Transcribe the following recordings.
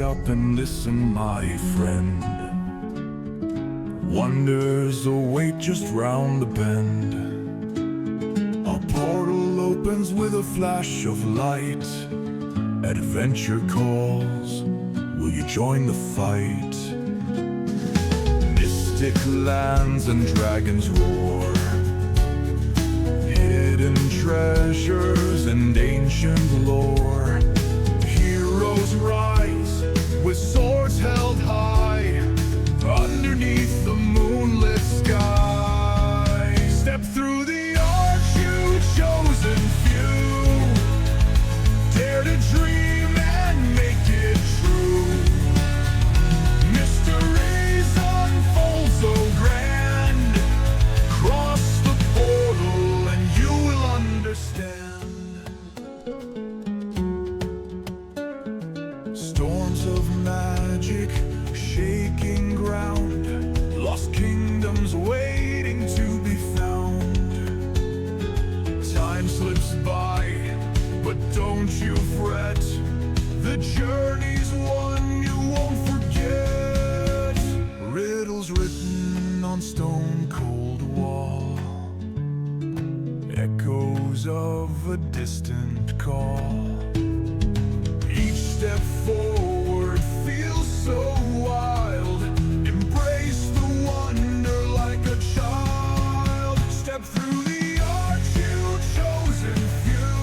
up and listen, my friend. Wonders await just round the bend. A portal opens with a flash of light. Adventure calls, will you join the fight? Mystic lands and dragons roar. Hidden treasures and ancient lore. Heroes rise with swords held high underneath the moonlit sky. Step through the arch, you chosen few. Dare to dream and make it true. Mysteries unfold so grand. Cross the portal and you will understand. Storms of magic shaking ground. Lost kingdoms waiting to be found. Time slips by, but don't you fret. The journey's one you won't forget. Riddles written on stone cold wall. Echoes of a distant call. Each step forward feels so wild. Embrace the wonder like a child. Step through the arch, you chosen few.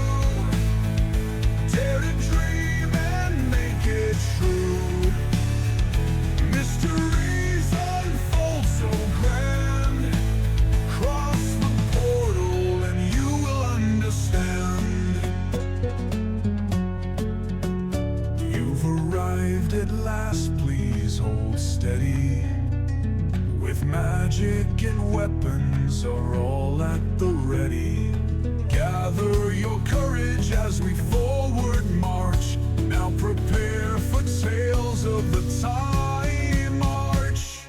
Dare to dream and make it true. Mysteries unfold so grand. Cross the portal and you will understand. You've arrived at last, please hold steady. With magic and weapons are all at the ready. Gather your courage as we forward march. Now prepare for tales of the time march.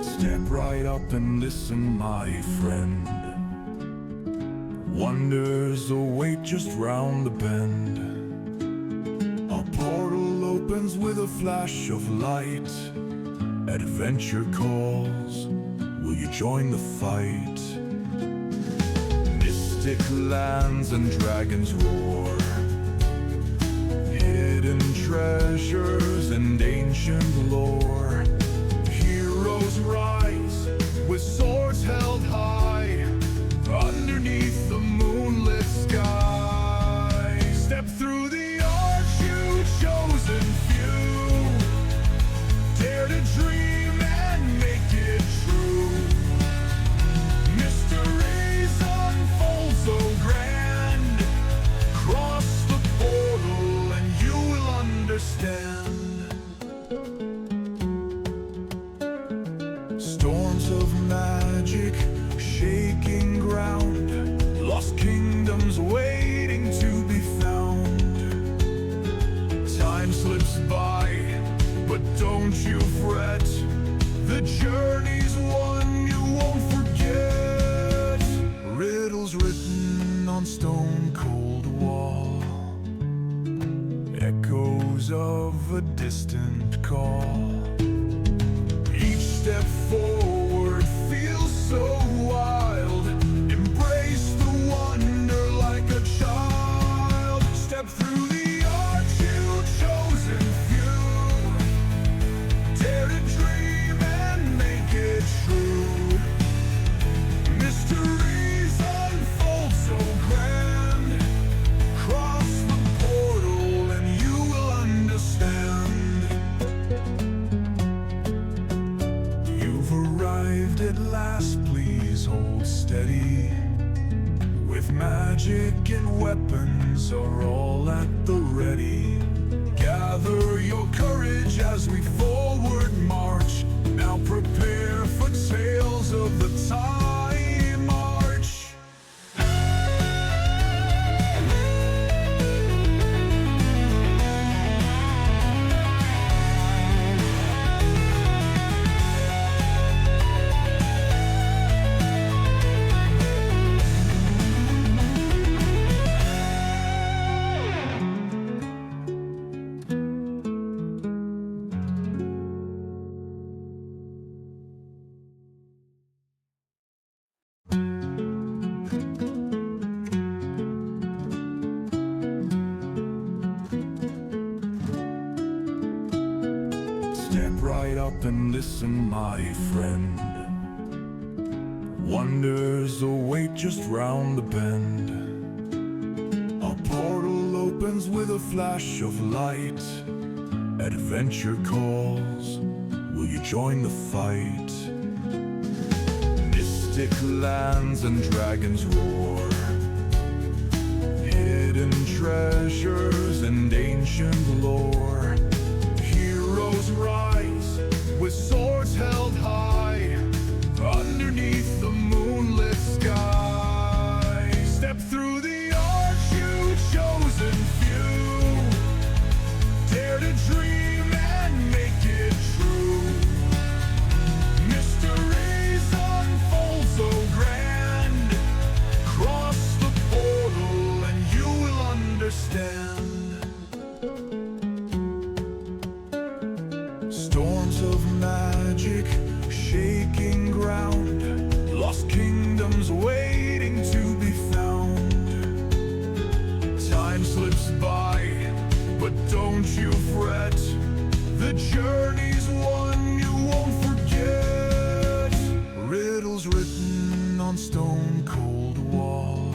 Step right up and listen, my friend. Wonders await just round the bend. A portal opens with a flash of light. Adventure calls, will you join the fight? Mystic lands and dragons roar. Hidden treasures and ancient lore. Heroes rise with swords held high underneath the moonlit sky. Step through the arch, you chosen few. Dare to dream and make it true. Mysteries unfold so grand. Cross the portal and you will understand. Storms of magic shaking ground. Lost kingdoms waiting to be found. Time slips by, but don't you fret. The journey's one you won't forget. Riddles written on stone cold wall. Echoes of a distant call. Each step forward feels so wild. Embrace the wonder like a child. Step through the arch, you chosen few. Dare to dream and make it true. Mysteries unfold so grand. Cross the portal and you will understand. You've arrived at last, please hold steady. with magic and weapons are all at the ready. Gather your courage as we forward march. Now prepare for tales of the time march. Step right up and listen, my friend. Wonders await just round the bend. A portal opens with a flash of light. Adventure calls, will you join the fight? Mystic lands and dragons roar. Hidden treasures and ancient lore. Heroes rise with swords held high underneath the moonlit sky. Step through the arch, you chosen few. Dare to dream and make it true. Mysteries unfold so grand. Cross the portal and you will understand. Storms of magic shaking ground. Lost kingdoms waiting to be found. Time slips by, but don't you fret. The journey's one you won't forget. Riddles written on stone cold wall.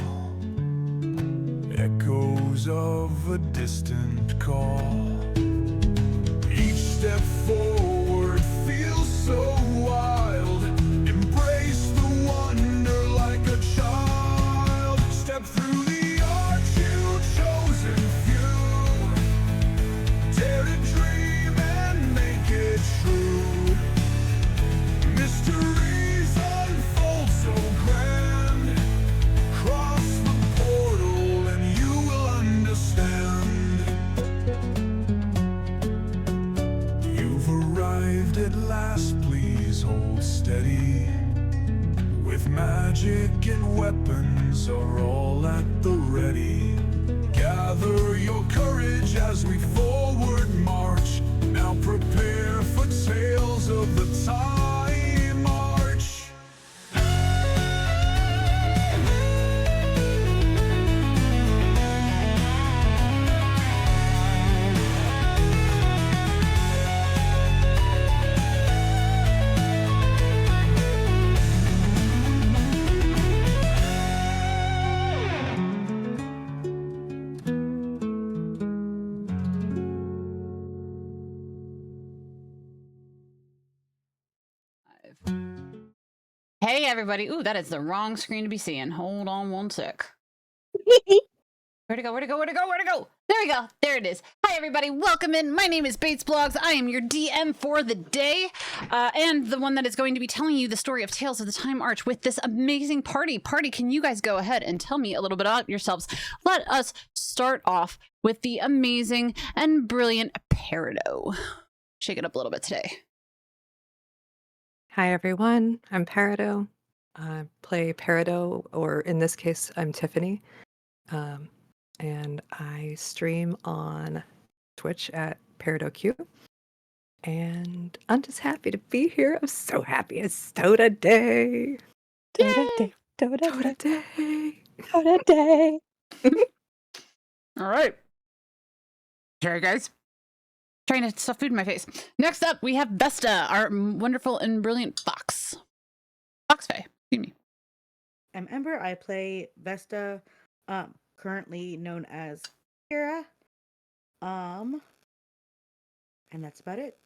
Echoes of a distant call. Each step forward feels so wild. Embrace the wonder like a child. Step through the arch, you chosen few. Dare to dream and make it true. Mysteries unfold so grand. Cross the portal and you will understand. You've arrived at last, please hold steady. With magic and weapons are all at the ready. Gather your courage as we forward march. Now prepare for tales of the time march. Hey everybody. Ooh, that is the wrong screen to be seeing. Hold on one sec. Where'd it go? Where'd it go? Where'd it go? Where'd it go? There we go. There it is. Hi everybody. Welcome in. My name is Bates Blogs. I am your DM for the day. And the one that is going to be telling you the story of Tales of the Time Arch with this amazing party. Can you guys go ahead and tell me a little bit about yourselves? Let us start off with the amazing and brilliant Peridot. Shake it up a little bit today. Hi everyone, I'm Peridot. I play Peridot, or in this case, I'm Tiffany. And I stream on Twitch at PeridotQ. And I'm just happy to be here. I'm so happy. It's Toda Day. Toda day, Toda Toda day, Day. Toda day. All right. Sorry, guys. Trying to stuff food in my face. Next up, we have Vesta, our wonderful and brilliant fox. Fox Fae, excuse me. I'm Ember. I play Vesta, currently known as Kira. And that's about it.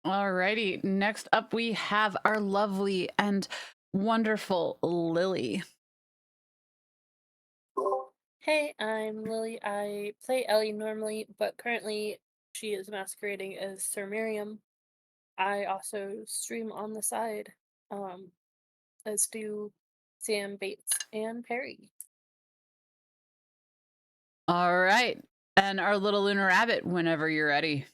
Alrighty. Next up, we have our lovely and wonderful Lily. Hey, I'm Lily. I play Ellie normally, but currently she is masquerading as Sir Miriam. I also stream on the side, um, as do Sam Bates and Perry. All right. And our little Lunar Rabbit, whenever you're ready.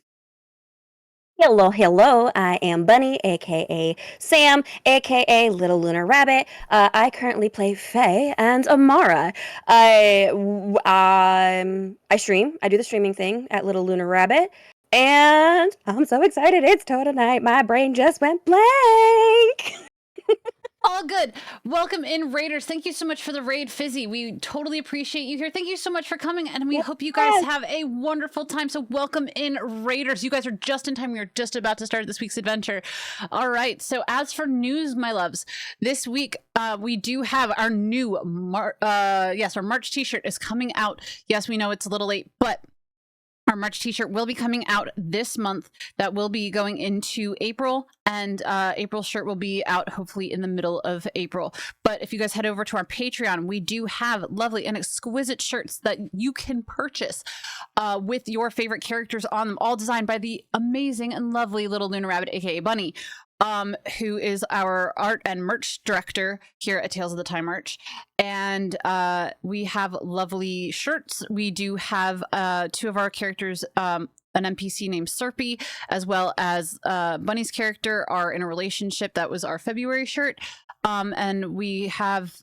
Hello, hello. I am Bunny, aka Sam, aka Little Lunar Rabbit. I currently play Faye and Amara. I stream. I do the streaming thing at Little Lunar Rabbit, and I'm so excited. It's total night. My brain just went blank. All good. Welcome in, Raiders. Thank you so much for the raid, Fizzy. We totally appreciate you here. Thank you so much for coming, and we hope you guys have a wonderful time. So welcome in, Raiders. You guys are just in time. We are just about to start this week's adventure. All right. So as for news, my loves, this week we do have our new our March t-shirt is coming out. Yes, we know it's a little late, but our March t-shirt will be coming out this month. That will be going into April, and April's shirt will be out hopefully in the middle of April. But if you guys head over to our Patreon, we do have lovely and exquisite shirts that you can purchase with your favorite characters on them, all designed by the amazing and lovely Little Lunar Rabbit, aka Bunny, who is our art and merch director here at Tales of the Time March. And we have lovely shirts. We do have two of our characters, an NPC named Serpy, as well as Bunny's character are in a relationship. That was our February shirt. And we have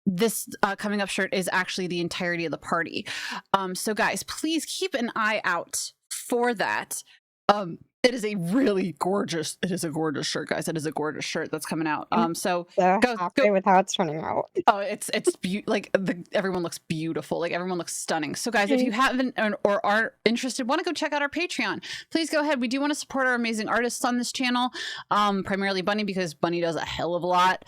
this coming up shirt is actually the entirety of the party. So guys, please keep an eye out for that. It is a really gorgeous. It is a gorgeous shirt, guys. It is a gorgeous shirt that's coming out. So happy with how it's turning out. Oh, it's everyone looks beautiful. Like everyone looks stunning. So guys, if you haven't or are interested, want to go check out our Patreon, please go ahead. We do want to support our amazing artists on this channel, primarily Bunny, because Bunny does a hell of a lot.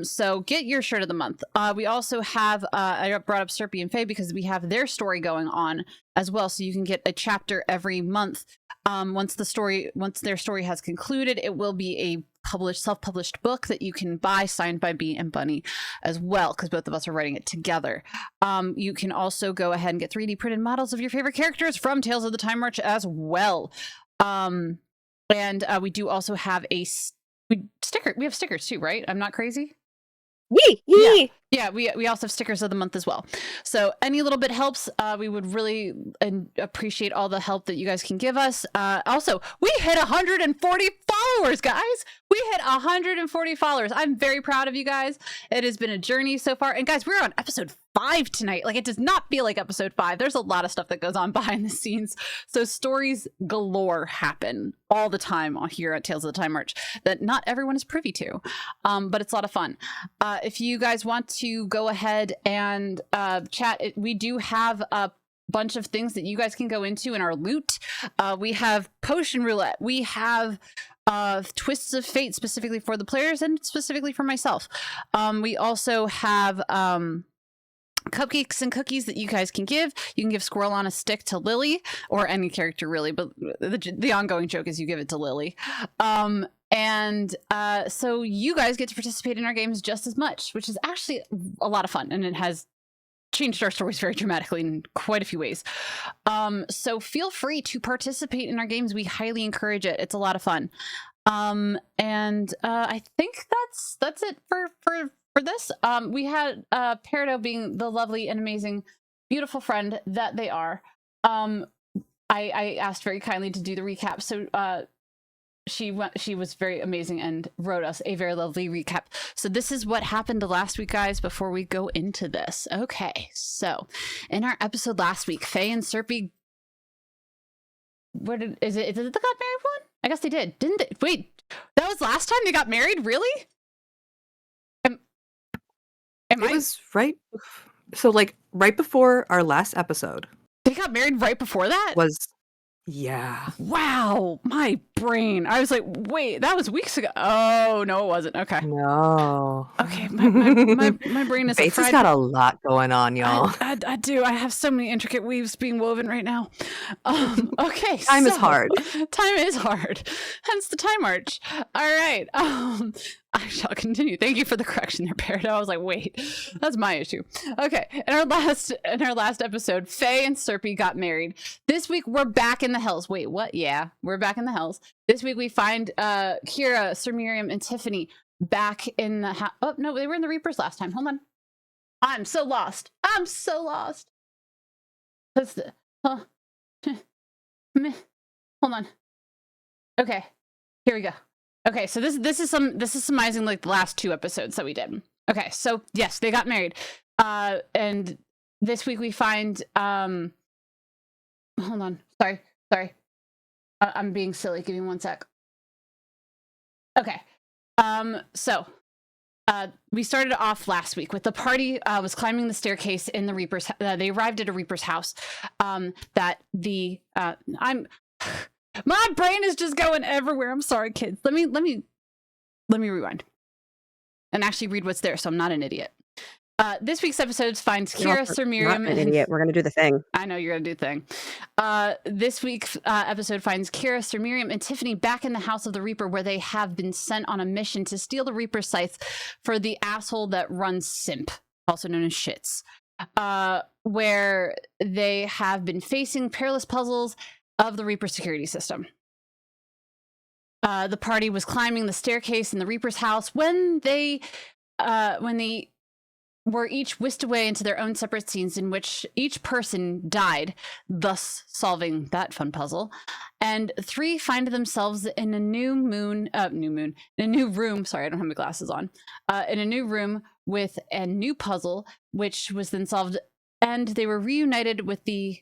So get your shirt of the month. We also have I brought up Serpy and Faye because we have their story going on as well. So you can get a chapter every month. Once their story has concluded, it will be a self-published book that you can buy, signed by Bee and Bunny as well, because both of us are writing it together. You can also go ahead and get 3D printed models of your favorite characters from Tales of the Time March as well. And we do also have a sticker. We have stickers too, right? I'm not crazy. Yeah, we also have stickers of the month as well. So any little bit helps. We would really appreciate all the help that you guys can give us. Also, we hit 140 followers, guys. We hit 140 followers. I'm very proud of you guys. It has been a journey so far. And guys, we're on episode 5 tonight. Like, it does not feel like episode 5. There's a lot of stuff that goes on behind the scenes. So stories galore happen all the time here at Tales of the Time March that not everyone is privy to. But it's a lot of fun. If you guys want to go ahead and chat, we do have a bunch of things that you guys can go into in our loot. We have potion roulette. We have twists of fate specifically for the players and specifically for myself. We also have cupcakes and cookies that you guys can give. You can give Squirrel on a Stick to Lily, or any character really, but the ongoing joke is you give it to Lily. So you guys get to participate in our games just as much, which is actually a lot of fun, and it has changed our stories very dramatically in quite a few ways. So feel free to participate in our games. We highly encourage it. It's a lot of fun. I think that's it for this. We had Peridot, being the lovely and amazing, beautiful friend that they are. I asked very kindly to do the recap. So she was very amazing and wrote us a very lovely recap. So this is what happened last week, guys, before we go into this. Okay, so in our episode last week, Faye and Serpy, is it the got married one? I guess they did, didn't they? Wait, that was last time they got married? Really? Right. So like right before our last episode. They got married right before that? Yeah. Wow, my brain. I was like, wait, that was weeks ago. Oh, no, it wasn't. Okay. No. Okay, my brain is Bates has got a lot going on, y'all. I do. I have so many intricate weaves being woven right now. Okay. Time is hard. Time is hard. Hence the Time March. All right. I shall continue. Thank you for the correction there, Peridot. I was like, wait, that's my issue. Okay, in our last episode, Faye and Serpy got married. This week we're back in the Hells. Wait, what? Yeah, we're back in the Hells. This week we find Kira, Sir Miriam, and Tiffany back in the oh no, they were in the Reapers last time. Hold on. I'm so lost. I'm so lost. That's the hold on. Okay, here we go. Okay, so this is summarizing like the last 2 episodes that we did. Okay, so yes, they got married. And this week we find hold on. Sorry. I'm being silly. Give me 1 sec. Okay. So we started off last week with the party was climbing the staircase in the Reaper's. They arrived at a Reaper's house. That the my brain is just going everywhere. I'm sorry, kids. Let me rewind and actually read what's there, so I'm not an idiot. This week's episode finds Kira, Sir Miriam, not an idiot. We're gonna do the thing. I know you're gonna do the thing. This week's episode finds Kira, Sir Miriam, and Tiffany back in the House of the Reaper, where they have been sent on a mission to steal the Reaper's scythe for the asshole that runs Simp, also known as Shits. Where they have been facing perilous puzzles of the Reaper security system. The party was climbing the staircase in the Reaper's house when they were each whisked away into their own separate scenes in which each person died, thus solving that fun puzzle. And 3 find themselves in a new room. Sorry, I don't have my glasses on. In a new room with a new puzzle, which was then solved, and they were reunited with the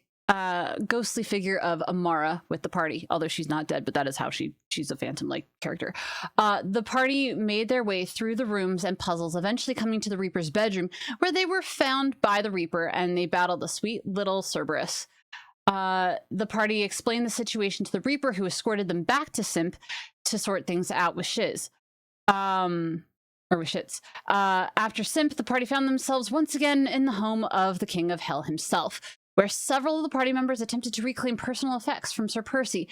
ghostly figure of Amara with the party, although she's not dead, but that is how she's a phantom-like character. The party made their way through the rooms and puzzles, eventually coming to the Reaper's bedroom, where they were found by the Reaper, and they battled the sweet little Cerberus. The party explained the situation to the Reaper, who escorted them back to Simp to sort things out with Shiz. Or with Shits. After Simp, the party found themselves once again in the home of the King of Hell himself, where several of the party members attempted to reclaim personal effects from Sir Percy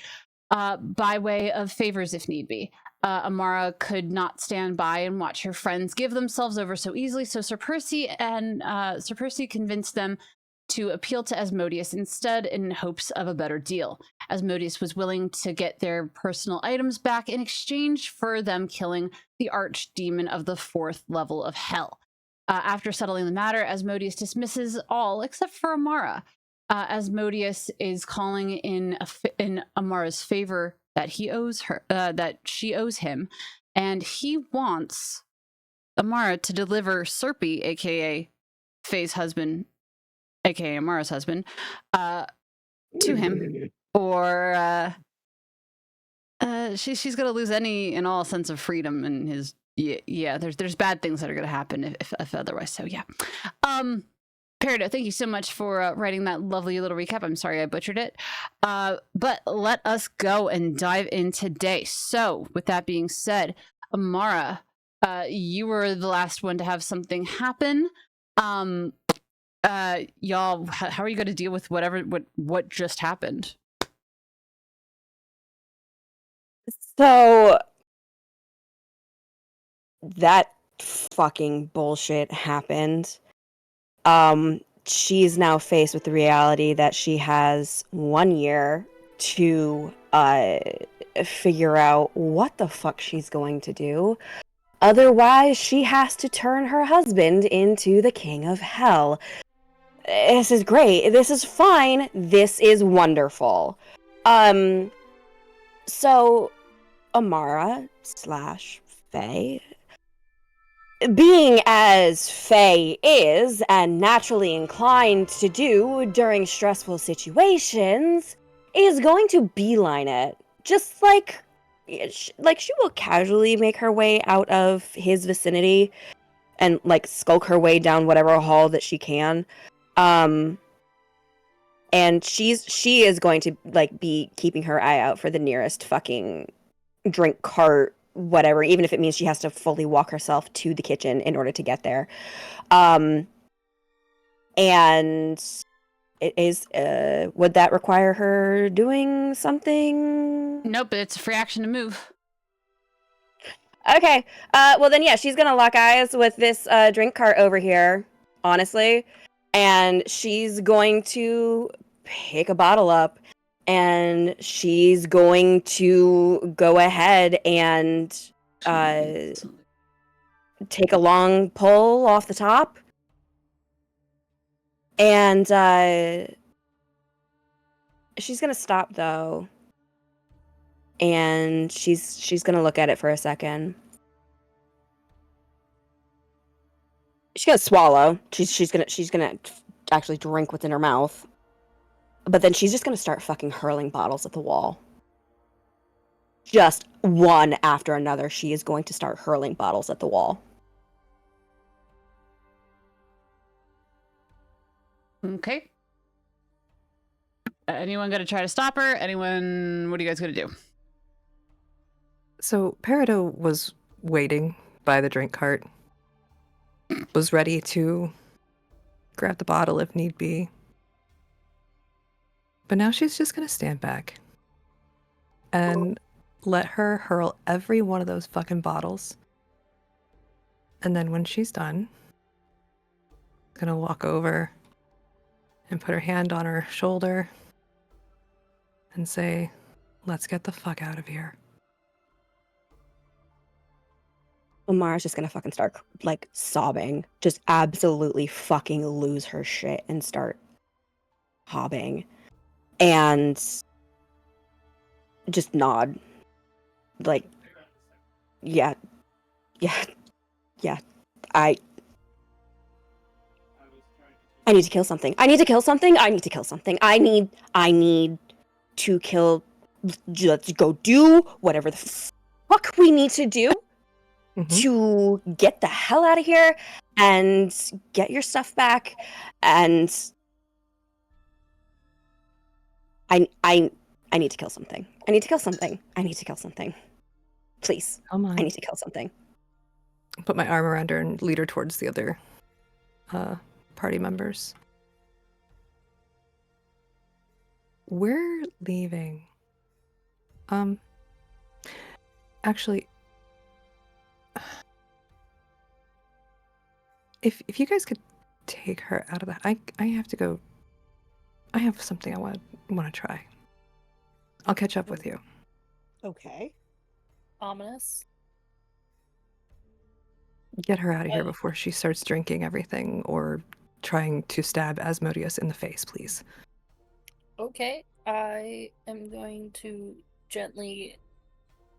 by way of favors if need be. Amara could not stand by and watch her friends give themselves over so easily, so Sir Percy convinced them to appeal to Asmodeus instead in hopes of a better deal. Asmodeus was willing to get their personal items back in exchange for them killing the archdemon of the 4th level of hell. After settling the matter, Asmodeus dismisses all except for Amara. Asmodeus is calling in Amara's favor that he owes her, that she owes him, and he wants Amara to deliver Serpy, aka Faye's husband, aka Amara's husband, to him, or she's gonna lose any and all sense of freedom in his. Yeah, there's bad things that are going to happen if otherwise. So yeah, Peridot, thank you so much for writing that lovely little recap. I'm sorry I butchered it, but let us go and dive in today. So with that being said, Amara, you were the last one to have something happen. Y'all, how are you going to deal with what just happened? So that fucking bullshit happened. She's now faced with the reality that she has 1 year to figure out what the fuck she's going to do. Otherwise, she has to turn her husband into the King of Hell. This is great. This is fine. This is wonderful. So Amara / Faye, being as Faye is and naturally inclined to do during stressful situations, is going to beeline it. Just like she will casually make her way out of his vicinity and like skulk her way down whatever hall that she can. And she is going to like be keeping her eye out for the nearest fucking drink cart, whatever, even if it means she has to fully walk herself to the kitchen in order to get there. And it is, would that require her doing something? Nope, it's a free action to move. Okay. Well then, yeah, she's gonna lock eyes with this drink cart over here, honestly, and she's going to pick a bottle up, and she's going to go ahead and take a long pull off the top, and she's gonna stop though, and she's gonna look at it for a second. She's gonna swallow. She's gonna actually drink what's in her mouth, but then she's just gonna start fucking hurling bottles at the wall. Just one after another, she is going to start hurling bottles at the wall. Okay. Anyone gonna try to stop her? Anyone? What are you guys gonna do? So Peridot was waiting by the drink cart, was ready to grab the bottle if need be. But now she's just going to stand back and let her hurl every one of those fucking bottles. And then when she's done, gonna walk over and put her hand on her shoulder and say, "Let's get the fuck out of here." Amara's just gonna fucking start like sobbing, just absolutely fucking lose her shit and start hobbing, and just nod, like, yeah, I need to kill something. I need to kill something. I need to kill something. I need to kill. Let's go do whatever the fuck we need to do to get the hell out of here and get your stuff back. And I need to kill something. I need to kill something. I need to kill something. Please. Oh my. I need to kill something. Put my arm around her and lead her towards the other party members. We're leaving. Actually, if you guys could take her out of the, I have to go. I have something I want to try. I'll catch up with you. Okay. Ominous. Get her out of here before she starts drinking everything or trying to stab Asmodeus in the face, please. Okay, I am going to gently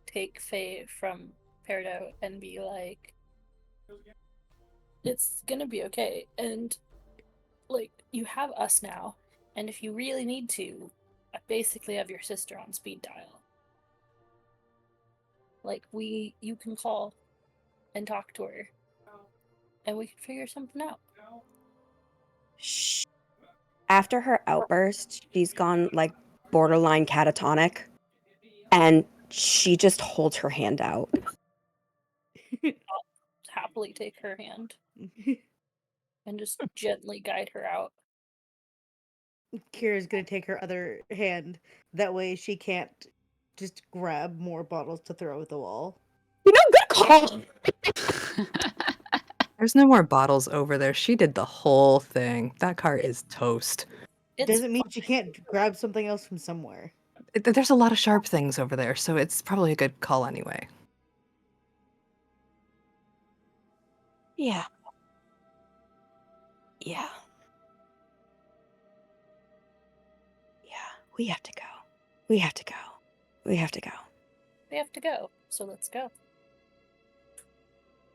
take Faye from Peridot and be like, it's gonna be okay, and like, you have us now, and if you really need to, I basically have your sister on speed dial. Like, you can call and talk to her, and we can figure something out. Shh. After her outburst, she's gone like borderline catatonic, and she just holds her hand out. I'll happily take her hand and just gently guide her out. Kira's gonna take her other hand. That way she can't just grab more bottles to throw at the wall. You know, good call. There's no more bottles over there. She did the whole thing. That cart is toast. It doesn't mean she can't grab something else from somewhere. There's a lot of sharp things over there, so it's probably a good call anyway. Yeah. Yeah. Yeah. We have to go. We have to go. We have to go. We have to go, so let's go.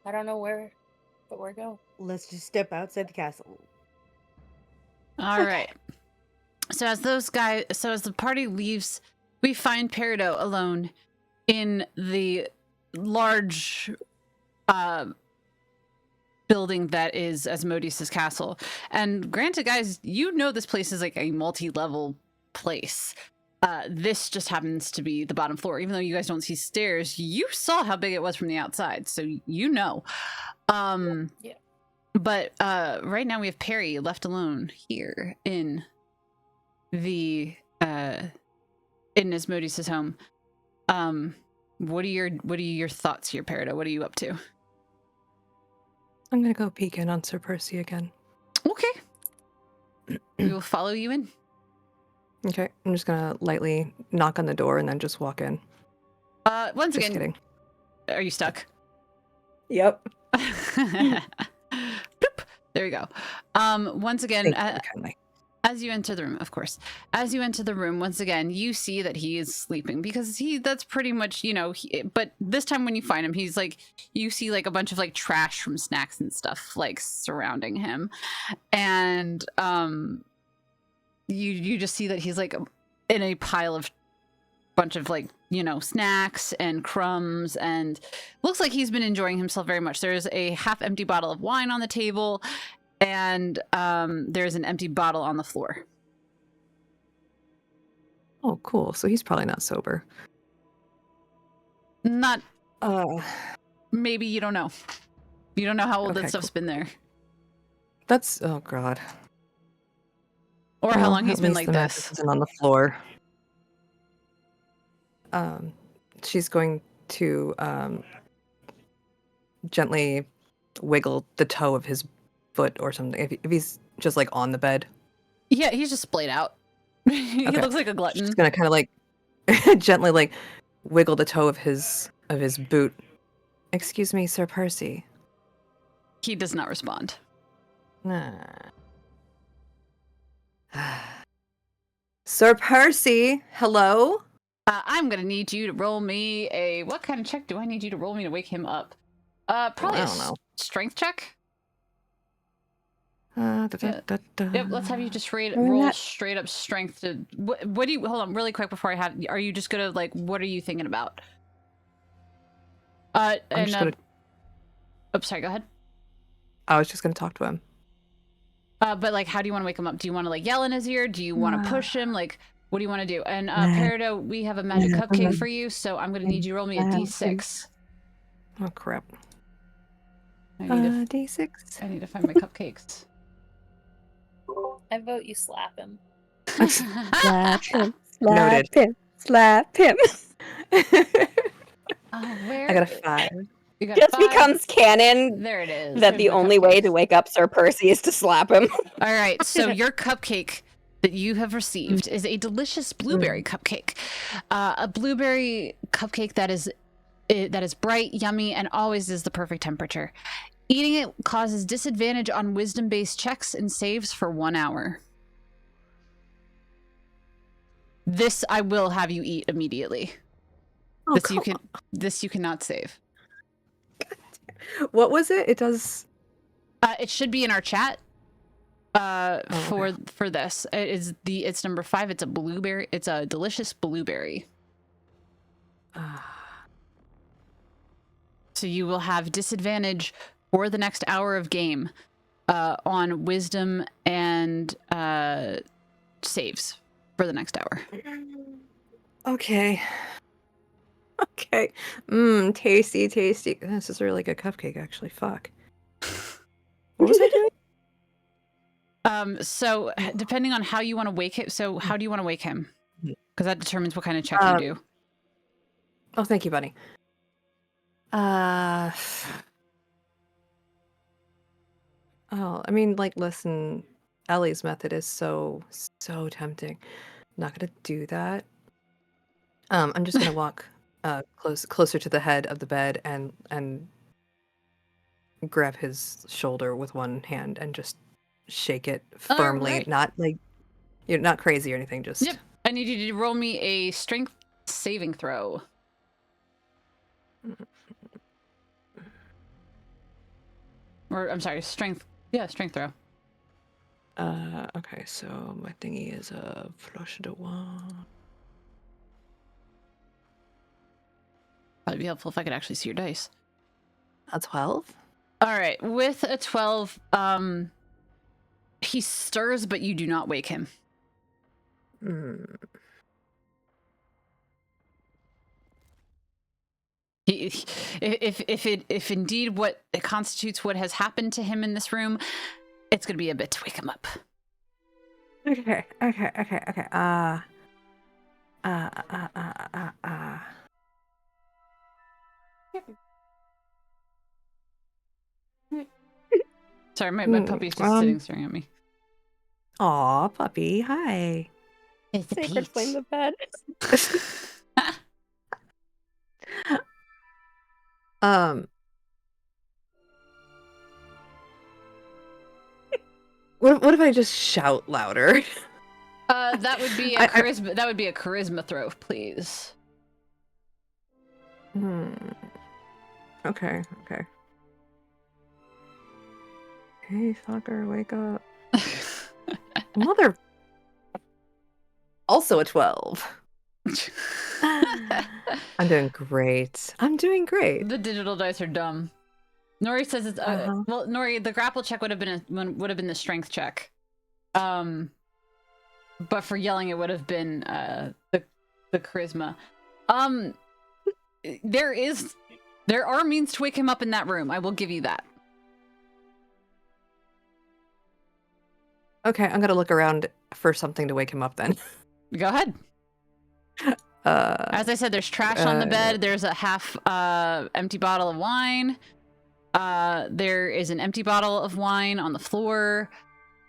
I don't know where, but we're going. Let's just step outside the castle. All right. So as the party leaves, we find Peridot alone in the large building that is Asmodeus' castle. And granted, guys, you know this place is like a multi-level place. This just happens to be the bottom floor. Even though you guys don't see stairs, you saw how big it was from the outside, so you know. Yeah. But right now we have Perry left alone here in the in Asmodeus' home. What are your thoughts here, Peridot? What are you up to? I'm gonna go peek in on Sir Percy again. Okay. We will follow you in. Okay, I'm just gonna lightly knock on the door and then just walk in. Once Just again, kidding. are you stuck? Yep. Boop. There we go. Once again, Thank you very kindly. as you enter the room, of course, as you enter the room, once again, you see that he is sleeping because that's pretty much, but this time when you find him, he's like, you see like a bunch of like trash from snacks and stuff like surrounding him. And, you just see that he's like in a pile of bunch of like, snacks and crumbs, and looks like he's been enjoying himself very much. There's a half empty bottle of wine on the table, and there's an empty bottle on the floor. Oh, cool. So he's probably not sober. Not Uh, maybe, you don't know. You don't know how old that Okay, stuff's been there, that's oh god. or how Well, long he's at been least like the mattress this. isn't on the floor. She's going to gently wiggle the toe of his foot or something. If he's just like on the bed, Yeah, he's just splayed out. He Okay. looks like a glutton. she's gonna kind of like gently like wiggle the toe of his boot. Excuse me, Sir Percy. He does not respond. Nah. Sir Percy, hello? I'm gonna need you to roll me a. What kind of check do I need you to roll me to wake him up? Probably I a don't know. strength check. Da, da, da, da. Yep, let's have you just We're roll not- straight up strength to. What do you? Hold on, really quick before I have. Are you just gonna like? What are you thinking about? I'm And just gonna, oh, sorry. Go ahead. I was just gonna talk to him. But like, how do you want to wake him up? Do you want to like yell in his ear? Do you want to push him? Like, what do you want to do? And Peridot, we have a magic cupcake for you, so I'm gonna need you to roll me a d6. Oh crap. I need to. D6. I need to find my cupcakes. I vote you slap him. Slap him. Noted. Slap him. Slap him. Where? I got a 5. You got Just 5. becomes canon There it is. that There's the my only way to cupcakes. wake up Sir Percy is to slap him. All right, so your cupcake that you have received is a delicious blueberry cupcake. A blueberry cupcake that is bright, yummy, and always is the perfect temperature. Eating it causes disadvantage on wisdom-based checks and saves for 1 hour. This I will have you eat immediately. Oh, This you cannot save. What was it? It does. It should be in our chat. For this, it's number 5. It's a blueberry. It's a delicious blueberry. So you will have disadvantage for the next hour of game on wisdom and saves for the next hour. Okay. Okay. Tasty, tasty. This is a really good cupcake, actually. Fuck. What was I doing? So depending on how you want to wake him, so how do you want to wake him? Because that determines what kind of check you do. Oh, thank you, buddy. Oh, I mean, like, listen, Ellie's method is so tempting. Not gonna do that. I'm just gonna walk closer to the head of the bed and grab his shoulder with one hand and just shake it firmly. Alright. Not like you're not crazy or anything. Just Yep. I need you to roll me a strength saving throw. Or I'm sorry, strength. Yeah, strength throw. Okay, so my thingy is a flush de one. Probably be helpful if I could actually see your dice. A 12? All right, with a 12, he stirs, but you do not wake him. If indeed what constitutes what has happened to him in this room, it's going to be a bit to wake him up. Okay. Sorry, my puppy's just sitting staring at me. Aw, puppy. Hi. It's a Sacred flame the bed. What if I just shout louder? That would be a charisma. That would be a charisma throw, please. Okay. Hey, fucker, wake up. Mother. Also a 12. I'm doing great. The digital dice are dumb. Nori says it's well, Nori, the grapple check would have been the strength check. But for yelling it would have been the charisma. There are means to wake him up in that room. I will give you that. Okay, I'm gonna look around for something to wake him up then. Go ahead. As I said, there's trash on the bed. There's a half empty bottle of wine. There is an empty bottle of wine on the floor.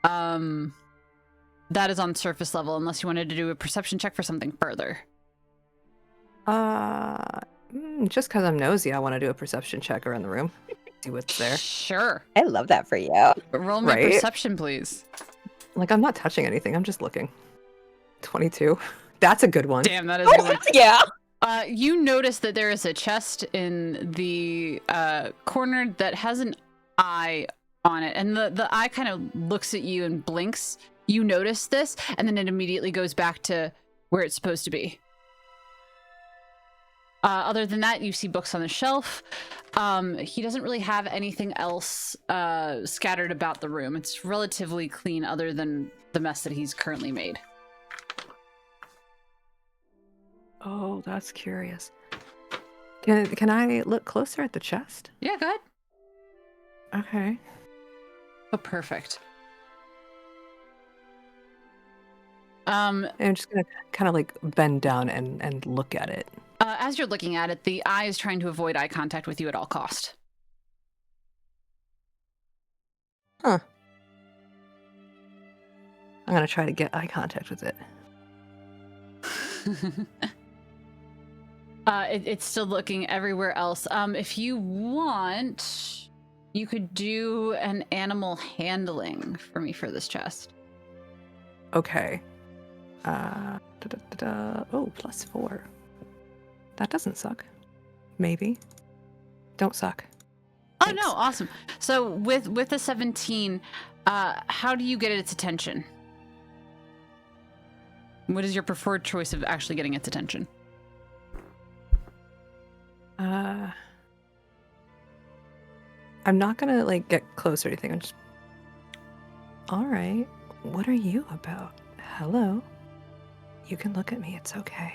That is on surface level, unless you wanted to do a perception check for something further. Just because I'm nosy, I want to do a perception check around the room. See what's there. Sure. I love that for you. Roll me Right? perception, please. Like, I'm not touching anything. I'm just looking. 22. That's a good one. Damn, that is a good one. Yeah. You notice that there is a chest in the corner that has an eye on it, and the eye kind of looks at you and blinks. You notice this, and then it immediately goes back to where it's supposed to be. Other than that, you see books on the shelf. He doesn't really have anything else scattered about the room. It's relatively clean, other than the mess that he's currently made. Oh, that's curious. Can I look closer at the chest? Yeah, go ahead. Okay. Oh, perfect. I'm just gonna kind of like bend down and look at it. As you're looking at it, the eye is trying to avoid eye contact with you at all cost. Huh. I'm gonna try to get eye contact with it. It's still looking everywhere else. If you want, you could do an animal handling for me for this chest. Okay. Oh, +4. That doesn't suck. Maybe. Don't suck. Oh Thanks. no, awesome. So with the 17, how do you get its attention? What is your preferred choice of actually getting its attention? I'm not gonna like get close or anything. I'm just. All right. What are you about? Hello. You can look at me. It's okay.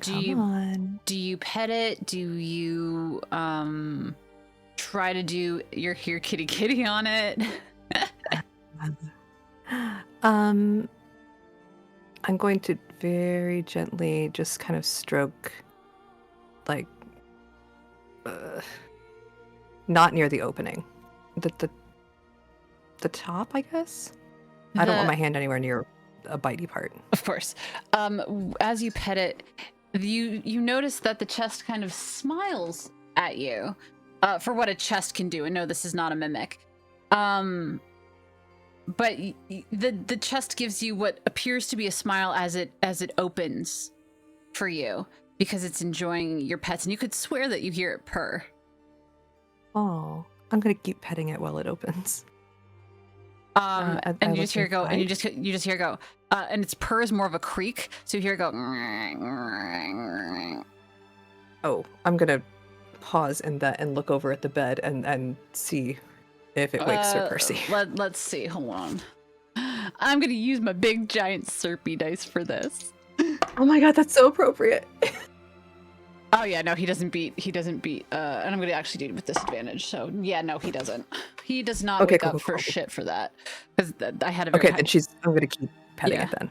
Come on. Do you pet it? Do you try to do your here kitty kitty on it? I'm going to very gently just kind of stroke, like, not near the opening, the top, I guess. I don't want my hand anywhere near a bitey part. Of course. As you pet it, you notice that the chest kind of smiles at you for what a chest can do. I know this is not a mimic. But the chest gives you what appears to be a smile as it opens for you, because it's enjoying your pets, and you could swear that you hear it purr. Oh, I'm gonna keep petting it while it opens. And you just hear it go, and you just hear it go, and its purr is more of a creak, so you hear it go. Oh, I'm gonna pause in that and look over at the bed and see if it wakes Sir Percy. Let's see. Hold on. I'm gonna use my big giant Serpy dice for this. Oh my god, that's so appropriate. Oh yeah, no, he doesn't beat. And I'm gonna actually do it with disadvantage. So yeah, no, he doesn't. He does not wake up for shit for that, because I had a very Okay, then I'm gonna keep petting Yeah. it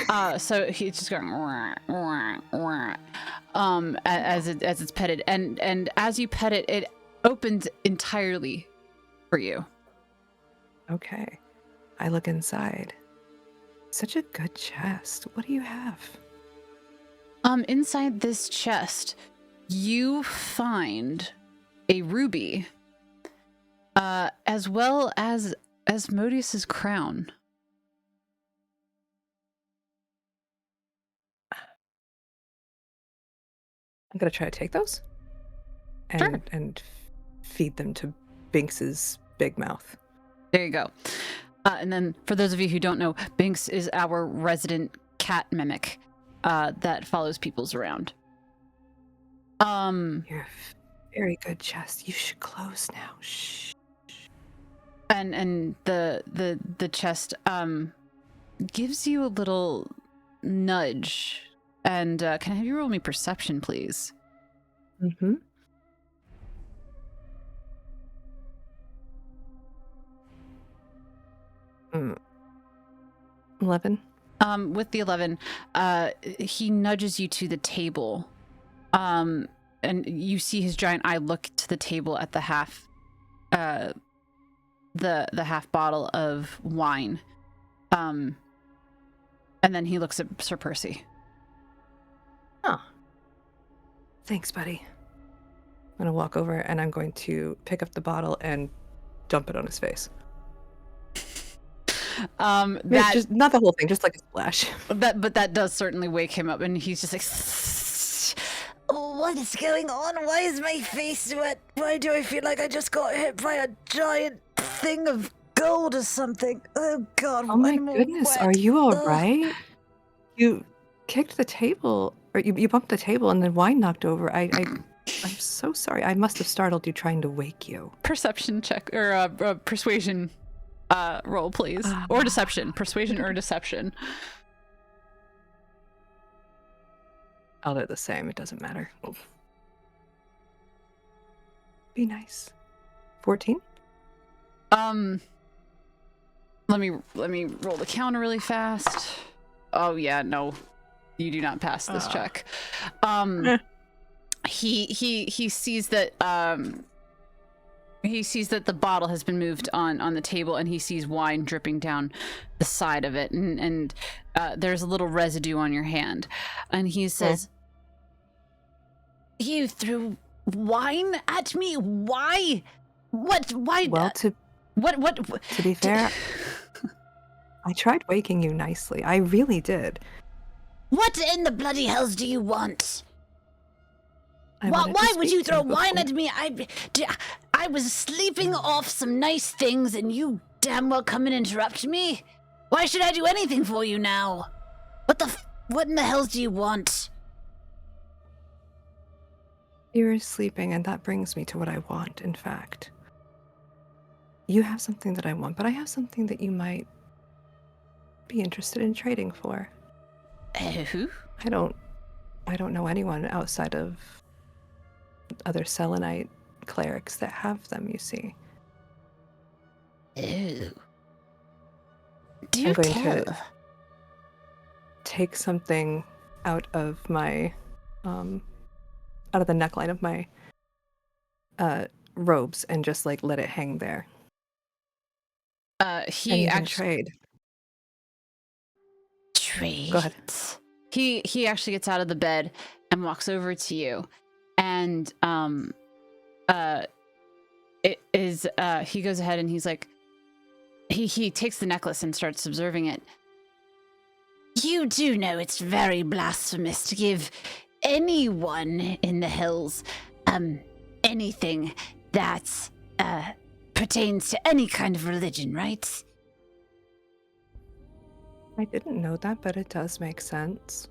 then. So he's just going "Wah, wah, wah," as it's petted, and as you pet it, it opens entirely for you. Okay. I look inside. Such a good chest. What do you have? Inside this chest, you find a ruby, as well as Asmodeus's crown. I'm gonna try to take those Sure. and feed them to Binks's big mouth. There you go. And then, for those of you who don't know, Binks is our resident cat mimic that follows peoples around. You're a very good chest. You should close now. Shh. And the chest gives you a little nudge. And can I have you roll me perception, please? Mm-hmm. Mm. 11. With the 11, he nudges you to the table. And you see his giant eye look to the table at the half the half bottle of wine. And then he looks at Sir Percy. Oh. Thanks, buddy. I'm gonna walk over and I'm going to pick up the bottle and dump it on his face. That Just not the whole thing, just like a splash. but that does certainly wake him up, and he's just like, What is going on? Why is my face wet? Why do I feel like I just got hit by a giant thing of gold or something? Oh god, Oh my I'm all goodness, wet. are you all Ugh. right? You kicked the table, or you bumped the table and then wine knocked over. I'm so sorry. I must have startled you trying to wake you. perception check or persuasion roll, please, or deception. Persuasion or deception. Oh, they're the same. It doesn't matter. Be nice. 14? Let me roll the counter really fast. Oh yeah, no, you do not pass this check. He sees that the bottle has been moved on the table, and he sees wine dripping down the side of it, and there's a little residue on your hand, and he says, You threw wine at me? Why? What? Why? Well, to what? be fair, I tried waking you nicely. I really did. What in the bloody hells do you want? I wanted to Why would speak you to throw wine before- at me? I was sleeping off some nice things, and you damn well come and interrupt me. Why should I do anything for you now? What in the hells do you want? You were sleeping, and that brings me to what I want, in fact. You have something that I want, but I have something that you might be interested in trading for. "Who?" I don't know anyone outside of other Selenite clerics that have them, you see. Ew. Do I'm going tell. to take something out of my out of the neckline of my robes and just like let it hang there. He And you can actually trade. Trade. Go ahead. he actually gets out of the bed and walks over to you, and it is he goes ahead and he's like, he takes the necklace and starts observing it. You do know it's very blasphemous to give anyone in the hills anything that pertains to any kind of religion, right? I didn't know that, but it does make sense.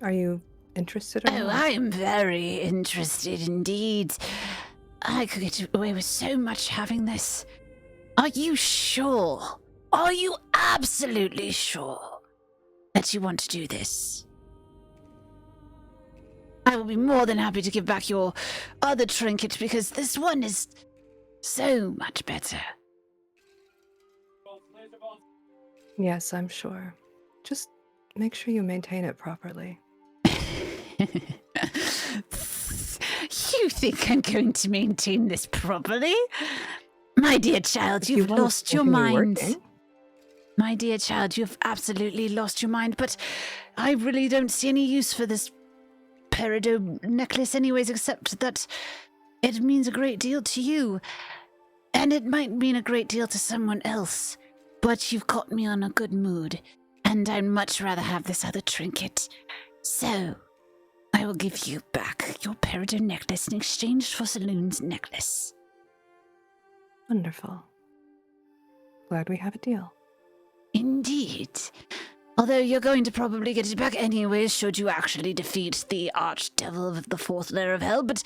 Are you interested or Oh, not? I am very interested indeed. I could get away with so much having this. Are you sure? Are you absolutely sure that you want to do this? I will be more than happy to give back your other trinket because this one is so much better. Yes, I'm sure. Just make sure you maintain it properly. You think I'm going to maintain this properly? My dear child, If you you've want to lost your continue mind. working. My dear child, you've absolutely lost your mind, but I really don't see any use for this peridot necklace anyways, except that it means a great deal to you. And it might mean a great deal to someone else. But you've caught me on a good mood, and I'd much rather have this other trinket. So, I will give you back your peridot necklace in exchange for Saloon's necklace. Wonderful. Glad we have a deal. Indeed. Although you're going to probably get it back anyways, should you actually defeat the archdevil of the fourth layer of hell, but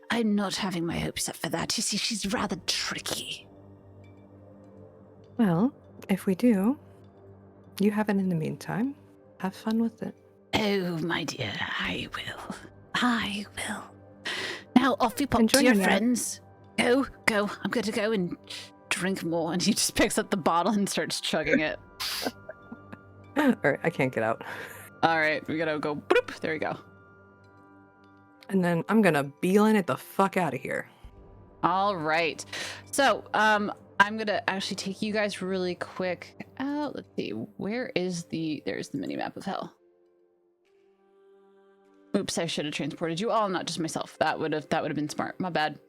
I'm not having my hopes up for that. You see, she's rather tricky. Well, if we do, you have it in the meantime. Have fun with it. Oh, my dear, I will. I will. Now, off you pop Enjoy to your your nap. friends. Go. I'm going to go and drink more. And he just picks up the bottle and starts chugging it. Alright, I can't get out. All right, we gotta go. Bloop, there we go. And then I'm gonna beeline it the fuck out of here. All right. So, I'm gonna actually take you guys really quick out. Let's see, there's the mini map of hell. Oops, I should have transported you all, not just myself. That would have been smart. My bad.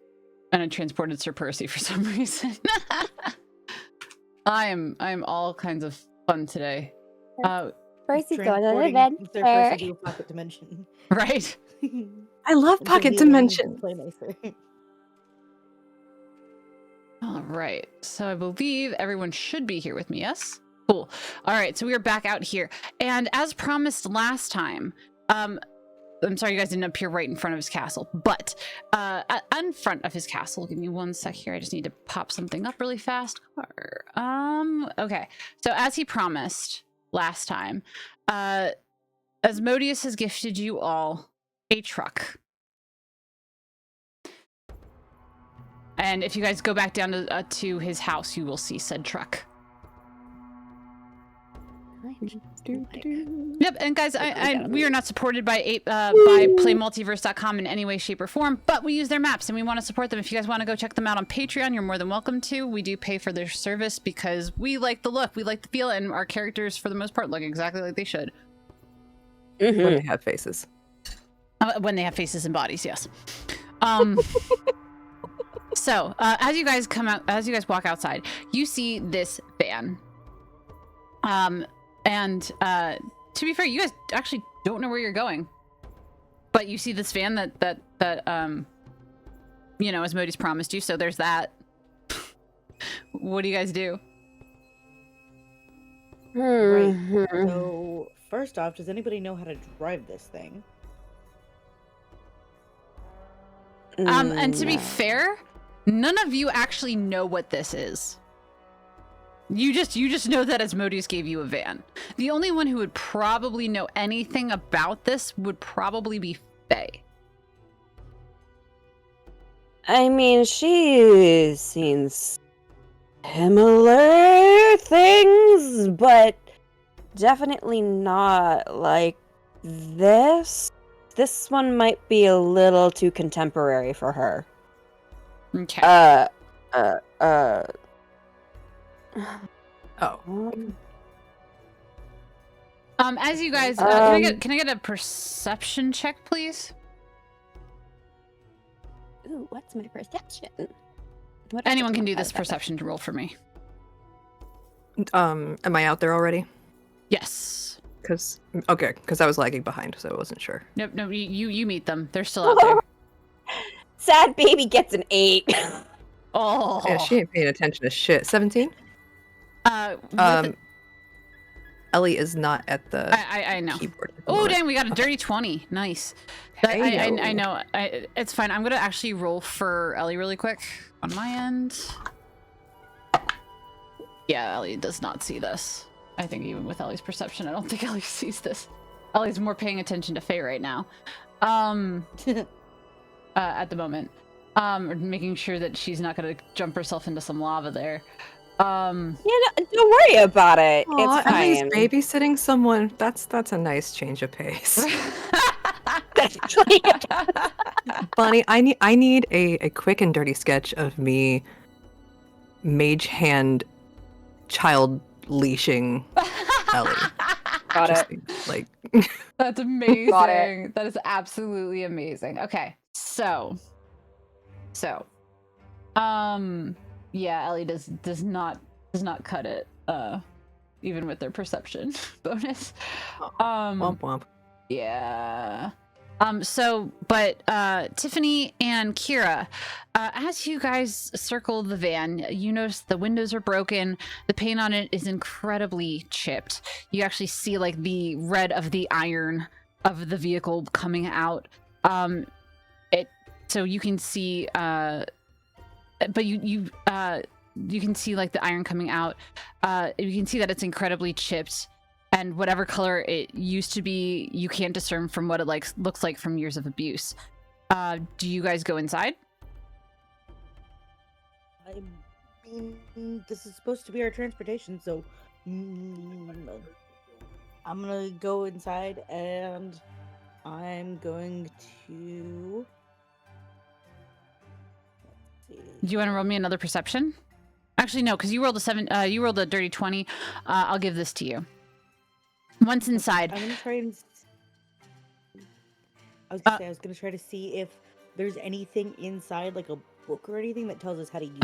And I transported Sir Percy for some reason. I am all kinds of fun today. Percy's going on an Transporting adventure. Sir Percy to a pocket dimension. Right? I love Until Pocket he learns Dimension. to play nicer. All right. So I believe everyone should be here with me. Yes. Cool. All right. So we are back out here, and as promised last time, I'm sorry you guys didn't appear right in front of his castle, but in front of his castle. Give me one sec here. I just need to pop something up really fast. Okay. So as he promised last time, Asmodeus has gifted you all a truck. And if you guys go back down to his house, you will see said truck. Yep, and guys, we are not supported by PlayMultiverse.com in any way, shape, or form, but we use their maps and we want to support them. If you guys want to go check them out on Patreon, you're more than welcome to. We do pay for their service because we like the look, we like the feel, and our characters, for the most part, look exactly like they should. When they have faces. When they have faces and bodies, yes. So, as you guys walk outside, you see this van. And to be fair, you guys actually don't know where you're going, but you see this van that Asmodeus promised you. So there's that. What do you guys do? Right. Mhm. So, first off, does anybody know how to drive this thing? And to be No. fair, none of you actually know what this is. You just know that Asmodeus gave you a van. The only one who would probably know anything about this would probably be Faye. I mean, she's seen similar things, but definitely not like this. This one might be a little too contemporary for her. Okay. Oh. As you guys, can I get a perception check, please? Ooh, what's my perception? Anyone can do this perception roll for me. Am I out there already? Yes. Because I was lagging behind, so I wasn't sure. Nope. You meet them. They're still out there. Sad baby gets an 8. Oh. Yeah, she ain't paying attention to shit. 17? Ellie is not at the I know. keyboard. at the Oh, moment. dang, we got a dirty 20. Nice. Hey-o. I know. It's fine. I'm going to actually roll for Ellie really quick on my end. Yeah, Ellie does not see this. I think even with Ellie's perception, I don't think Ellie sees this. Ellie's more paying attention to Faye right now. At the moment. Making sure that she's not going to jump herself into some lava there. Don't worry about it. Aw, It's at least fine. babysitting someone, that's a nice change of pace. Bonnie, I need a quick and dirty sketch of me mage hand child leashing Ellie. Got Just, it. like That's amazing. Got it. That is absolutely amazing. Okay, so, yeah, Ellie does not cut it. Even with their perception bonus. womp womp. Yeah. But Tiffany and Kira, as you guys circle the van, you notice the windows are broken. The paint on it is incredibly chipped. You actually see like the red of the iron of the vehicle coming out. So you can see, but you can see like the iron coming out. You can see that it's incredibly chipped. And whatever color it used to be, you can't discern from what it looks like from years of abuse. Do you guys go inside? I mean, this is supposed to be our transportation, so I'm gonna go inside and I'm going to. Let's see. Do you want to roll me another perception? Actually, no, because you rolled a 7. You rolled a dirty 20. I'll give this to you. Once inside, I'm gonna try and. I was gonna say I was gonna try to see if there's anything inside, like a book or anything, that tells us how to use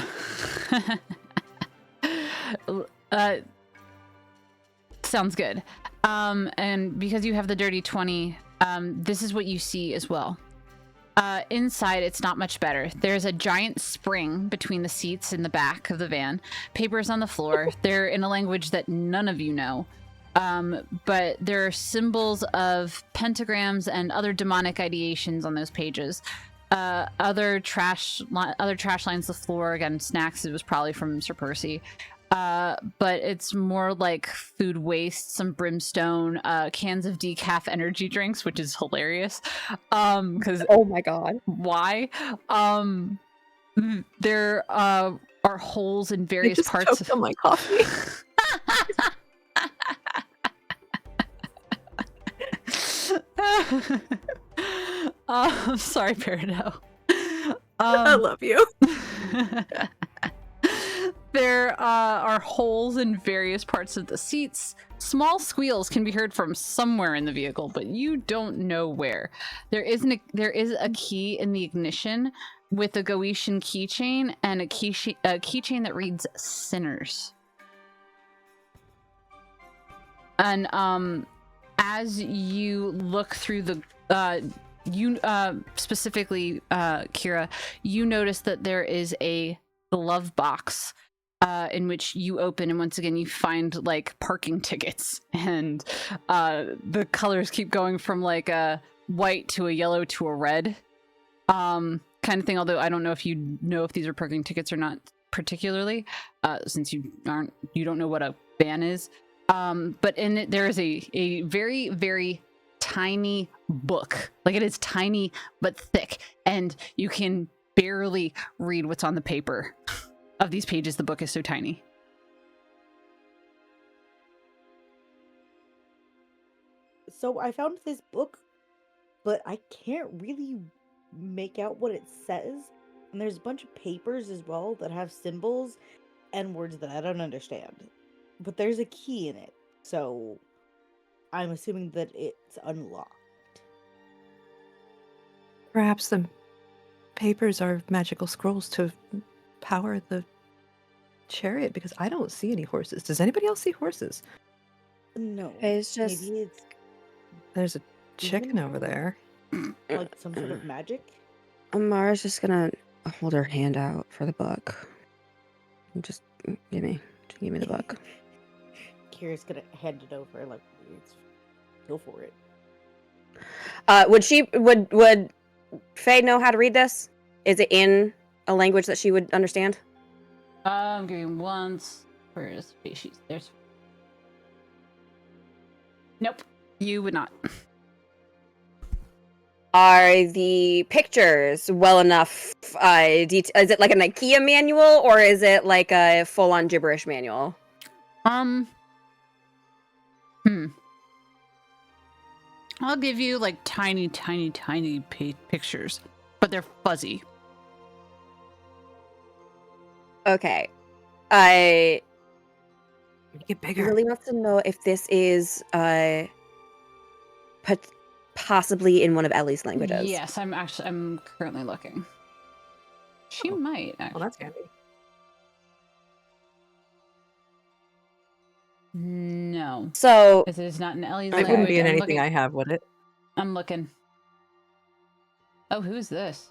it. Sounds good. And because you have the dirty 20, this is what you see as well. Inside, it's not much better. There's a giant spring between the seats in the back of the van. Papers on the floor. They're in a language that none of you know. But there are symbols of pentagrams and other demonic ideations on those pages. Other trash lines the floor. Again, snacks. It was probably from Sir Percy. But it's more like food waste, some brimstone, cans of decaf energy drinks, which is hilarious. Because Oh my god. why? There are holes in I various just parts. choked on my coffee. Sorry, Peridot. I love you. There are holes in various parts of the seats. Small squeals can be heard from somewhere in the vehicle, but you don't know where. There is a key in the ignition with a Goetian keychain and a keychain that reads "Sinners." And as you look through the specifically Kira, you notice that there is a glove box in which you open, and once again you find like parking tickets, and the colors keep going from like a white to a yellow to a red kind of thing, although I don't know if you know if these are parking tickets or not particularly, since you don't know what a van is. But in it there is a very, very tiny book. Like, it is tiny but thick, and you can barely read what's on the paper of these pages. The book is so tiny. So I found this book, but I can't really make out what it says. And there's a bunch of papers as well that have symbols and words that I don't understand. But there's a key in it, so I'm assuming that it's unlocked. Perhaps the papers are magical scrolls to power the chariot, because I don't see any horses. Does anybody else see horses? No, It's just maybe it's There's a chicken over there. like some sort of magic. Amara's just gonna hold her hand out for the book. Just give me the book. Kira's gonna hand it over, like, go for it. Would Faye know how to read this? Is it in a language that she would understand? Give me once. Where is species? There's. Nope, you would not. Are the pictures well enough? Is it like an IKEA manual or is it like a full-on gibberish manual? I'll give you like tiny pictures, but they're fuzzy. Okay. I Get bigger. really wants to know if this is possibly in one of Ellie's languages. Yes, I'm currently looking. She might actually. Well, that's handy. No, So it is not in Ellie's It language. wouldn't be in I'm anything looking. I have, would it? I'm looking. Oh, who's this?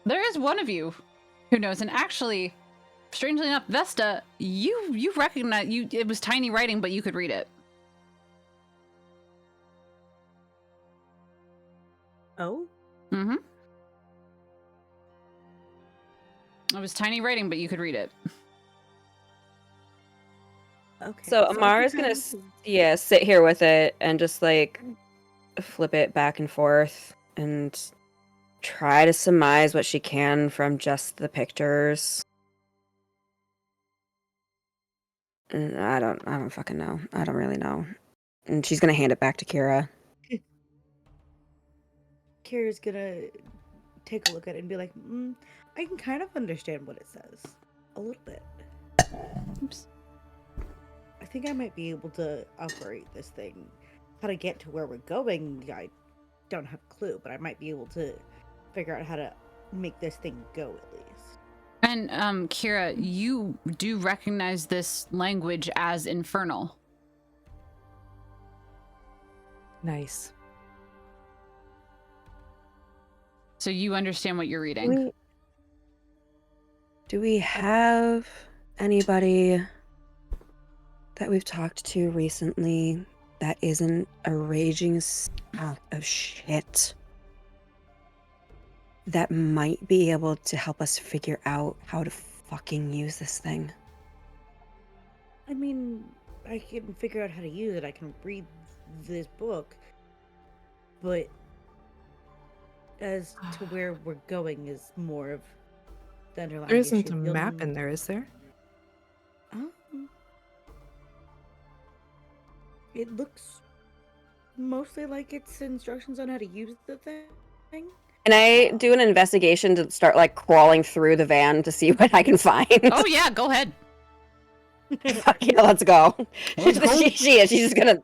There is one of you who knows, and actually, strangely enough, Vesta, you recognize you. It was tiny writing, but you could read it. Oh, Mm-hmm. It was tiny writing, but you could read it. okay. So I Amara's think gonna sit here with it and just like flip it back and forth and try to surmise what she can from just the pictures. And I don't fucking know. I don't really know. And she's gonna hand it back to Kira. Kira's gonna take a look at it and be like, I can kind of understand what it says. A little bit. Oops. I think I might be able to operate this thing. How to get to where we're going, I don't have a clue, but I might be able to figure out how to make this thing go at least. And Kira, you do recognize this language as infernal. Nice. So you understand what you're reading. Do we have anybody that we've talked to recently that isn't a raging sack of shit that might be able to help us figure out how to fucking use this thing? I mean, I can figure out how to use it. I can read this book. But as to where we're going is more of the underlying There isn't issue. a You'll map need- in there, is there? It looks mostly like it's instructions on how to use the thing. Can I do an investigation to start like crawling through the van to see what I can find? Oh yeah, go ahead. Fuck yeah, let's go. Let's go. She is. She's just gonna.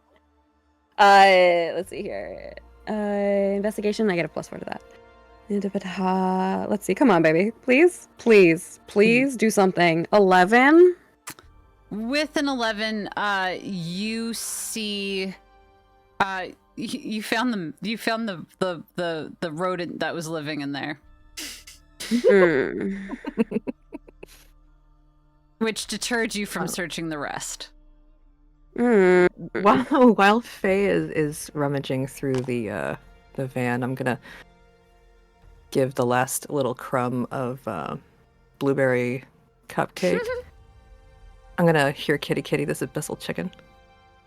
Let's see here. Investigation. I get a +4 to that. Let's see. Come on, baby. Please, do something. 11. With an 11, you see, you found the rodent that was living in there, Hmm. which deterred you from searching the rest. Hmm. While Faye is rummaging through the van, I'm gonna give the last little crumb of blueberry cupcake. I'm gonna hear kitty kitty this abyssal chicken.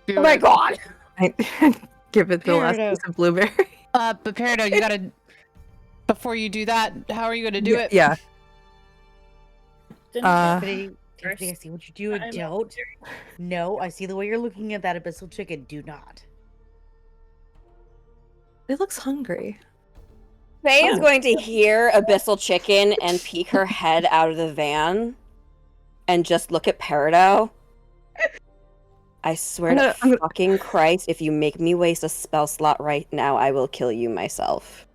Oh my god. I give it the last Peridot. piece of blueberry. But Peridot, you gotta, before you do that, how are you gonna do it? Yeah. Didn't Tiffany, First, I see what you do. I'm- Don't. No, I see the way you're looking at that abyssal chicken. Do not. It looks hungry. Faye is Oh. going to hear abyssal chicken and peek her head out of the van and just look at Peridot. I swear to I'm gonna- fucking Christ, if you make me waste a spell slot right now, I will kill you myself.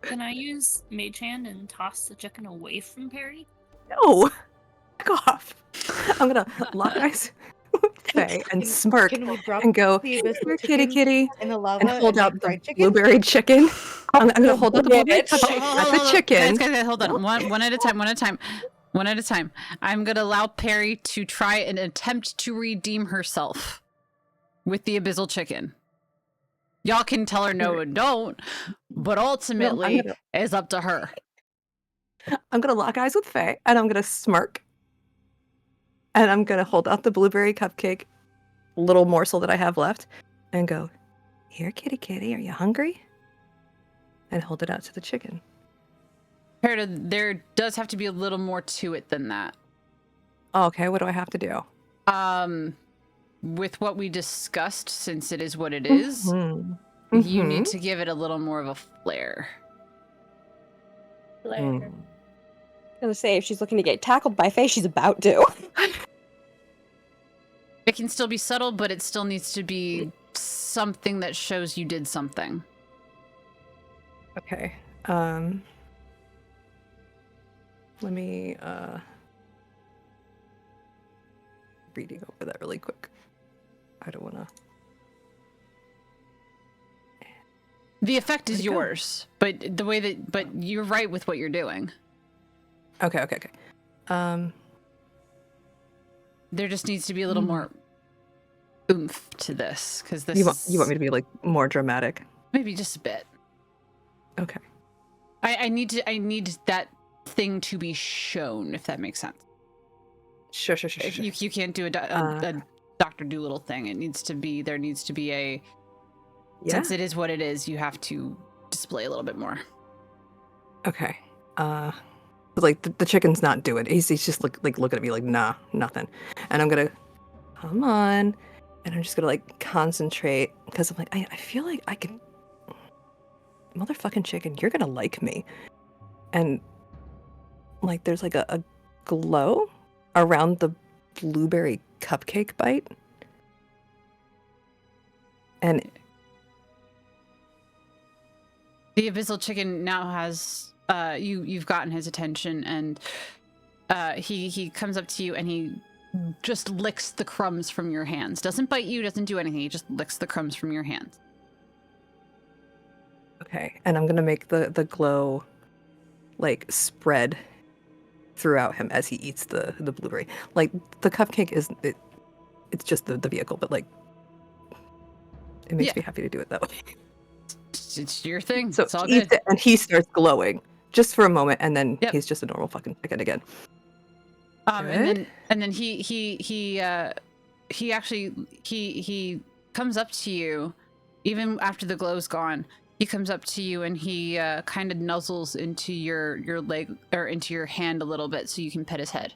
Can I use Mage Hand and toss the chicken away from Perry? No! Back off! I'm gonna lock eyes with Faye and smirk Can we drop and go, the abyssal "Here, kitty chicken kitty," in the lava and hold make out the fried chicken? blueberry chicken. I'm gonna hold out the blueberry Bitch. cupcake at the chicken. Guys, hold on. One at a time. One at a time. I'm gonna allow Perry to try and attempt to redeem herself with the abyssal chicken. Y'all can tell her no and don't, but ultimately, gonna- it's up to her. I'm gonna lock eyes with Faye and I'm gonna smirk. And I'm gonna hold out the blueberry cupcake, little morsel that I have left, and go, "Here, kitty kitty, are you hungry?" and hold it out to the chicken. Peridot, there does have to be a little more to it than that. Okay, what do I have to do? With what we discussed, since it is what it is, Mhm. you Mhm. need to give it a little more of a flair. Blair. Mm. I was gonna say, if she's looking to get tackled by Faye, she's about to. It can still be subtle, but it still needs to be something that shows you did something. Okay. Let me reading over that really quick. I don't want to. The effect is Where'd it go? yours, but the way that, but you're right with what you're doing. Okay. There just needs to be a little more oomph to this, because this You want me to be like more dramatic? maybe just a bit. Okay. I need that thing to be shown, if that makes sense. Sure. You can't do a Dr. Doolittle thing. It needs to be, there needs to be a, Yeah. since it is what it is, you have to display a little bit more. Okay. Like the chicken's not doing it. He's just looking at me like, nah, nothing. And I'm gonna come on, and I'm just gonna like concentrate because I'm like, I feel like I can. Motherfucking chicken, you're gonna like me. And like, there's like a glow around the blueberry cupcake bite, and The abyssal chicken now has you've gotten his attention, and he comes up to you and he just licks the crumbs from your hands. Doesn't bite you, doesn't do anything. He just licks the crumbs from your hands. okay, and I'm gonna make the glow like spread throughout him as he eats the blueberry. Like the cupcake is it's just the vehicle, but like it makes Yeah. me happy to do it that way. It's your thing. So It's all he eats good. it and he starts glowing just for a moment, and then Yep. he's just a normal fucking chicken again. And then he actually comes up to you, even after the glow's gone. He comes up to you and he kind of nuzzles into your leg or into your hand a little bit so you can pet his head.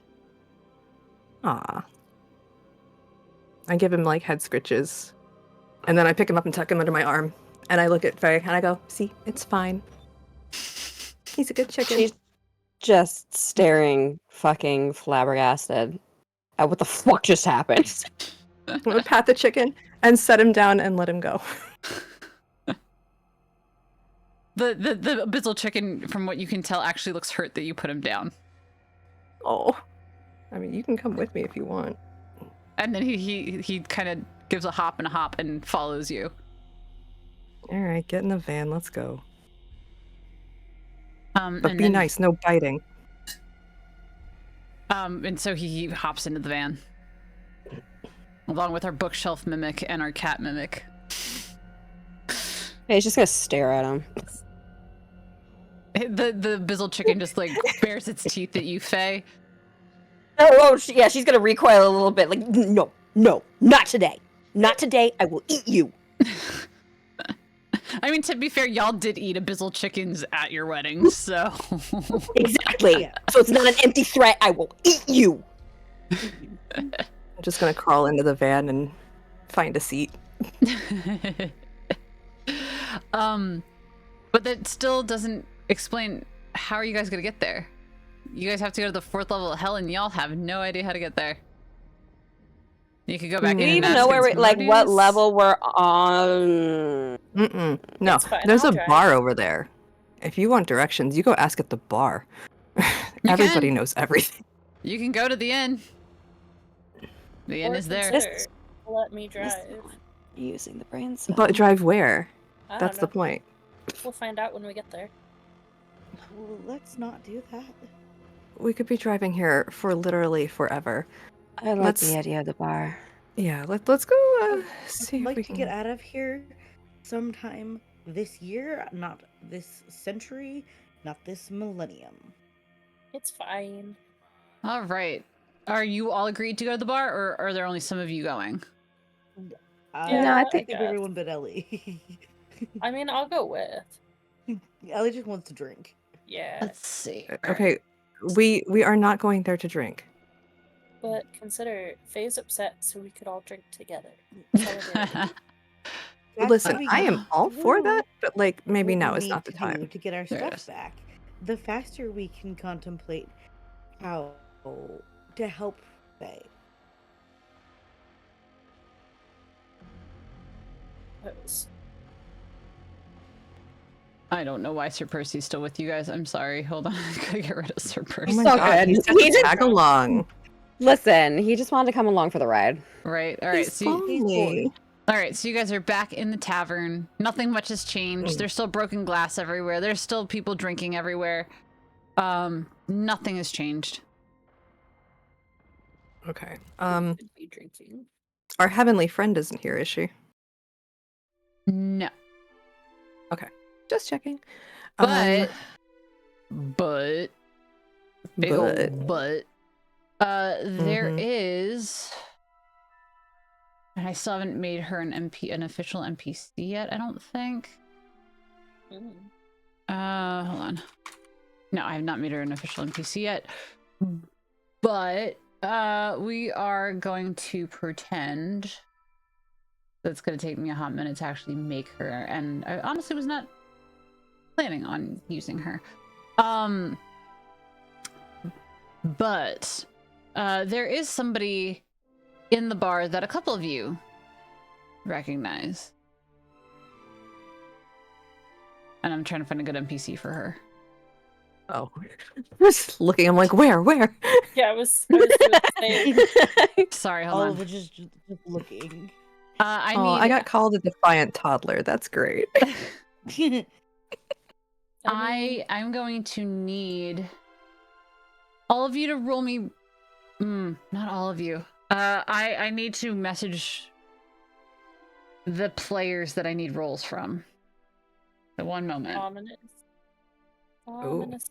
Aw. I give him like head scritches, and then I pick him up and tuck him under my arm, and I look at Faye and I go, "See, it's fine. He's a good chicken." She's just staring, fucking flabbergasted at what the fuck just happened. I'm gonna pat the chicken and set him down and let him go. The abyssal chicken, from what you can tell, actually looks hurt that you put him down. Oh, I mean, you can come with me if you want. And then he kind of gives a hop and follows you. All right, get in the van. Let's go. But And be then, nice. No biting. And so he hops into the van, along with our bookshelf mimic and our cat mimic. Hey, he's just gonna stare at him. The abyssal chicken just like bares its teeth at you, Faye. Yeah, she's gonna recoil a little bit. Like, no, not today. Not today. I will eat you. I mean, to be fair, y'all did eat abyssal chickens at your wedding, so. Exactly. Yeah. So it's not an empty threat. I will eat you. I'm just gonna crawl into the van and find a seat. But that still doesn't explain how are you guys gonna get there. You guys have to go to the 4th level of hell, and y'all have no idea how to get there. You could go back Do Do in you and even ask know where, like, what Asmodeus. level we're on? Mm-mm. No, It's fine, there's I'll a drive. bar over there. If you want directions, you go ask at the bar. Everybody can. knows everything. You can go to the inn. The inn Or is there. consider, let me drive. Using the brain cell. But drive where? I don't That's the know. point. We'll find out when we get there. Well, let's not do that. We could be driving here for literally forever. I like let's- the idea of the bar. Yeah, let's go see I'd if like we to can get out of here sometime this year, not this century, not this millennium. It's fine. All right. Are you all agreed to go to the bar, or are there only some of you going? Yeah, No, I I think guess. everyone but Ellie. I mean, I'll go with. Ellie just wants to drink. Yeah, Let's see. Okay, we are not going there to drink. but consider Faye's upset, so we could all drink together. Solidarity. Listen, we I go am all for through that, but like maybe what now we is need not the to do time. to get our There it stuff is. back, the faster we can contemplate how to help Faye. I don't know why Sir Percy's still with you guys. I'm sorry. Hold on. I gotta get rid of Sir Oh Percy. my so god, good. he said He to just- tag along. Listen, he just wanted to come along for the ride. Right. All right. He's So lonely. all right. So you guys are back in the tavern. Nothing much has changed. Mm. There's still broken glass everywhere. There's still people drinking everywhere. Nothing has changed. Okay. Could be drinking. Our heavenly friend isn't here, is she? No. Just checking. But big ol' but there Mhm. is, and I still haven't made her an official NPC yet, I don't think. Mm. Hold on. No, I have not made her an official NPC yet. But we are going to pretend that's going to take me a hot minute to actually make her, and I honestly was not planning on using her. But there is somebody in the bar that a couple of you recognize. And I'm trying to find a good NPC for her. oh, just looking. I'm like, where? Yeah, I was doing the same. Sorry, hold All on. of it just looking. I Oh, need. I got called a defiant toddler. That's great. I'm going to need all of you to roll me. Not all of you. I need to message the players that I need rolls from. So one moment. Ominous. Ominous.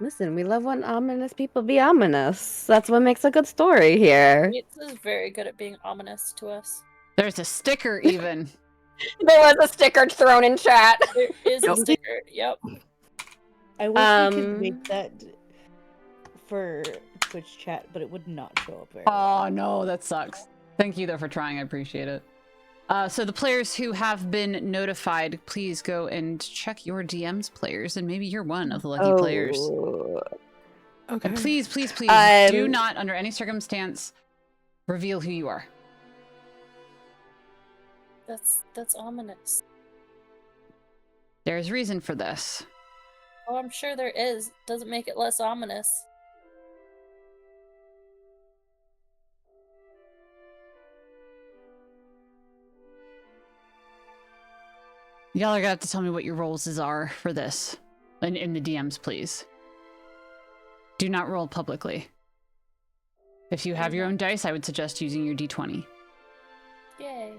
Listen, we love when ominous people be ominous. That's what makes a good story here. Yates is very good at being ominous to us. There's a sticker even. There was a sticker thrown in chat. There is a Yep. sticker. Yep. I wish we could Um, make that for Twitch chat, but it would not show up very well. Oh no, that sucks. Thank you though for trying. I appreciate it. So the players who have been notified, please go and check your DM's players, and maybe you're one of the lucky players. Okay. And please, please, please, do not, under any circumstance, reveal who you are. That's ominous. There's reason for this. Oh, I'm sure there is. Doesn't make it less ominous. Y'all are gonna have to tell me what your roles are for this. In the DMs, please. Do not roll publicly. If you have your own dice, I would suggest using your D20. Yay.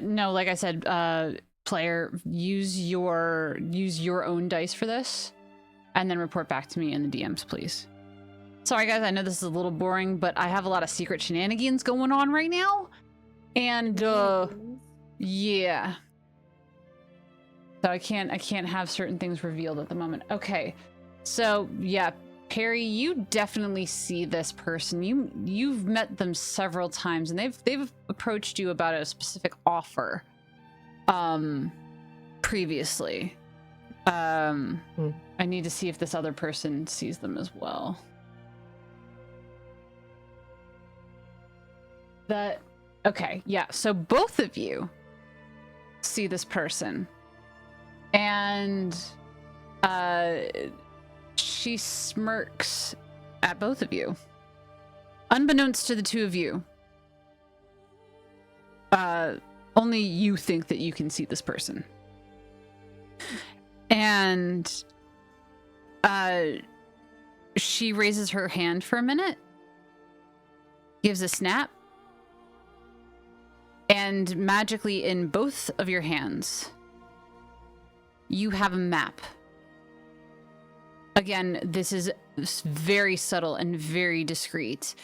No, like I said, player, use your own dice for this, and then report back to me in the DMs, please. Sorry, guys, I know this is a little boring, but I have a lot of secret shenanigans going on right now, and yeah, so I can't have certain things revealed at the moment. Okay, so yeah, Perry, you definitely see this person. You've met them several times, and they've approached you about a specific offer previously. I need to see if this other person sees them as well. Okay, yeah, so both of you see this person, and she smirks at both of you. Unbeknownst to the two of you, only you think that you can see this person. And she raises her hand for a minute, gives a snap, and magically in both of your hands, you have a map. Again, this is very subtle and very discreet.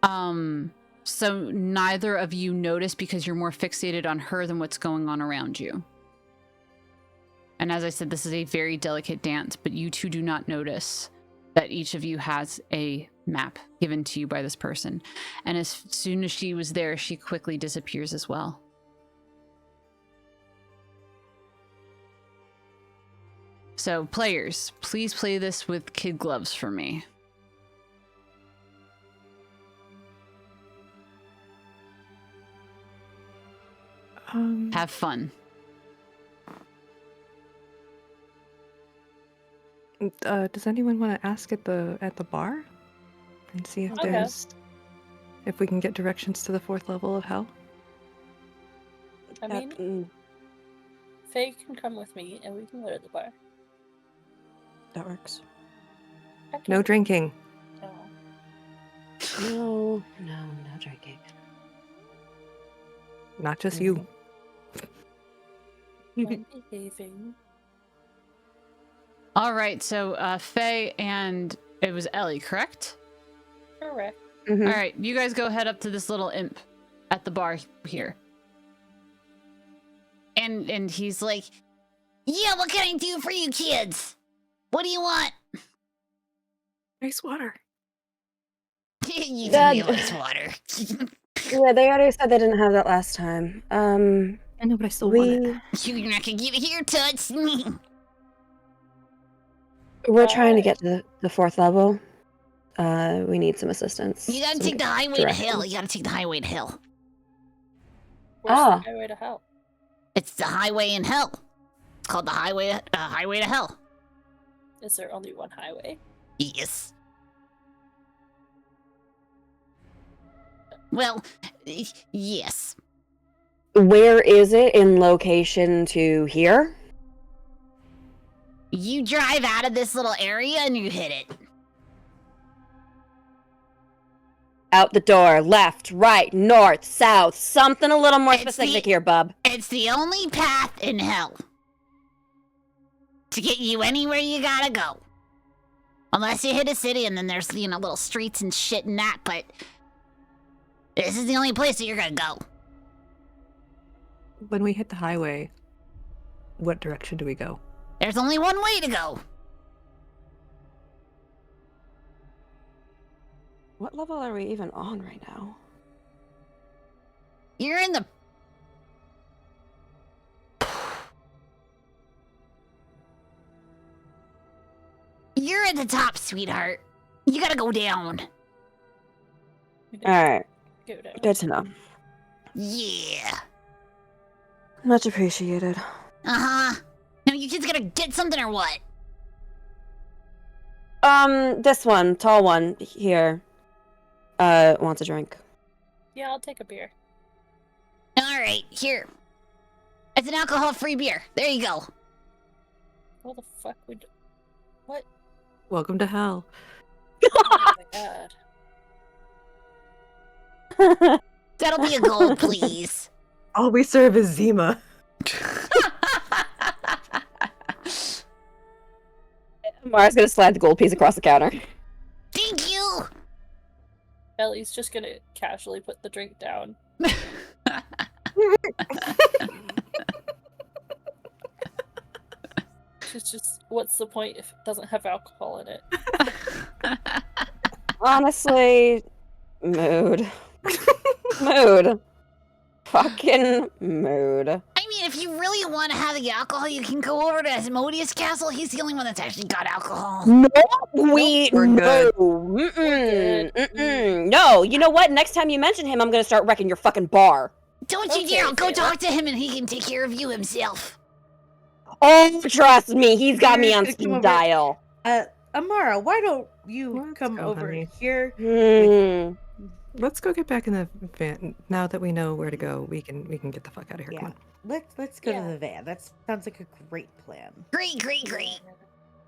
So neither of you notice because you're more fixated on her than what's going on around you. And as I said, this is a very delicate dance, but you two do not notice that each of you has a map given to you by this person. And as soon as she was there, she quickly disappears as well. So players, please play this with kid gloves for me. Have fun. Does anyone want to ask at the bar and see if Okay. there's if we can get directions to the 4th level of hell? I mean, Faye can come with me and we can go to the bar. That works. No drinking. Oh. No drinking. Not just you. I'm behaving. All right, so Faye and it was Ellie, correct? Correct. Mhm. All right, you guys go head up to this little imp at the bar here. And he's like, yeah, what can I do for you kids? What do you want? Nice water. You Dad. can ice water. Yeah, they already said they didn't have that last time. I know, but I still want it. You're not gonna get it here, Toots. We're trying to get to the 4th level. We need some assistance. You gotta some take the highway to hell. directions. You gotta take the highway to hell. Where's Ah. the highway to hell? It's the highway in hell. It's called the highway to hell. Is there only one highway? Yes. Well, yes. Where is it in location to here? You drive out of this little area and you hit it. Out the door, left, right, north, south. Something a little more It's specific the- here, bub. It's the only path in hell to get you anywhere you gotta go. Unless you hit a city and then there's, little streets and shit and that, but this is the only place that you're gonna go. When we hit the highway, what direction do we go? There's only one way to go. What level are we even on right now? You're in the... You're at the top, sweetheart. You gotta go down. Alright, Go down. good to know. Yeah. Much appreciated. Uh-huh. Now you kids gotta get something or what? This one, tall one, here. Wants a drink. Yeah, I'll take a beer. Alright, here. It's an alcohol-free beer. There you go. What the fuck would... What? Welcome to hell. Oh my god. That'll be a gold, please. All we serve is Zima. Mara's gonna slide the gold piece across the counter. Thank you. Ellie's just gonna casually put the drink down. It's just, what's the point if it doesn't have alcohol in it? Honestly, mood. Mood. Fucking mood. I mean, if you really want to have the alcohol, you can go over to Asmodeus Castle. He's the only one that's actually got alcohol. No, we We're good. no. We're Mm-mm, good. mm-mm. No, you know what? Next time you mention him, I'm gonna start wrecking your fucking bar. Don't you Okay, dare go Taylor. talk to him and he can take care of you himself. Oh, trust me, he's got me You're on gonna come speed over- dial. Amara, why don't you Let's come go, over honey. here? Hmm. Let's go get back in the van. Now that we know where to go, we can get the fuck out of here. Yeah. Come on. Let's go Yeah. to the van. That sounds like a great plan. Great, great, great.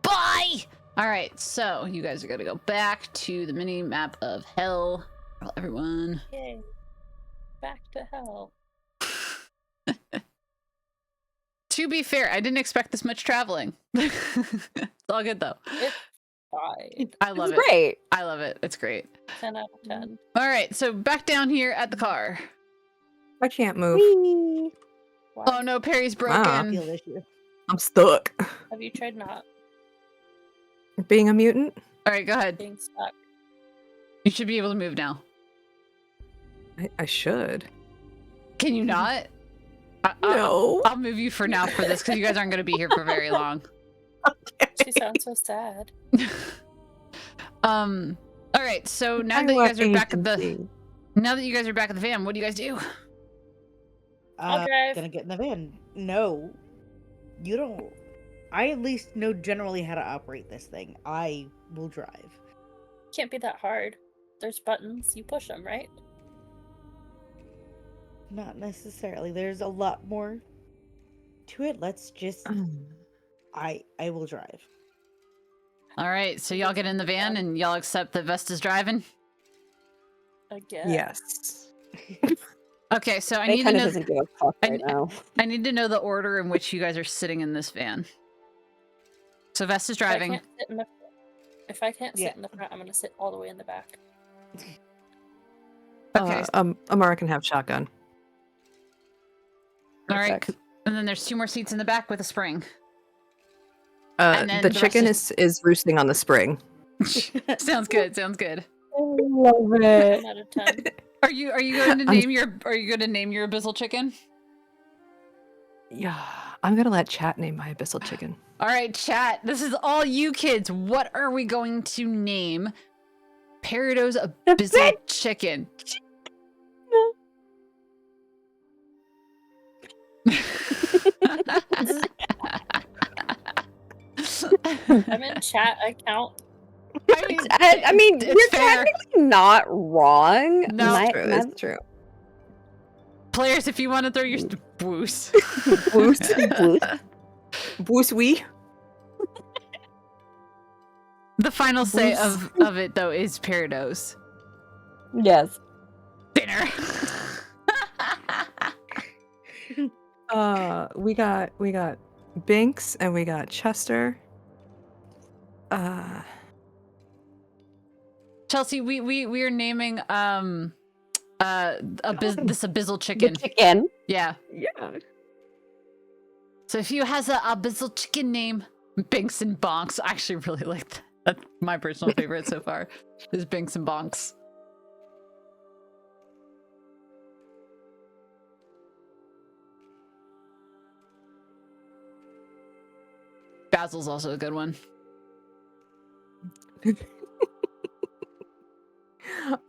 Bye. All right, so you guys are gonna go back to the mini map of hell. Well, everyone. Yay. Back to hell. To be fair, I didn't expect this much traveling. It's all good though. It's fine. I love it. Great. I love it. It's great. 10 out of 10. All right, so back down here at the car. I can't move. Whee! Why? Oh no, Perry's Wow. broken. Feel issue. I'm stuck. Have you tried not Being a mutant? All right, go ahead. being stuck? You should be able to move now. I should. Can you not? No. I'll move you for now for this because you guys aren't going to be here for very long. She sounds so sad. All right, so now I that you want guys are back at the agency. van, what do you guys do? I'll drive. Gonna get in the van. No, you don't. I at least know generally how to operate this thing. I will drive. Can't be that hard. There's buttons. You push them, right? Not necessarily. There's a lot more to it. Let's just. I will drive. All right, so y'all get in the van and y'all accept that Vesta's driving. Again. Yes. Okay, so I They need to kind of know. doesn't give a fuck I- right now. I need to know the order in which you guys are sitting in this van. So Vesta's driving. If I can't sit Yeah. in the front, I'm gonna sit all the way in the back. Okay, Amara can have shotgun. all right, Perfect. and then there's 2 more seats in the back with a spring. And then The the rest chicken is- is roosting on the spring. Sounds good. Sounds good. I love 10 out of 10. Are you going to I'm- name your abyssal chicken? Yeah, I'm gonna let chat name my abyssal chicken. All right, chat. This is all you kids. What are we going to name Peridot's abyssal chicken? I'm in chat. I count. I mean, it's you're fair. technically not wrong. No, My- It's true. my- It's true. Players, if you want to throw your boost. Boost. Boost. Boost we. The final say Boost. of it though is Peridot's Yes. dinner. We got Binks and we got Chester. Chelsea, we are naming this abyssal The chicken. chicken. Yeah. Yeah. So if you has a abyssal chicken name, Binks and Bonks. I actually really like that. That's my personal favorite so far. Is Binks and Bonks. Basil's also a good one.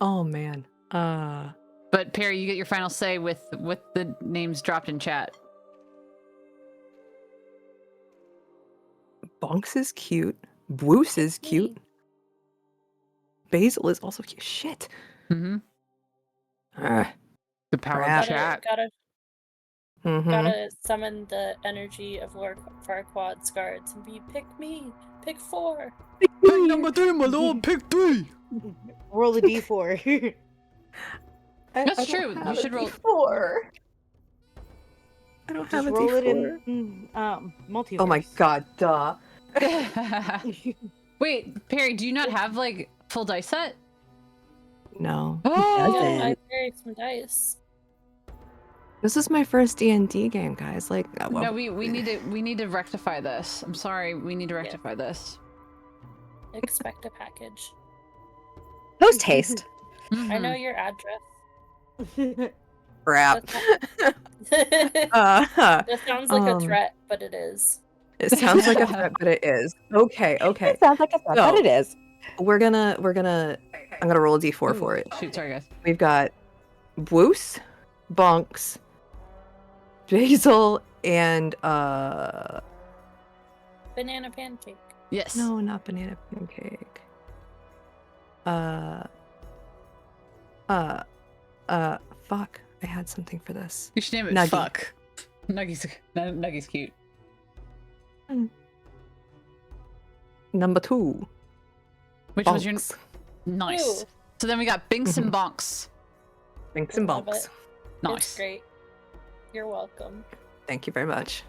Oh man. But Perry, you get your final say with the names dropped in chat. Bonks is cute. Boos is cute. Basil is also cute. Shit. Mm-hmm. The power Crap. of chat. Mhm. Gotta summon the energy of Lord Farquaad's guards and be pick me, pick 4. Pick number 3, my lord. Pick 3. Roll a d4. That's true. You should roll. Four. I don't have Just a roll it D4. in multiverse. Oh my god, duh. Wait, Perry, do you not have like full dice set? No. Oh, doesn't. I carry some dice. This is my first D&D game, guys. Like, well, no, we need to rectify this. I'm sorry, we need to rectify this. Expect a package. Post haste. Mm-hmm. I know your address. crap. That sounds like a um, threat, but it is. It sounds like a threat, but it is. Okay. It sounds like a threat, So- but it is. I'm gonna roll a D4 for it. Shoot, sorry guys. We've got Boos, Bonks, Basil, and Banana pancake. Yes. no, not banana pancake. Fuck. I had something for this. You should name it Nuggy. Fuck. Nuggy's cute. Number 2. Which was your Bonks. nice. Ew. So then we got Binks and Bonks. Binks and Love Bonks. it. Nice. It's great. You're welcome. Thank you very much.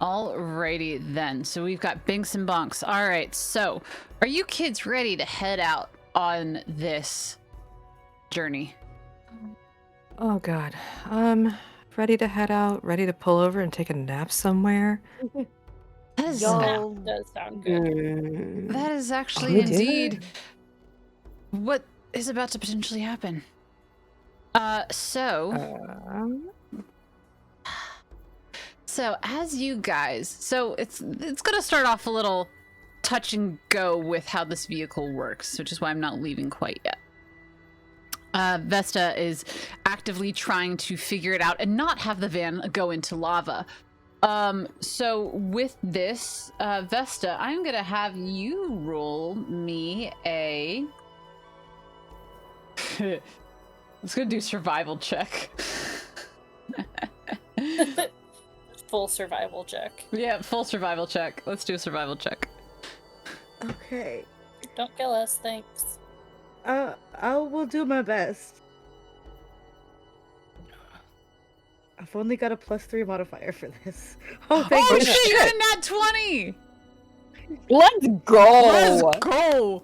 Alrighty then. So we've got Binks and Bonks. All right. So are you kids ready to head out on this journey? Oh God. Ready to head out, ready to pull over and take a nap somewhere. That is, Y'all, Does sound good. Mm. that is actually we do indeed what is about to potentially happen. So as you guys, so it's gonna start off a little touch and go with how this vehicle works, which is why I'm not leaving quite yet. Vesta is actively trying to figure it out and not have the van go into lava. So with this, Vesta, I'm gonna have you roll me a. Let's go do survival check. Full survival check. Yeah, full survival check. Let's do a survival check. okay. Don't kill us, thanks. I will do my best. I've only got a +3 modifier for this. Oh, thank Oh goodness. shit, you're in that 20! Let's go. Let's go!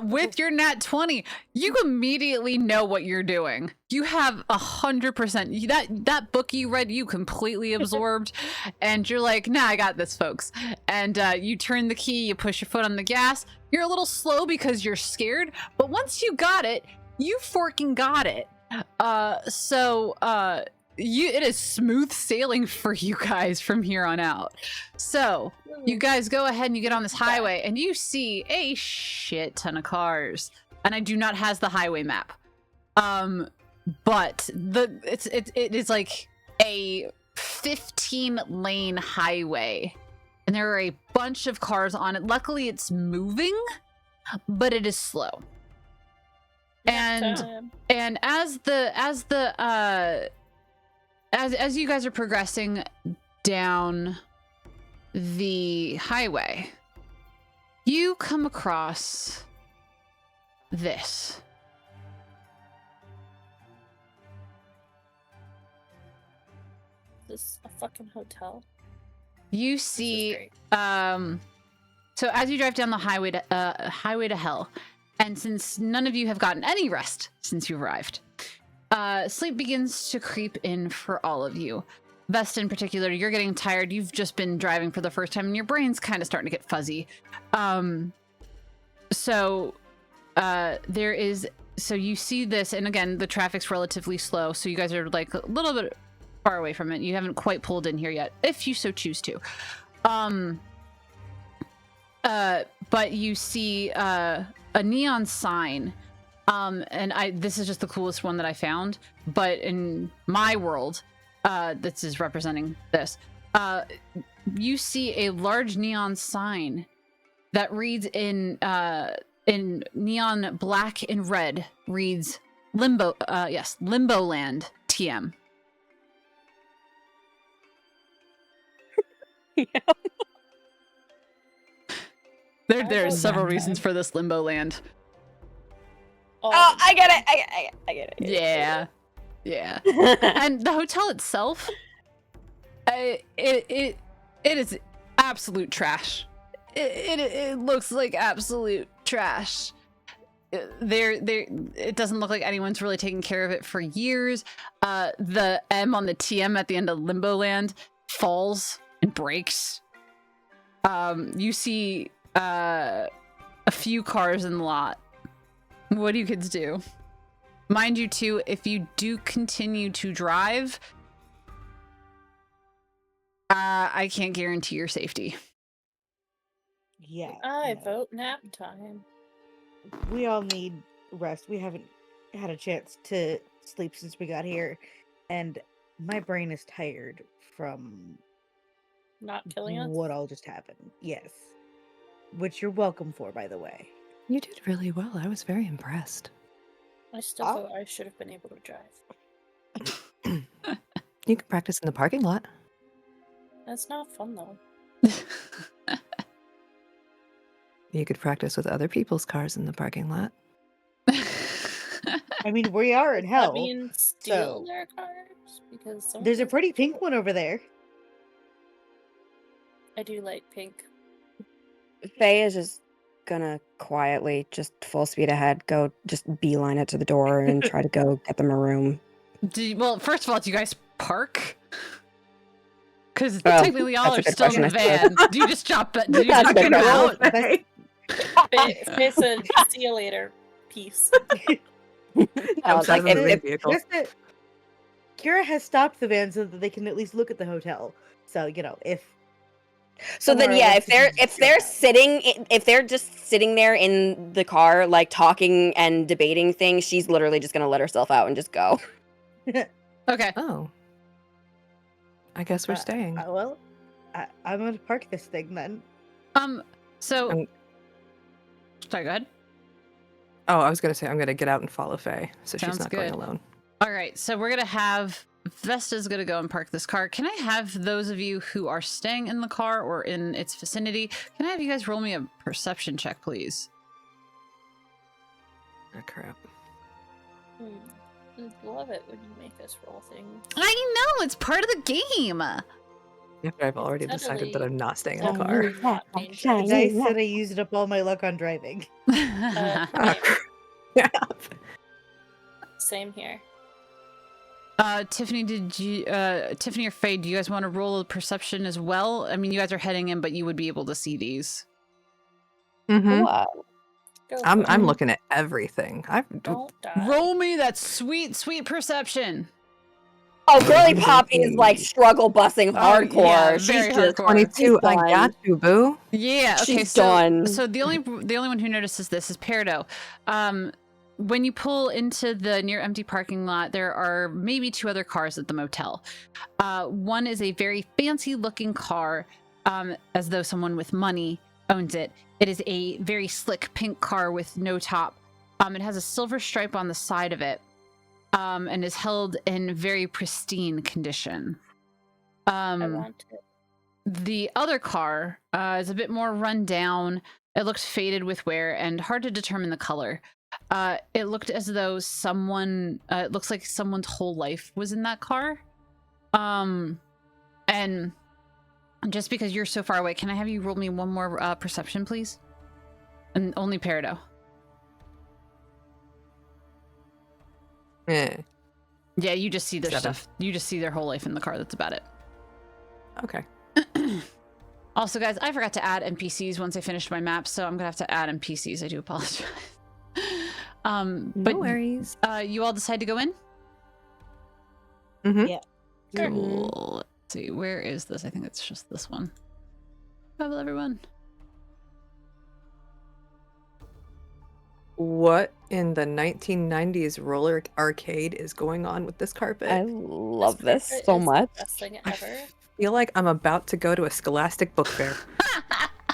With your nat 20, you immediately know what you're doing. You have 100%. That book you read, you completely absorbed, and you're like, nah, I got this, folks. And you turn the key, you push your foot on the gas. You're a little slow because you're scared, but once you got it, you forking got it. It is smooth sailing for you guys from here on out. So you guys go ahead and you get on this highway and you see a shit ton of cars. And I do not has the highway map. But it is like a 15-lane highway. And there are a bunch of cars on it. Luckily it's moving, but it is slow. And as you guys are progressing down the highway, you come across this. This a fucking hotel. You This is see, great. so as you drive down the highway to hell, and since none of you have gotten any rest since you arrived, sleep begins to creep in for all of you. Vesta in particular, you're getting tired. You've just been driving for the first time and your brain's kind of starting to get fuzzy. So you see this, and again, the traffic's relatively slow, so you guys are like a little bit far away from it. You haven't quite pulled in here yet, if you so choose to. But you see a neon sign. This is just the coolest one that I found, but in my world, this is representing this. You see a large neon sign that reads in neon black and red, reads Limbo, Limboland TM. There are several reasons for this Limboland. Oh, I get it. I get it. Yeah. And the hotel itself, it is absolute trash. It looks like absolute trash. It doesn't look like anyone's really taken care of it for years. The M on the TM at the end of Limboland falls and breaks. You see a few cars in the lot. What do you kids do? Mind you, too, if you do continue to drive, I can't guarantee your safety. Yeah. I no. vote nap time. We all need rest. We haven't had a chance to sleep since we got here, and my brain is tired from Not killing us. what all just happened. Yes. Which you're welcome for, by the way. You did really well. I was very impressed. I still Oh. vote I should have been able to drive. You can practice in the parking lot. That's not fun though. You could practice with other people's cars in the parking lot. I mean, we are in That hell. mean steal so- their cars because some There's a kids- pretty pink one over there. I do like pink. Faye is just gonna quietly, just full speed ahead, go just beeline it to the door and try to go get them a room. Well, first of all, do you guys park? Because Well, technically y'all are that's a good still in the question, van. Do you just drop it? Do you That's just a good get question. out? Hey. Faye said, "See you later, peace." Jumps out of like, the if- vehicle. Kira has stopped the van so that they can at least look at the hotel. So if So then, Somewhere yeah, else if they're you can if they're go. sitting, if they're just sitting there in the car, like talking and debating things, she's literally just gonna let herself out and just go. Okay. Oh. I guess we're staying. well, I'm gonna park this thing then. So. Um, Sorry, go ahead. Oh, I was gonna say I'm gonna get out and follow Faye, so Sounds she's not good. going alone. All right, so we're gonna have Vesta's gonna go and park this car. Can I have those of you who are staying in the car or in its vicinity? Can I have you guys roll me a perception check, please? Oh crap. I love it when you make us roll things. I know it's part of the game. After I've already decided that Totally. I'm not staying in Oh, the car. really? Not dangerous. Shiny. The dice said I used up all my luck on driving. Uh, Oh, crap. Same here. Tiffany, Tiffany or Faye, do you guys want to roll a perception as well? I mean, you guys are heading in, but you would be able to see these. Mhm. What? Go I'm for I'm it. looking at everything. Don't die. Roll me that sweet, sweet perception. Oh, Girly Pop is like struggle busing Oh, hardcore. yeah, She's very just hardcore. 22. I done. got you, boo. Yeah. Okay. She's so, done. so the only one who notices this is Peridot. When you pull into the near empty parking lot, there are maybe 2 other cars at the motel. One is a very fancy looking car, as though someone with money owns it. It is a very slick pink car with no top. It has a silver stripe on the side of it, and is held in very pristine condition. I want it. The other car is a bit more run down. It looks faded with wear and hard to determine the color. It looked as though someone, it looks like someone's whole life was in that car. And just because you're so far away, can I have you roll me one more perception, please? And only Peridot. Eh. Yeah, you just see their 7. stuff. You just see their whole life in the car. That's about it. Okay. Also, guys, I forgot to add NPCs once I finished my map, so I'm gonna have to add NPCs. I do apologize. No But worries. you all decide to go in? Mm-hmm. Yeah. Cool. Let's see, where is this? I think it's just this one. Travel, everyone. What in the 1990s roller arcade is going on with this carpet? I love this carpet so is much. The best thing I ever. feel like I'm about to go to a Scholastic book fair.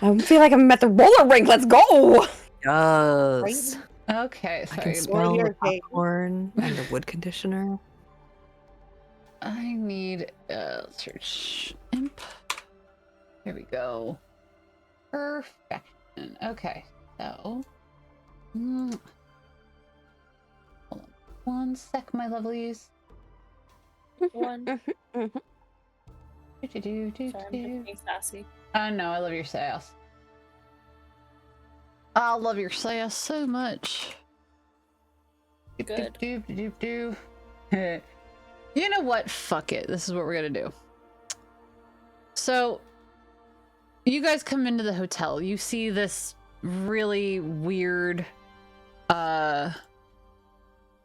I feel like I'm at the roller rink. Let's go. Yes. Okay, I sorry. can smell the the arcade. popcorn and the wood conditioner. I need search imp. Here we go. Perfection. Okay, so hold on one sec, my lovelies. One. Do, do, do, do, Sorry, I'm do. just being sassy. Oh no, I love your sass. I love your sass so much. Good. You know what? Fuck it. This is what we're gonna do. So, you guys come into the hotel. You see this really weird,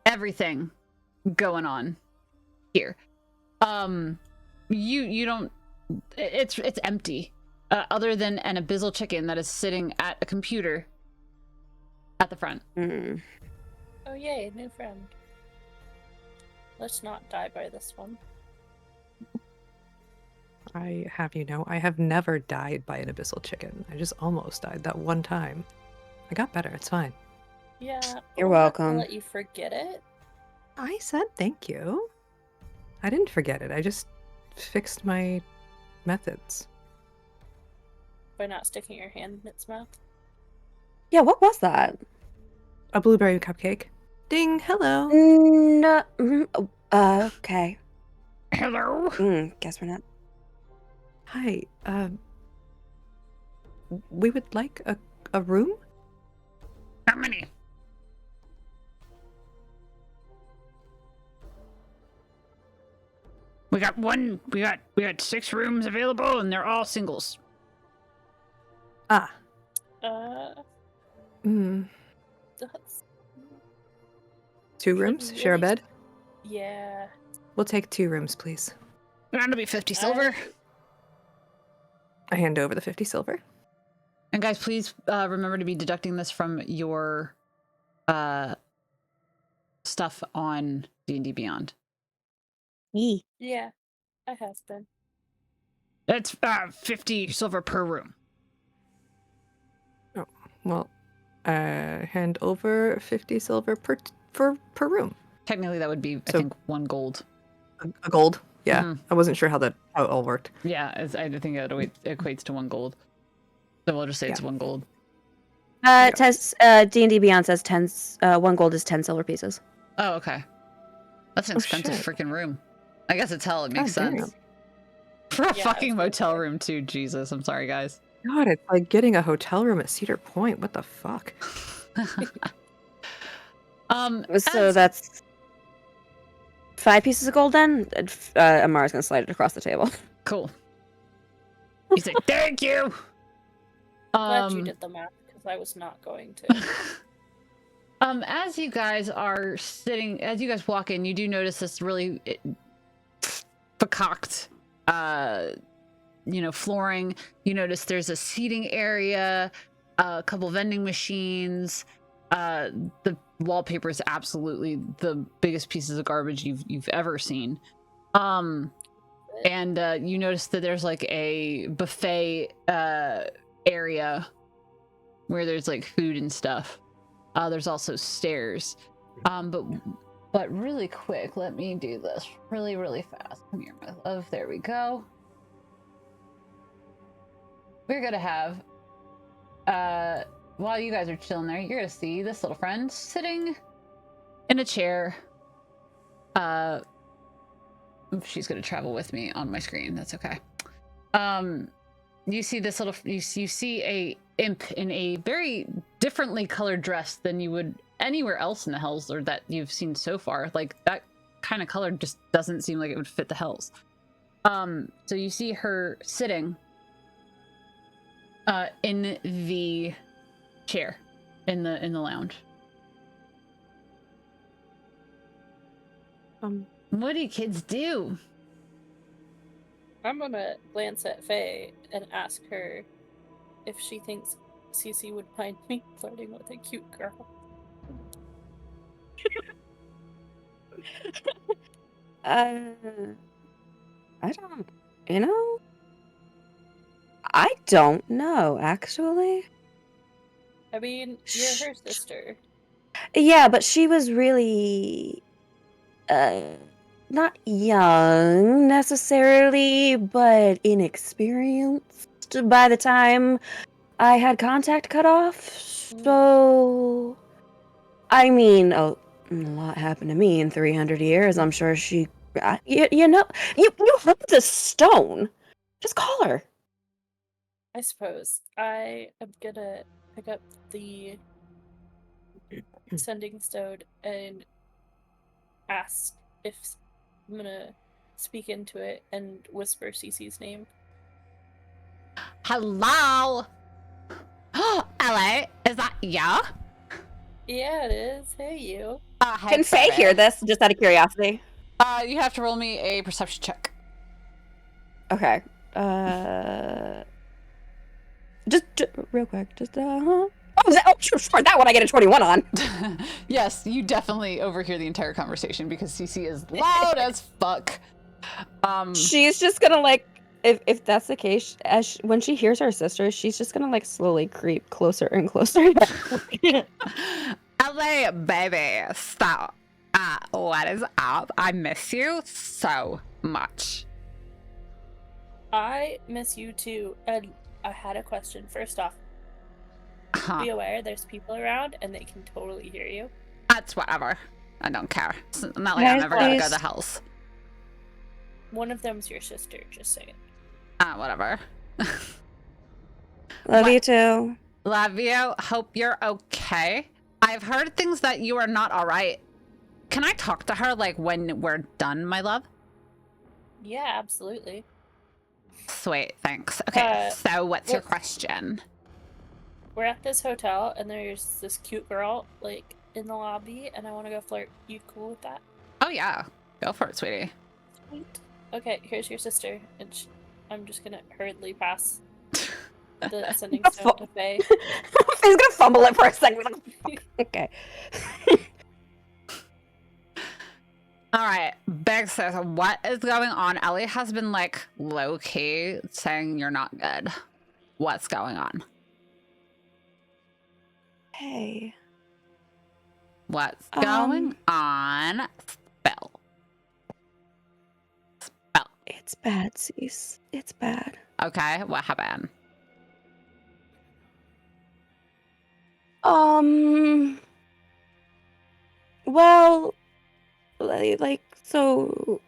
everything going on here. You don't. It's empty. Other than an abyssal chicken that is sitting at a computer at the front. Mm. Oh yay, new friend. Let's not die by this one. I have you know, I have never died by an abyssal chicken. I just almost died that one time. I got better. It's fine. Yeah. You're I'm not gonna welcome. Let you forget it. I said thank you. I didn't forget it. I just fixed my methods. By not sticking your hand in its mouth. Yeah, what was that? A blueberry cupcake. Ding. Hello. No. Okay. Hello. Guess we're not. Hi. we would like a room. How many? We got 6 rooms available, and they're all singles. Ah. That's 2 rooms, share a really- bed. yeah. We'll take 2 rooms, please. That'll be 50 silver. I hand over the 50 silver. And guys, please remember to be deducting this from your stuff on D&D Beyond. Yee. Yeah, I have been. That's 50 silver per room. Oh, well, hand over 50 silver per room. Technically, that would be, I So- think, 1 gold. A gold. Yeah, Mhm. I wasn't sure how it all worked. Yeah, I think it equates to 1 gold. So we'll just say it's 1 gold. It says D&D Beyond says 1 gold is 10 silver pieces. Oh, okay. That's an Oh, expensive shit. freaking room. I guess it's hell. It makes God sense. damn. For a Yeah, fucking it's motel room, too. Jesus, I'm sorry, guys. God, it's like getting a hotel room at Cedar Point. What the fuck? So as- that's 5 pieces of gold then? Amara's gonna slide it across the table. Cool. He's like, thank you. Glad you did the math because I was not going to. As you guys are sitting, as you guys walk in, you do notice this really peacocked, flooring. You notice there's a seating area, a couple vending machines. The wallpaper is absolutely the biggest pieces of garbage you've ever seen. And you notice that there's like a buffet area where there's like food and stuff. There's also stairs. But really quick, let me do this really, really fast. Come here, my love. There we go. We're gonna have while you guys are chilling there, you're gonna see this little friend sitting in a chair. She's gonna travel with me on my screen. That's okay. You see this little. You see a imp in a very differently colored dress than you would anywhere else in the Hells or that you've seen so far. Like that kind of color just doesn't seem like it would fit the Hells. So you see her sitting in the chair in the lounge. What do you kids do? I'm gonna glance at Faye and ask her if she thinks Cece would mind me flirting with a cute girl. I don't know, actually. I mean, you're her sister. Yeah, but she was really not young necessarily, but inexperienced by the time I had contact cut off. So, I mean, a lot happened to me in 300 years. I'm sure she, you heard the stone. Just call her. I suppose. I am gonna pick up the sending stone and ask if I'm gonna speak into it and whisper Cece's name. Hello? Hello? Is that ya? Yeah, it is. Hey, you. Hey, Can Faye hear this, just out of curiosity? You have to roll me a perception check. Okay. Just real quick. Sure, that one I get a 21 on. Yes, you definitely overhear the entire conversation because Cece is loud as fuck. She's just gonna like, if that's the case, when she hears her sister, she's just gonna like slowly creep closer and closer. Hello, baby. So, what is up? I miss you so much. I miss you too. And I had a question. First off, Huh. be aware there's people around and they can totally hear you. That's whatever. I don't care. It's not like I'm Yes, ever gonna go please. to the Hells. One of them's your sister, just saying. Whatever. Love What? you too. Love you. Hope you're okay. I've heard things that you are not all right. Can I talk to her like when we're done, my love? Yeah, absolutely. Sweet, thanks. Okay, so what's your what- question? We're at this hotel, and there's this cute girl, like, in the lobby, and I want to go flirt. You cool with that? Oh yeah, go for it, sweetie. Sweet. Okay, here's your sister, and I'm just gonna hurriedly pass the sending stone to Faye. He's gonna fumble it for a second. Okay. All right, Big Sis, what is going on? Ellie has been like low key saying you're not good. What's going on? Hey. What's going on? Spill. Spill. It's bad, Cease. It's bad. Okay, what happened? Well, like, so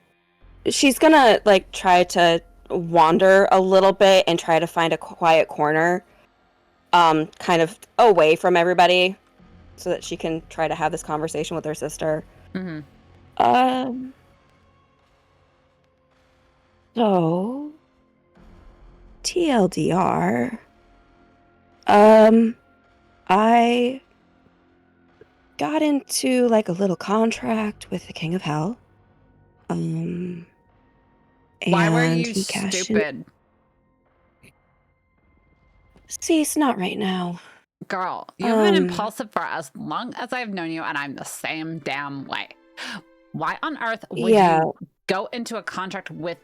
she's gonna, like, try to wander a little bit and try to find a quiet corner, kind of away from everybody, so that she can try to have this conversation with her sister. Mm-hmm. So, TLDR, I got into, like, a little contract with the King of Hell. Why were and you he cashed in. stupid? Cease, not right now. Girl, you've been impulsive for as long as I've known you, and I'm the same damn way. Why on earth would you go into a contract with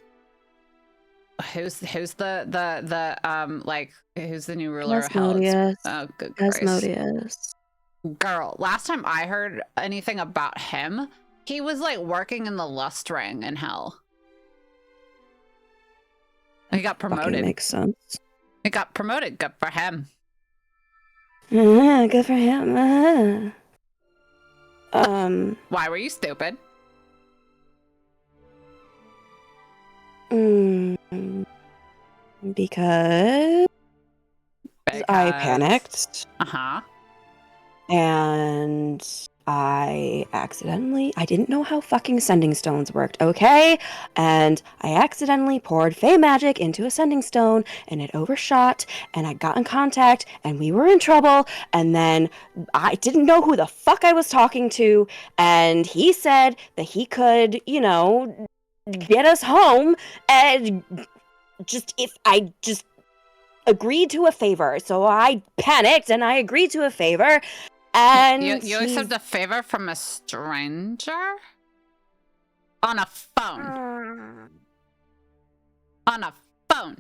who's the like who's the new ruler of hell? Asmodeus. Oh, good grace. Asmodeus. Girl, last time I heard anything about him, he was like working in the lust ring in hell. He got Fucking promoted. makes sense. He got promoted. Good for him. Good for him. Why were you stupid? Because I panicked. Uh-huh. And I didn't know how fucking sending stones worked, okay? And I accidentally poured Fey magic into a sending stone, and it overshot, and I got in contact, and we were in trouble, and then I didn't know who the fuck I was talking to, and he said that he could, get us home, and if I just agreed to a favor. So I panicked, and I agreed to a favor. And you accept a favor from a stranger? On a phone. On a phone.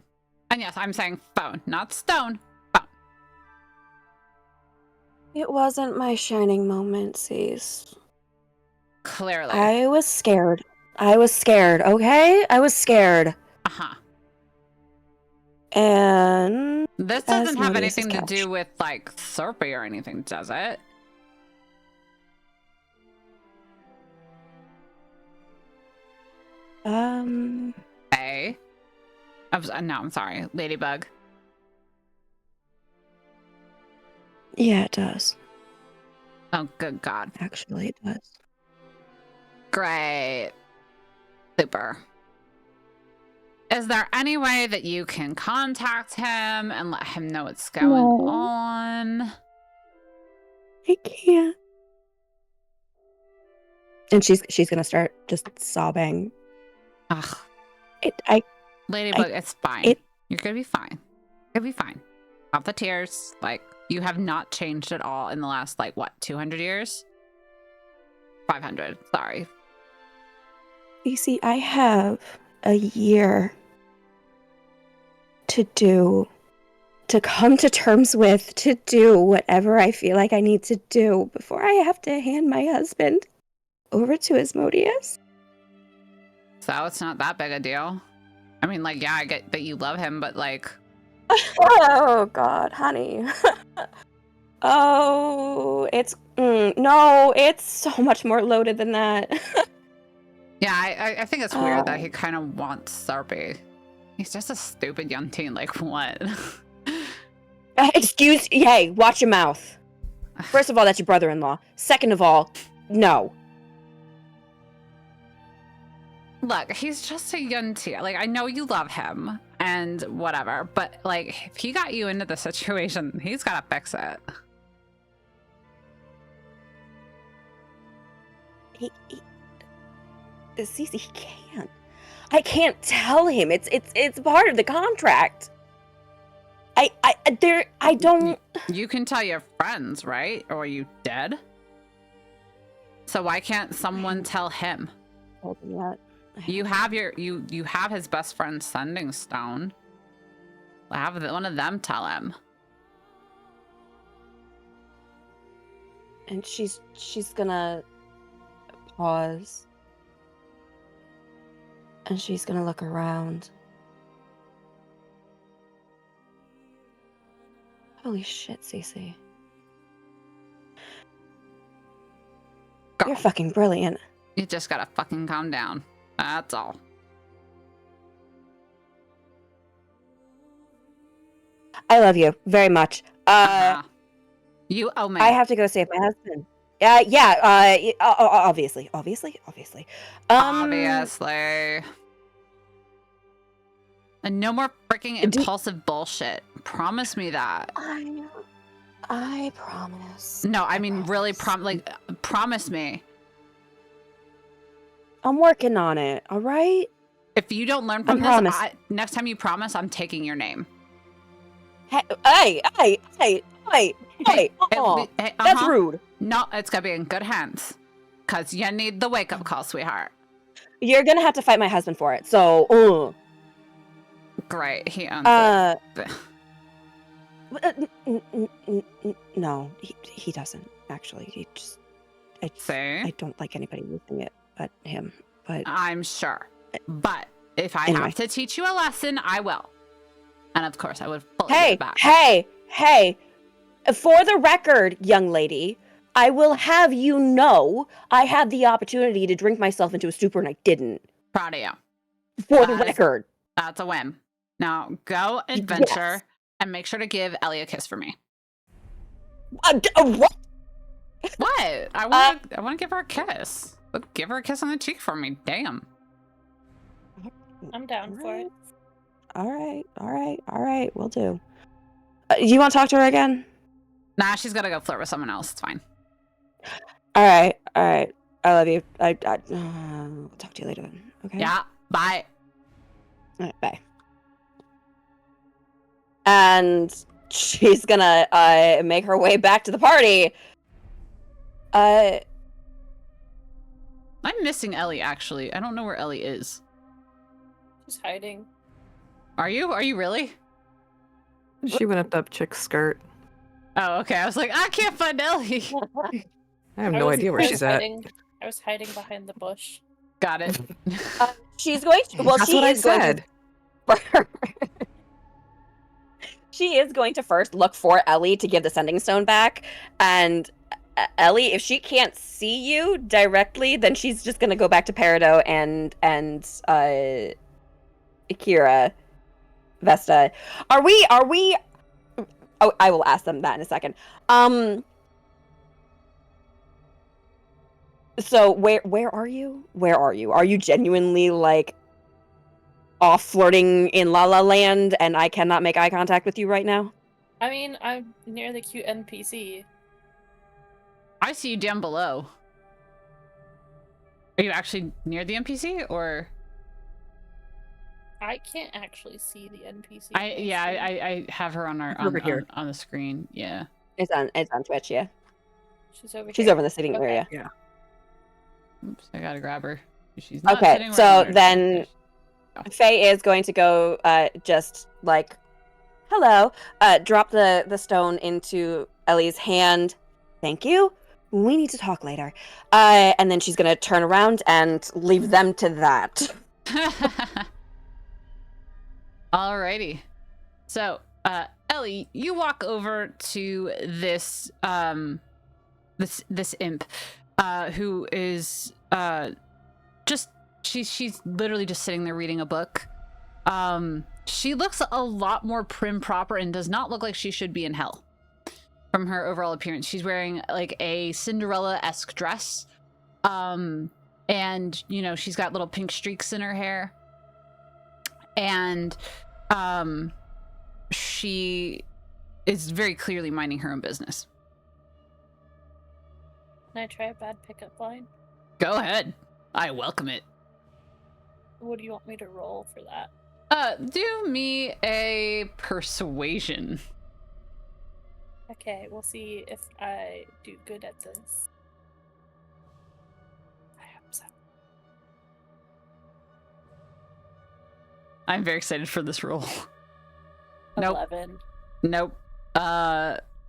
And yes, I'm saying phone, not stone. Phone. It wasn't my shining moment, Cease. Clearly. I was scared. Okay? I was scared. Uh-huh. And this doesn't have Asmodeus' anything to couch. do with, like, Serpy or anything, does it? Hey? No, I'm sorry. Ladybug. Yeah, it does. Oh, good God. Actually, it does. Great. Super. Is there any way that you can contact him and let him know what's going on? I can't. And she's gonna start just sobbing. Ugh. Ladybug, it's fine. You're gonna be fine. You're gonna be fine. Off the tears. Like, you have not changed at all in the last, like, what, 200 years? 500. Sorry. You see, I have a year to come to terms with, to do whatever I feel like I need to do before I have to hand my husband over to Asmodeus. So it's not that big a deal. I mean, like, yeah, I get that you love him, but, like... Oh, God, honey. Oh, no, it's so much more loaded than that. Yeah, I think it's weird that he kind of wants Serpy. He's just a stupid young teen, like, what? Hey, watch your mouth. First of all, that's your brother-in-law. Second of all, no. Look, he's just a young teen. Like, I know you love him and whatever, but like, if he got you into the situation, he's gotta fix it. Cece, he can't. I can't tell him. It's part of the contract. I don't. You can tell your friends, right? Or are you dead? So why can't someone tell him? Told him that. You have you have his best friend's sending stone. Have one of them tell him. And she's gonna pause. And she's gonna look around. Holy shit, Cece. You're fucking brilliant. You just gotta fucking calm down. That's all. I love you very much. You owe me. I have to go save my husband. Obviously. Obviously. And no more freaking impulsive bullshit. Promise me that. I promise. No, I mean really promise me. I'm working on it, all right? If you don't learn from this, next time you promise, I'm taking your name. Hey, that's rude. No, it's gonna be in good hands. Because you need the wake-up call, sweetheart. You're gonna have to fight my husband for it, so, Great, he owns it. No, he doesn't, actually. I don't like anybody using it but him, but... I'm sure. But if I have to teach you a lesson, I will. And of course, I would fully give it back. Hey! For the record, young lady, I will have you know I had the opportunity to drink myself into a stupor and I didn't. Proud of you. For the record. That's a win. Now, go adventure and make sure to give Ellie a kiss for me. What? What? I want to give her a kiss. Look, give her a kiss on the cheek for me. Damn. I'm down for it. All right. Will do. You want to talk to her again? Nah, she's got to go flirt with someone else. It's fine. All right. I love you. I'll talk to you later then. Okay? Yeah. Bye. All right, bye. And she's gonna make her way back to the party. I'm missing Ellie, actually. I don't know where Ellie is. She's hiding. Are you? Are you really? She went up that chick's skirt. Oh, okay. I was like, I can't find Ellie. I have no idea where she's at. I was hiding behind the bush. Got it. She's going to... Well, That's what I said. She is going to first look for Ellie to give the sending stone back. And Ellie, if she can't see you directly, then she's just going to go back to Peridot and Akira, Vesta. Are we... Oh, I will ask them that in a second. So where are you? Where are you? Are you genuinely like off flirting in La La Land and I cannot make eye contact with you right now? I mean, I'm near the cute NPC. I see you down below. Are you actually near the NPC or? I can't actually see the NPC. I have her on on the screen. Yeah. It's on Twitch, yeah. She's over She's here. over in the sitting area. Yeah. Oops, I gotta grab her. She's not Okay, sitting so right then Faye is going to go just like, hello, drop the stone into Ellie's hand. Thank you. We need to talk later. And then she's gonna turn around and leave them to that. Alrighty. So, Ellie, you walk over to this this imp, who is she's literally just sitting there reading a book. She looks a lot more prim proper and does not look like she should be in hell. From her overall appearance, she's wearing like a Cinderella-esque dress. And you know, she's got little pink streaks in her hair. And she is very clearly minding her own business. Can I try a bad pickup line? Go ahead. I welcome it. What do you want me to roll for that? Do me a persuasion. Okay, we'll see if I do good at this. I hope so. I'm very excited for this roll. Nope. 11. Nope.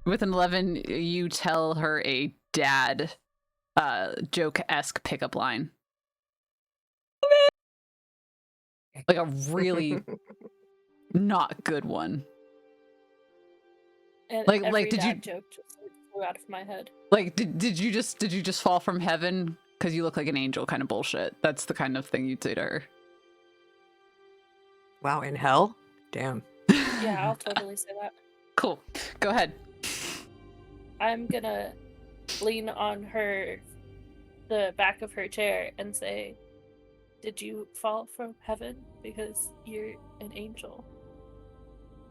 With an 11, you tell her a dad joke-esque pickup line. Like a really not good one. And Like- every did you- dad joke just flew out of my head. Like, did you just fall from heaven because you look like an angel kind of bullshit? That's the kind of thing you'd say to her. Wow, in hell? Damn. Yeah, I'll totally say that. Cool. Go ahead. I'm gonna lean on the back of her chair and say, "Did you fall from heaven? Because you're an angel."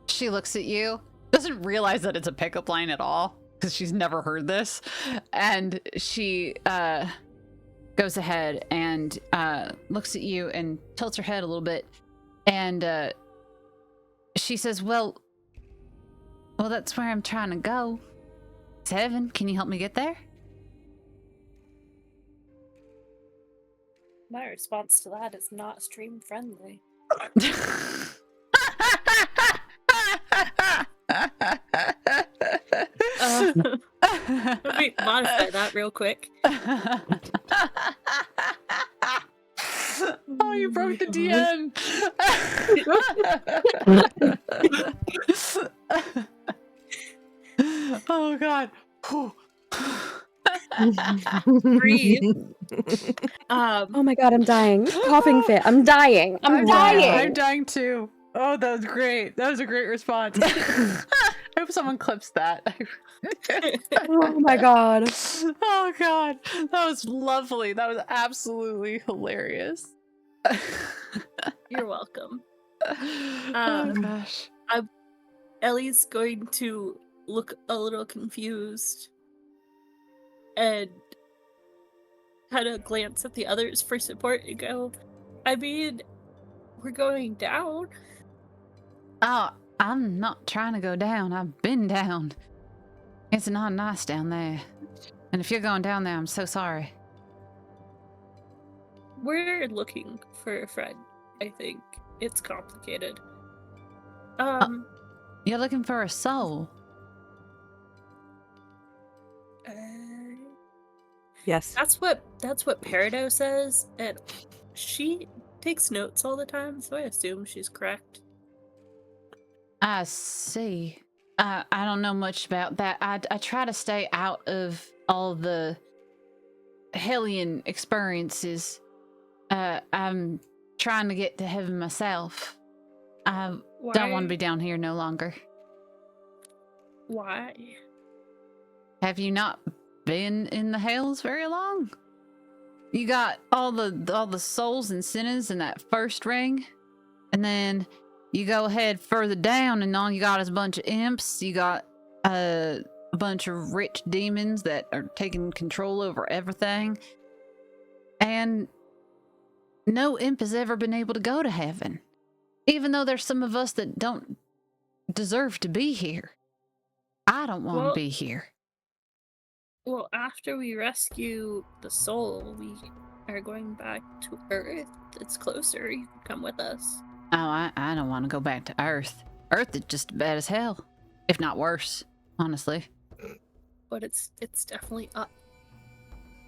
She looks at you, doesn't realize that it's a pickup line at all because she's never heard this, and she goes ahead and looks at you and tilts her head a little bit, and she says, well, that's where I'm trying to go. It's heaven. Can you help me get there?" My response to that is not stream friendly. Let me modify that real quick. Oh, you broke the DM. Oh God. Breathe. Oh my god, I'm dying. Coughing fit. I'm dying. I'm dying. I'm dying too. Oh, that was great. That was a great response. I hope someone clips that. Oh my god. Oh God. That was lovely. That was absolutely hilarious. You're welcome. Oh gosh. Ellie's going to look a little confused and kind of glance at the others for support and go, I mean, we're going down. Oh, I'm not trying to go down. I've been down. It's not nice down there. And if you're going down there, I'm so sorry. We're looking for a friend, I think. It's complicated. You're looking for a soul. Yes. That's what Peridot says, and she takes notes all the time, so I assume she's correct. I see. I don't know much about that. I try to stay out of all the Hellion experiences. I'm trying to get to heaven myself. I don't want to be down here no longer. Why? Have you not been in the hells very long? You got all the souls and sinners in that first ring, and then you go ahead further down, and all you got is a bunch of imps. You got a bunch of rich demons that are taking control over everything, and no imp has ever been able to go to heaven, even though there's some of us that don't deserve to be here. I don't want to be here. Well, after we rescue the soul, we are going back to Earth. It's closer. You can come with us. Oh, I don't want to go back to Earth. Earth is just as bad as hell, if not worse, honestly. But it's definitely up.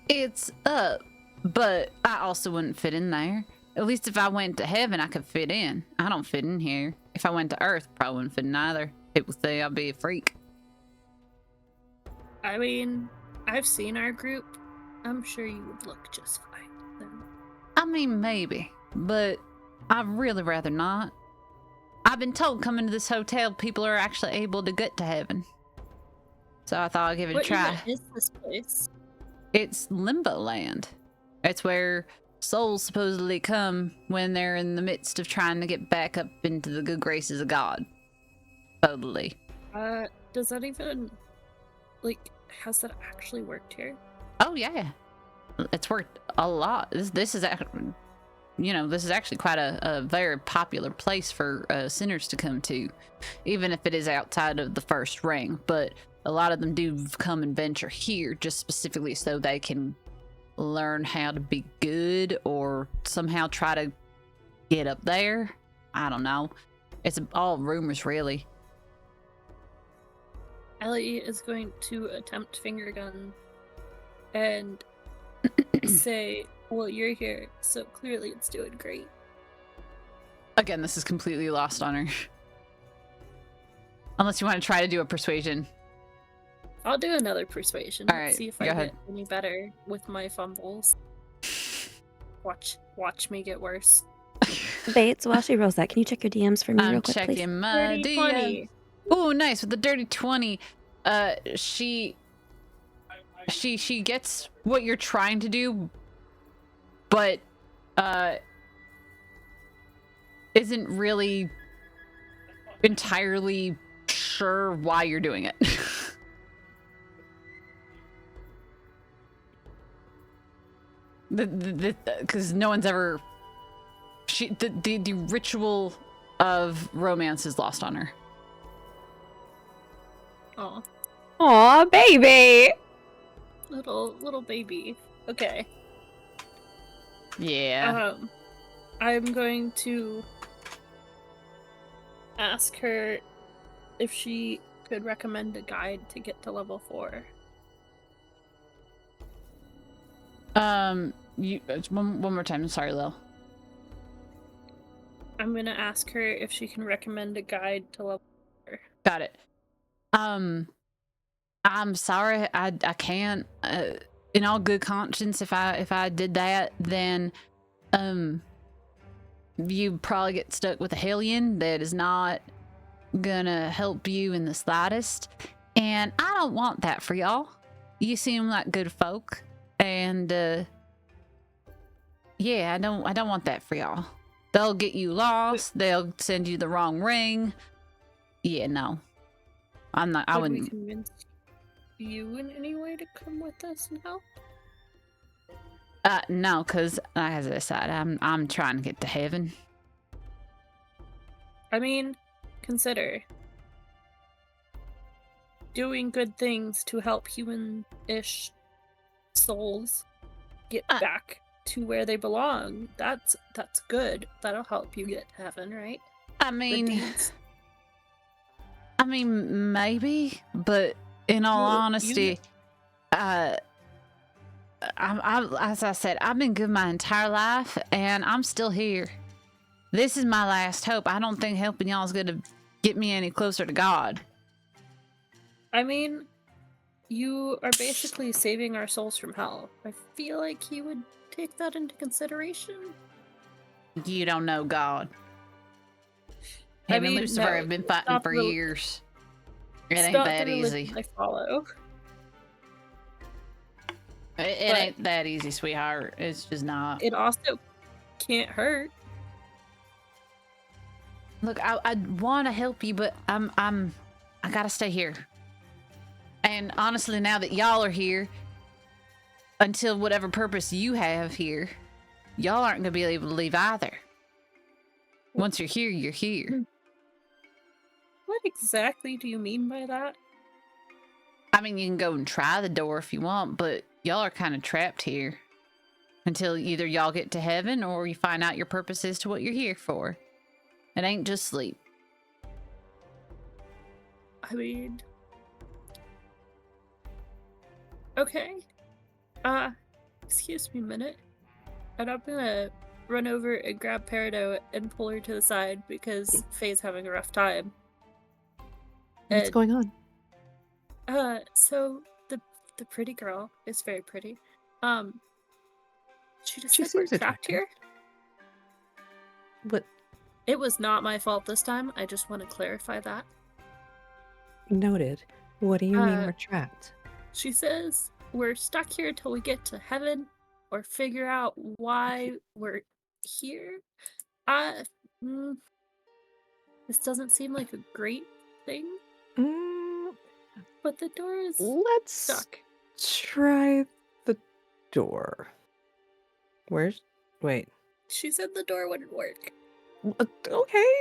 It's up, but I also wouldn't fit in there. At least if I went to heaven, I could fit in. I don't fit in here. If I went to Earth, probably wouldn't fit in either. People say I'll be a freak. I mean, I've seen our group. I'm sure you would look just fine with them. I mean, maybe, but I'd really rather not. I've been told coming to this hotel, people are actually able to get to heaven. So I thought I'd give it a What try. even is this place? It's Limbo Land. It's where souls supposedly come when they're in the midst of trying to get back up into the good graces of God. Supposedly. Does that even, like, has that actually worked here? Oh yeah, it's worked a lot. This is this is actually quite a very popular place for sinners to come to, even if it is outside of the first ring. But a lot of them do come and venture here just specifically so they can learn how to be good or somehow try to get up there. I don't know. It's all rumors, really. Ellie is going to attempt finger gun and say, well, you're here, so clearly it's doing great. Again, this is completely lost on her. Unless you want to try to do a persuasion. I'll do another persuasion. All Let's right, see if go I ahead. get any better with my fumbles. Watch me get worse. Bates, while she rolls that, can you check your DMs for me I'm real quick, please? checking my Dirty DM. 20. Oh, nice, with the dirty 20. She gets what you're trying to do, but isn't really entirely sure why you're doing it. Because no one's ever the ritual of romance is lost on her. Oh, Aw, baby! little baby. Okay. Yeah. I'm going to ask her if she could recommend a guide to get to level 4. One more time. Sorry, Lil. I'm gonna ask her if she can recommend a guide to level 4. Got it. I'm sorry, I can't. In all good conscience, if I did that, then you probably get stuck with a hellion that is not gonna help you in the slightest, and I don't want that for y'all. You seem like good folk, and yeah, I don't want that for y'all. They'll get you lost. They'll send you the wrong ring. Yeah, no. I'm not. I Would we wouldn't. convince you in any way to come with us and help? No, because as I said, I'm trying to get to heaven. I mean, consider doing good things to help human-ish souls get back to where they belong. That's good. That'll help you get to heaven, right? I Good mean, deeds. maybe, but in all Well, honesty, as I said, I've been good my entire life, and I'm still here. This is my last hope. I don't think helping y'all is gonna get me any closer to God. I mean, you are basically saving our souls from hell. I feel like he would take that into consideration. You don't know God. I Him and mean, Lucifer no, have been it's fighting not for the- years. It It's ain't not that the religion easy. I follow. It but- ain't that easy, sweetheart. It's just not. It also can't hurt. Look, I want to help you, but I gotta stay here. And honestly, now that y'all are here, until whatever purpose you have here, y'all aren't gonna be able to leave either. Once you're here, you're here. What exactly do you mean by that? I mean, you can go and try the door if you want, but y'all are kind of trapped here until either y'all get to heaven or you find out your purpose as to what you're here for. It ain't just sleep. I mean, okay. Excuse me a minute. And I'm gonna run over and grab Peridot and pull her to the side because Faye's having a rough time. What's And, going on? So the pretty girl is very pretty. She just She said we're seems trapped attractive. here. What? It was not my fault this time. I just want to clarify that. Noted. What do you mean Uh, we're trapped? She says we're stuck here till we get to heaven or figure out why we're here. Mm, this doesn't seem like a great thing, Mm, but the door is let's stuck. try the door. Wait. She said the door wouldn't work. Okay.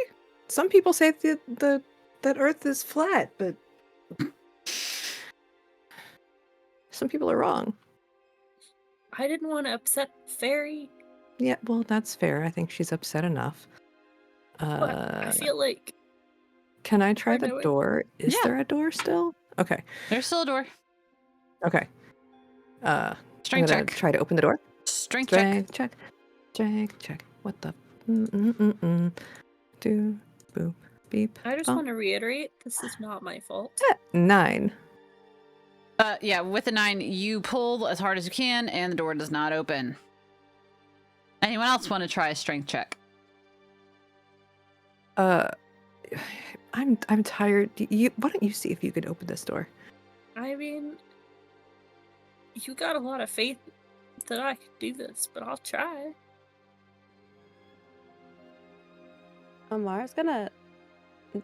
Some people say that Earth is flat, but some people are wrong. I didn't want to upset Fairy, Yeah, well, that's fair. I think she's upset enough. but I feel like Can I try I the know it. door? Is Yeah. there a door still? Okay. There's still a door. Okay. I'm Strength gonna check. try to open the door. Strength check. Strength check. Strength check. What the? Do boop beep. I just bump. want to reiterate, this is not my fault. 9. Yeah, with a 9, you pull as hard as you can, and the door does not open. Anyone else want to try a strength check? I'm tired. Why don't you see if you could open this door? I mean, you got a lot of faith that I could do this, but I'll try. Amara's gonna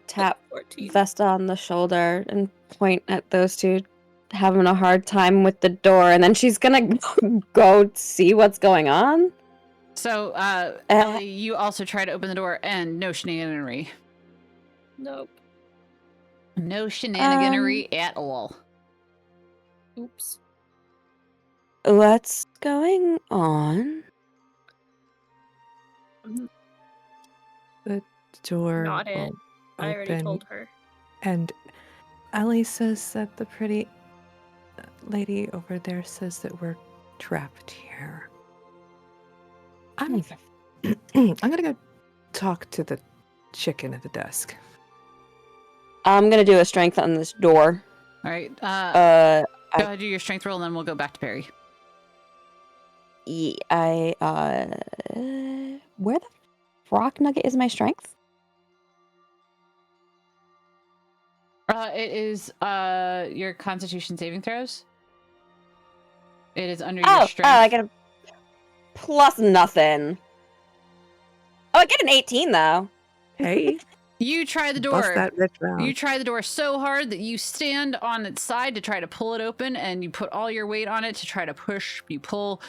tap 14. Vesta on the shoulder and point at those two having a hard time with the door, and then she's gonna go see what's going on. So, Ellie, you also try to open the door, and no shenaniganery. Nope. No shenaniganery at all. Oops. What's going on? The door Not it. won't I already open. told her. And Ellie says that the pretty lady over there says that we're trapped here. I'm gonna go talk to the chicken at the desk. I'm gonna do a strength on this door. All right. Go I ahead, do your strength roll, and then we'll go back to Perry. Where the rock nugget is my strength? It is your Constitution saving throws. It is under your Oh, strength. I get a plus nothing. Oh, I get an 18 though. Hey, You try the bust door. that rich round. You try the door so hard that you stand on its side to try to pull it open, and you put all your weight on it to try to push. You pull.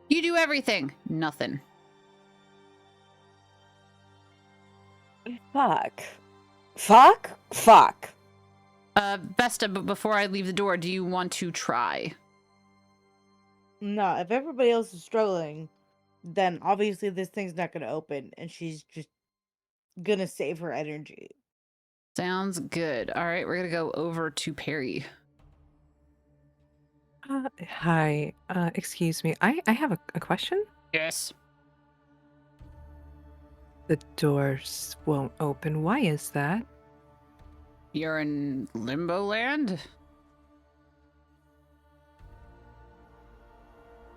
You do everything. Nothing. Fuck. Vesta, but before I leave the door, do you want to try? No, if everybody else is struggling, then obviously this thing's not gonna open, and she's just gonna save her energy. Sounds good. All right, we're gonna go over to Perry. Hi, excuse me. I have a question. Yes. The doors won't open. Why is that? You're in Limbo Land?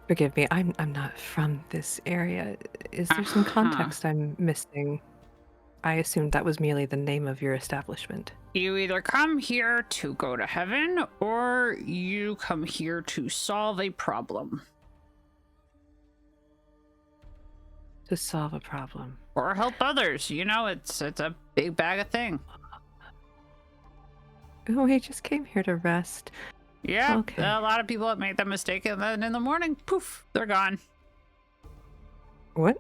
Forgive me, I'm not from this area. Is there some context I'm missing? I assumed that was merely the name of your establishment. You either come here to go to heaven, or you come here to solve a problem. To solve a problem. Or help others. You know, it's a big bag of thing. Oh, we just came here to rest. Yeah, Okay. a lot of people have made that mistake, and then in the morning, poof, they're gone. What?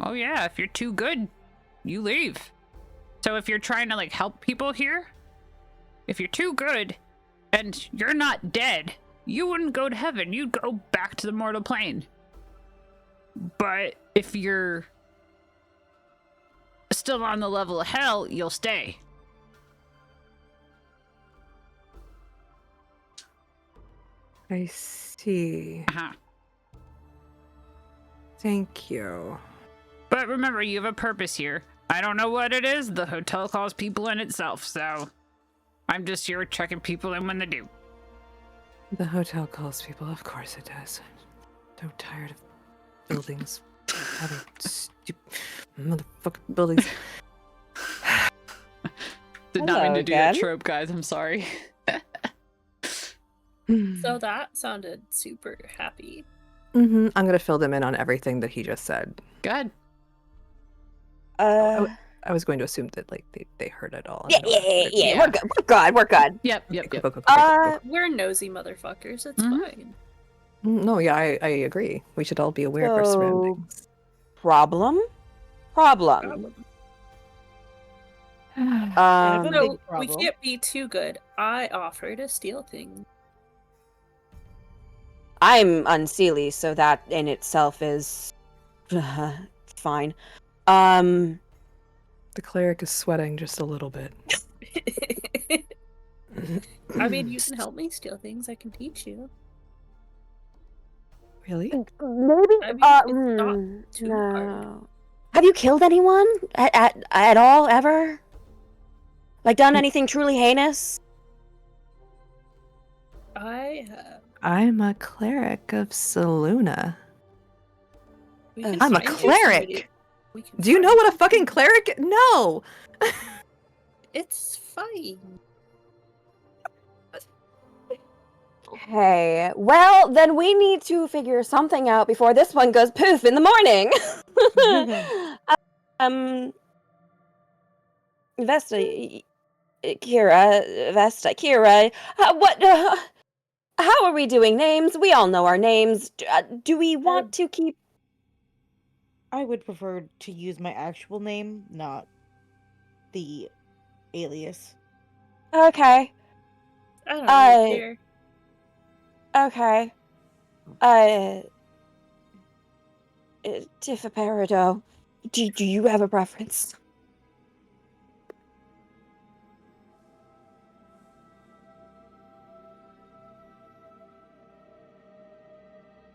Oh yeah, if you're too good, you leave. So if you're trying to like help people here, if you're too good and you're not dead, you wouldn't go to heaven. You'd go back to the mortal plane. But if you're still on the level of hell, you'll stay. I see. Uh-huh. Thank you. But remember, you have a purpose here. I don't know what it is. The hotel calls people in itself, so I'm just here checking people in when they do. The hotel calls people. Of course it does. I'm so tired of buildings Having stupid motherfucking buildings. Did not Hello mean to do that again. trope, guys. I'm sorry. So that sounded super happy. I'm gonna fill them in on everything that he just said. Good. Uh, I was going to assume that like they heard it all. yeah, and know yeah, after yeah, it. yeah. We're good. We're good. We're good. Yep. We're nosy motherfuckers. It's Mm-hmm. fine. No, yeah, I agree. We should all be aware of our So- surroundings. Problem. Problem. have a Um, big So we problem. can't be too good. I offer to steal things. I'm unseelie, so that in itself is fine. Um, The cleric is sweating just a little bit. I mean, you can help me steal things. I can teach you. Really? maybe. I mean, it's not too hard. no. Have you killed anyone at all ever? Like done anything truly heinous? I have. I'm a cleric of Saluna. We can I'm a find you cleric. somebody- we can Do you know find what a fucking cleric? No. It's fine. Okay, well, then we need to figure something out before this one goes poof in the morning. Vesta, Kira, how are we doing names? We all know our names. Do we want to keep... I would prefer to use my actual name, not the alias. Okay, I don't really care. okay. Tifa Peridot, do you have a preference?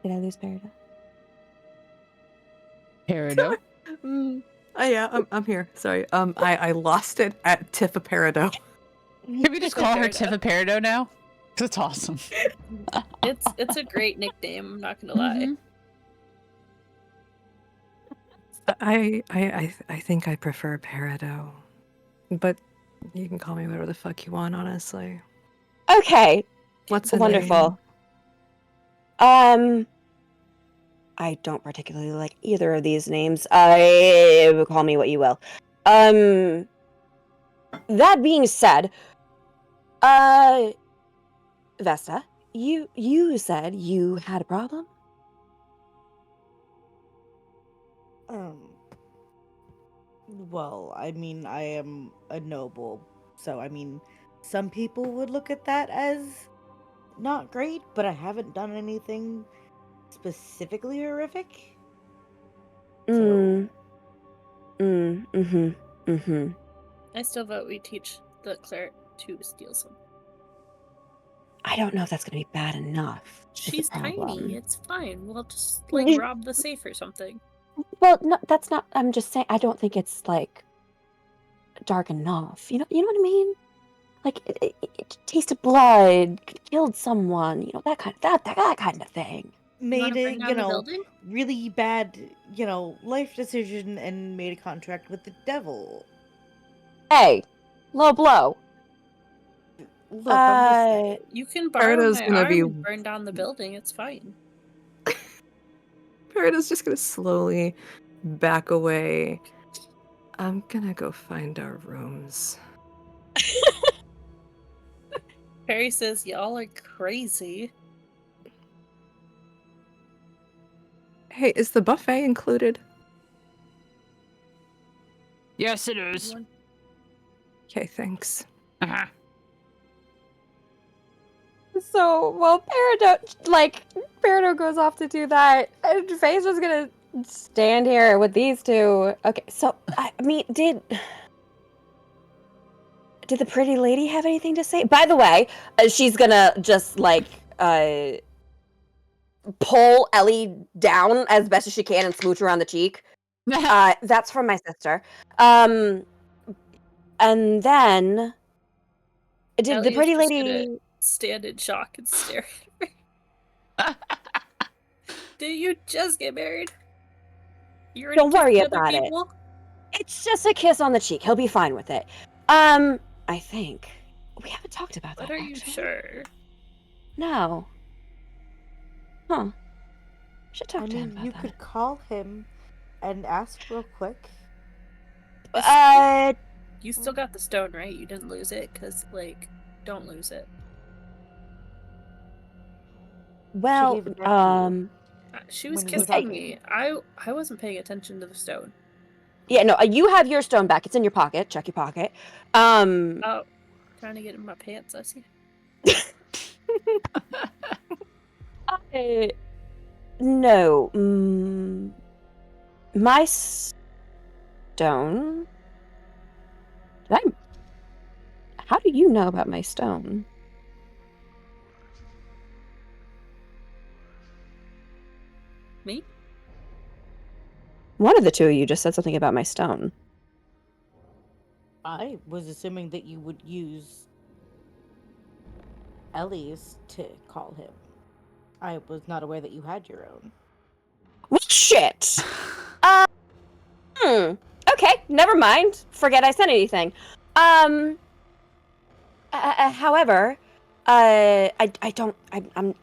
Did I lose Peridot? Peridot. Yeah, I'm here. Sorry. I lost it at Tifa Peridot. Can we just call her Peridot. Tifa Peridot now? 'Cause it's awesome. It's a great nickname. I'm not gonna lie. Mhm. I think I prefer Peridot, but you can call me whatever the fuck you want. Honestly, Okay, what's a wonderful. name? I don't particularly like either of these names. I call me what you will. That being said, Vesta, you said you had a problem? Well, I mean, I am a noble, so I mean, some people would look at that as not great, but I haven't done anything specifically horrific. Mm. Mm-hmm. I still vote we teach the cleric to steal some. I don't know if that's gonna be bad enough. is the She's problem. tiny. It's fine. We'll just You- rob the safe or something. Well, no, that's not. I'm just saying. I don't think it's like dark enough. You know what I mean? Like it tasted blood, killed someone. You know that kind of thing. You Made wanna a, burn down you the know, building? really bad, life decision and made a contract with the devil. Hey, low blow. Look, I'm just saying. You can borrow Peridot's my gonna arm be- and burn down the building. It's fine. Peridot's just gonna slowly back away. I'm gonna go find our rooms. Perry says y'all are crazy. Hey, is the buffet included? Yes, it is. Okay, thanks. Uh-huh. So while Peridot goes off to do that, and Faye's just gonna stand here with these two. Okay, so I mean, did the pretty lady have anything to say? By the way, she's gonna just pull Ellie down as best as she can and smooch her on the cheek. That's from my sister. And then did the Ellie's pretty just lady? gonna stand in shock and stare at her. Did you just get married? You already Don't worry kissed other about it. people? It's just a kiss on the cheek. He'll be fine with it. I think. We haven't talked about that, But are you actually. sure? No. Huh. Should talk I to him mean, about you that. could call him and ask real quick. You still got the stone, right? You didn't lose it? Because, like, don't lose it. Well, gave it back to you. She was When you were kissing talking. me. I wasn't paying attention to the stone. yeah, no, you have your stone back. It's in your pocket. Check your pocket. Oh, trying to get in my pants, I see. No. My stone? How do you know about my stone? Me? One of the two of you just said something about my stone. I was assuming that you would use Ellie's to call him. I was not aware that you had your own. Well, shit. Okay, never mind. Forget I said anything. However, I don't. I'm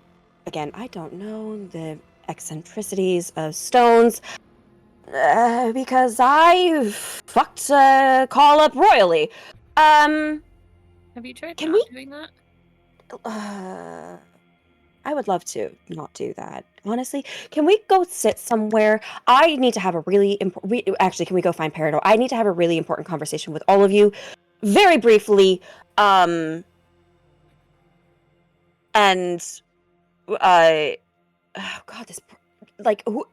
again. I don't know the eccentricities of stones. Because I fucked call up royally. Have you tried Can not we- doing that? I would love to not do that. Honestly, can we go sit somewhere? I need to have a really important. Actually, can we go find Peridot? I need to have a really important conversation with all of you, very briefly. And oh God, this like who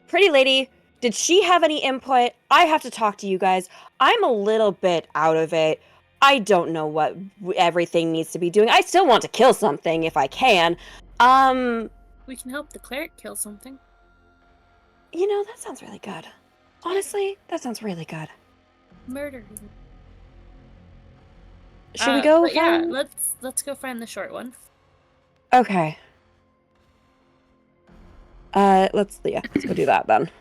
Pretty lady, did she have any input? I have to talk to you guys. I'm a little bit out of it. I don't know what everything needs to be doing. I still want to kill something if I can. We can help the cleric kill something. You know, that sounds really good. Honestly, that sounds really good. Murder. Should we go but yeah, find... let's go find the short one. Okay. Let's go do that then.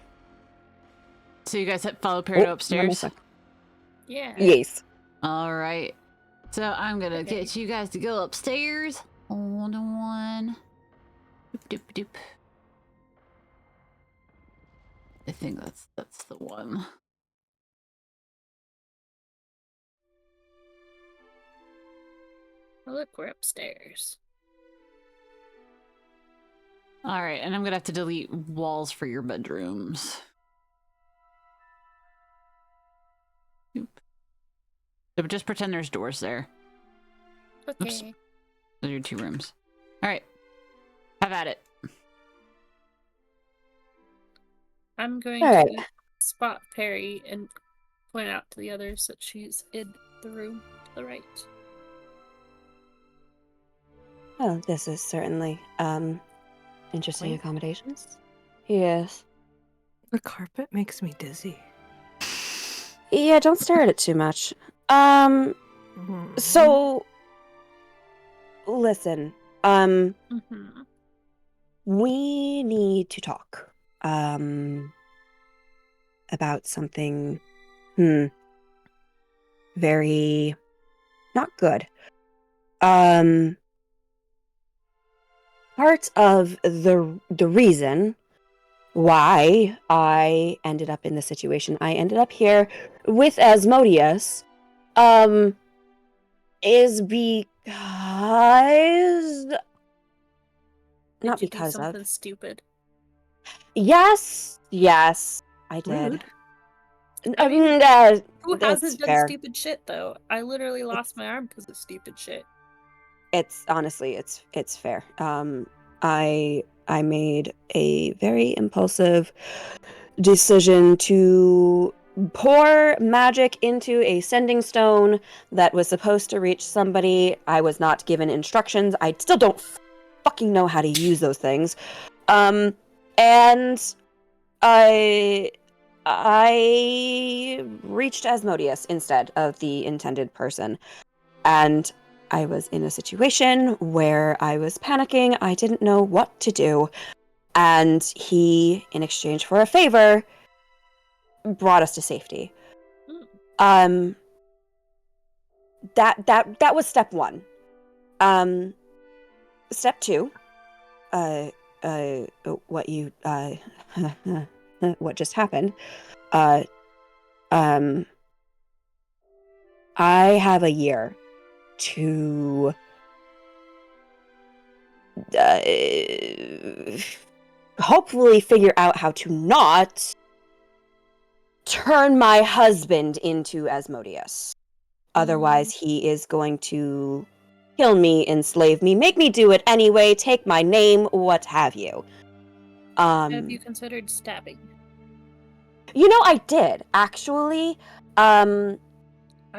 So you guys have follow Peridot upstairs? Yeah. Yes. All right. So I'm gonna get you guys to go upstairs. 101. Doop, doop, doop. I think that's the one. Oh, look, we're upstairs. All right, and I'm gonna have to delete walls for your bedrooms. Oop. So just pretend there's doors there. Okay. Oops. Those are your 2 rooms. All right, have at it. I'm going All right. to spot Perry and point out to the others that she's in the room to the right. Well, this is certainly, interesting Wait. accommodations. Yes. The carpet makes me dizzy. Yeah, don't stare at it too much. Mhm. So... Listen, Mm-hmm. we need to talk, about something, very not good. Part of the reason why I ended up in the situation I ended up here with Asmodeus, is because not Did you do because something of stupid? yes, I did. Rude. I mean, That's Who hasn't done fair. stupid shit though? I literally lost my arm because of stupid shit. It's honestly, it's fair. I made a very impulsive decision to pour magic into a sending stone that was supposed to reach somebody. I was not given instructions. I still don't fucking know how to use those things. And I reached Asmodeus instead of the intended person. And I was in a situation where I was panicking. I didn't know what to do. And he, in exchange for a favor, brought us to safety. That was step one. Step two, what you what just happened. I have a year to hopefully figure out how to not turn my husband into Asmodeus. Otherwise, he is going to kill me, enslave me, make me do it anyway, take my name, what have you. Have you considered stabbing? You know, I did, actually. I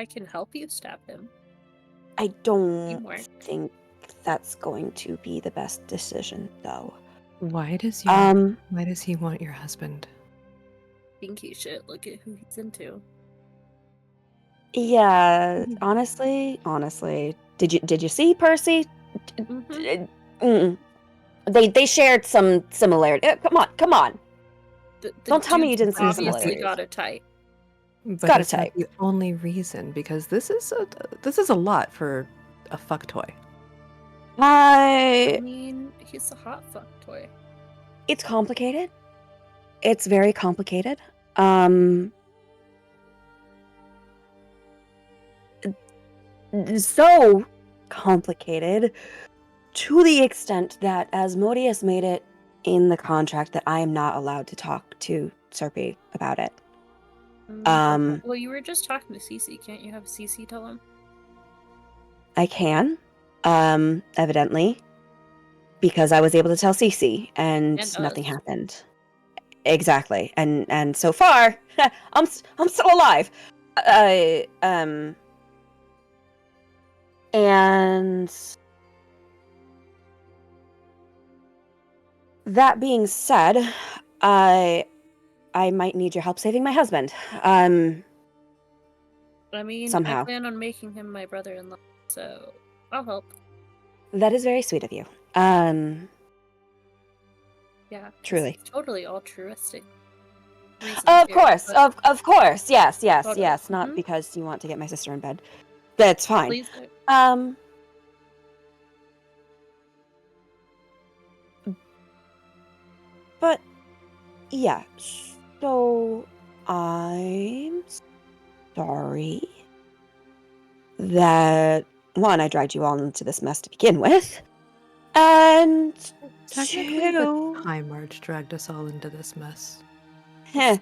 can help you stab him. I don't Teamwork. think that's going to be the best decision, though. Why does he want your husband? Pinky shit. Look at who he's into. Yeah, honestly, did you see Percy? They shared some similarity. Come on. Don't tell me you didn't see Obviously similarities. got a type. But gotta it's not type. the only reason, because this is a lot for a fuck toy. I mean, he's a hot fuck toy. It's complicated. It's very complicated. So complicated to the extent that Asmodeus made it in the contract that I am not allowed to talk to Serpy about it. Well, you were just talking to Cece. Can't you have Cece tell him? I can, evidently, because I was able to tell Cece, and nothing us. happened. Exactly, and so far, I'm still alive. And that being said, I might need your help saving my husband. I mean, Somehow. I plan on making him my brother-in-law, so I'll help. That is very sweet of you. Yeah. Truly. It's totally altruistic. Of course, of course, yes, Totally. not because you want to get my sister in bed. That's fine. Please do. But yeah, so I'm sorry that one, I dragged you all into this mess to begin with, and Technically, the two, Time March dragged us all into this mess. heh,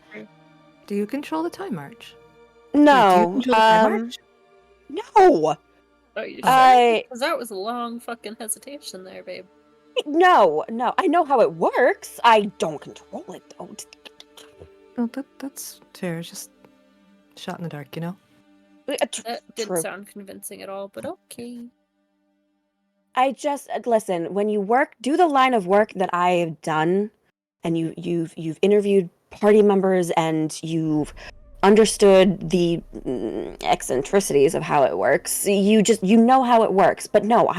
Do you control the Time March? no, Wait, do you control the Time March? no, Are you I- sure? Because that was a long fucking hesitation there, babe. no, I know how it works. I don't control it though. Well, that's fair. It's just shot in the dark, you know? That didn't True. sound convincing at all, but okay. I just listen, when you do the line of work that I have done, and you've interviewed party members and you've understood the eccentricities of how it works. You know how it works. But no,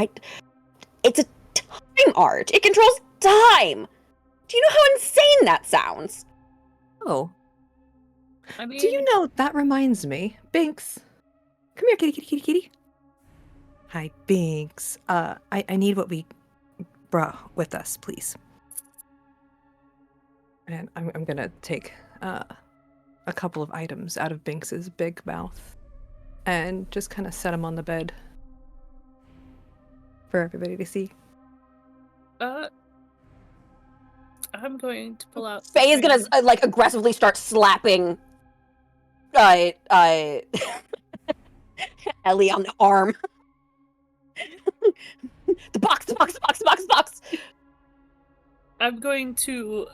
it's a time art. It controls time. Do you know how insane that sounds? Oh, I mean, do you know, that reminds me. Binks, come here, kitty. Hi, Binks. I need what we brought with us, please. And I'm gonna take a couple of items out of Binks's big mouth and just kind of set them on the bed for everybody to see. I'm going to pull out. Faye is gonna like aggressively start slapping Ellie on the arm. The box. I'm going to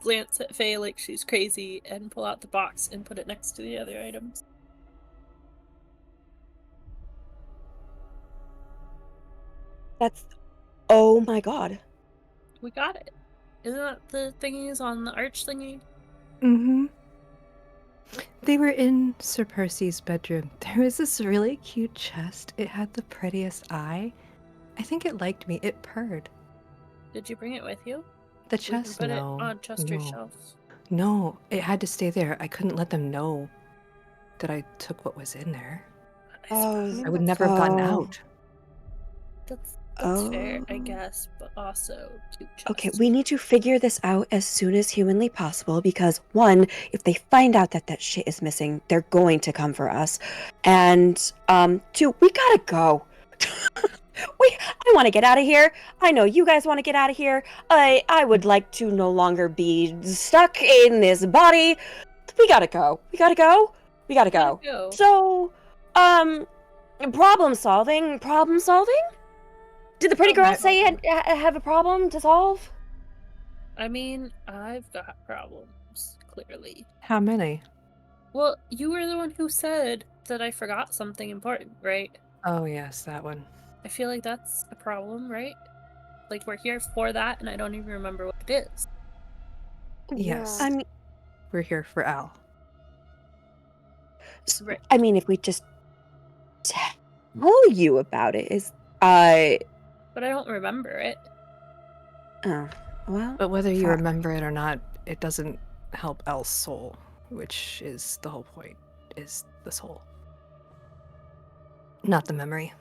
glance at Faye like she's crazy and pull out the box and put it next to the other items. Oh my god. We got it. Isn't that the thingies on the arch thingy? Mm-hmm. They were in Sir Percy's bedroom. There was this really cute chest. It had the prettiest eye. I think it liked me. It purred. Did you bring it with you? The We can chest, put no. it on Chester's no. shelves. No, it had to stay there. I couldn't let them know that I took what was in there. I would never have gotten Oh. out. That's fair, I Oh. guess, but also cute Okay, chest. we need to figure this out as soon as humanly possible because one, if they find out that that shit is missing, they're going to come for us. And two, we gotta go. I want to get out of here. I know you guys want to get out of here. I would like to no longer be stuck in this body. We gotta go. We gotta go. We gotta go. Go. So, problem solving. Problem solving. Did the pretty girl say you have a problem to solve? I mean, I've got problems, clearly. How many? Well, you were the one who said that I forgot something important, right? Oh, yes, that one. I feel like that's a problem, right? Like, we're here for that, and I don't even remember what it is. Yes. I mean, We're here for Al. Right. I mean, if we just tell you about it, But I don't remember it. Oh, well. But whether you fuck. remember it or not, it doesn't help Al's soul, which is the whole point, is the soul. Not the memory.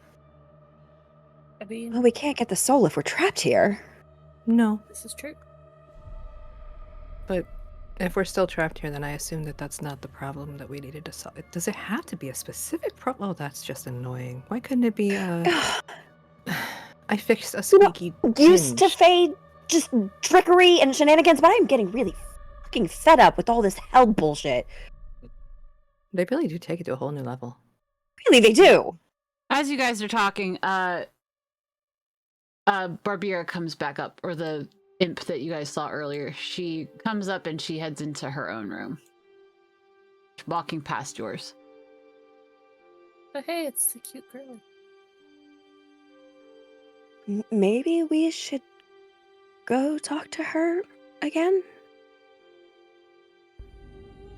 I mean, Well, we can't get the soul if we're trapped here. No. this is true. But if we're still trapped here, then I assume that that's not the problem that we needed to solve. Does it have to be a specific problem? Oh, that's just annoying. Why couldn't it be I fixed a You know, squeaky Used to hinge. fade just trickery and shenanigans, but I am getting really fucking fed up with all this hell bullshit. They really do take it to a whole new level. Really, they do. As you guys are talking, Barbira comes back up, or the imp that you guys saw earlier. She comes up and she heads into her own room, walking past yours. But hey, it's the cute girl. Maybe we should go talk to her again?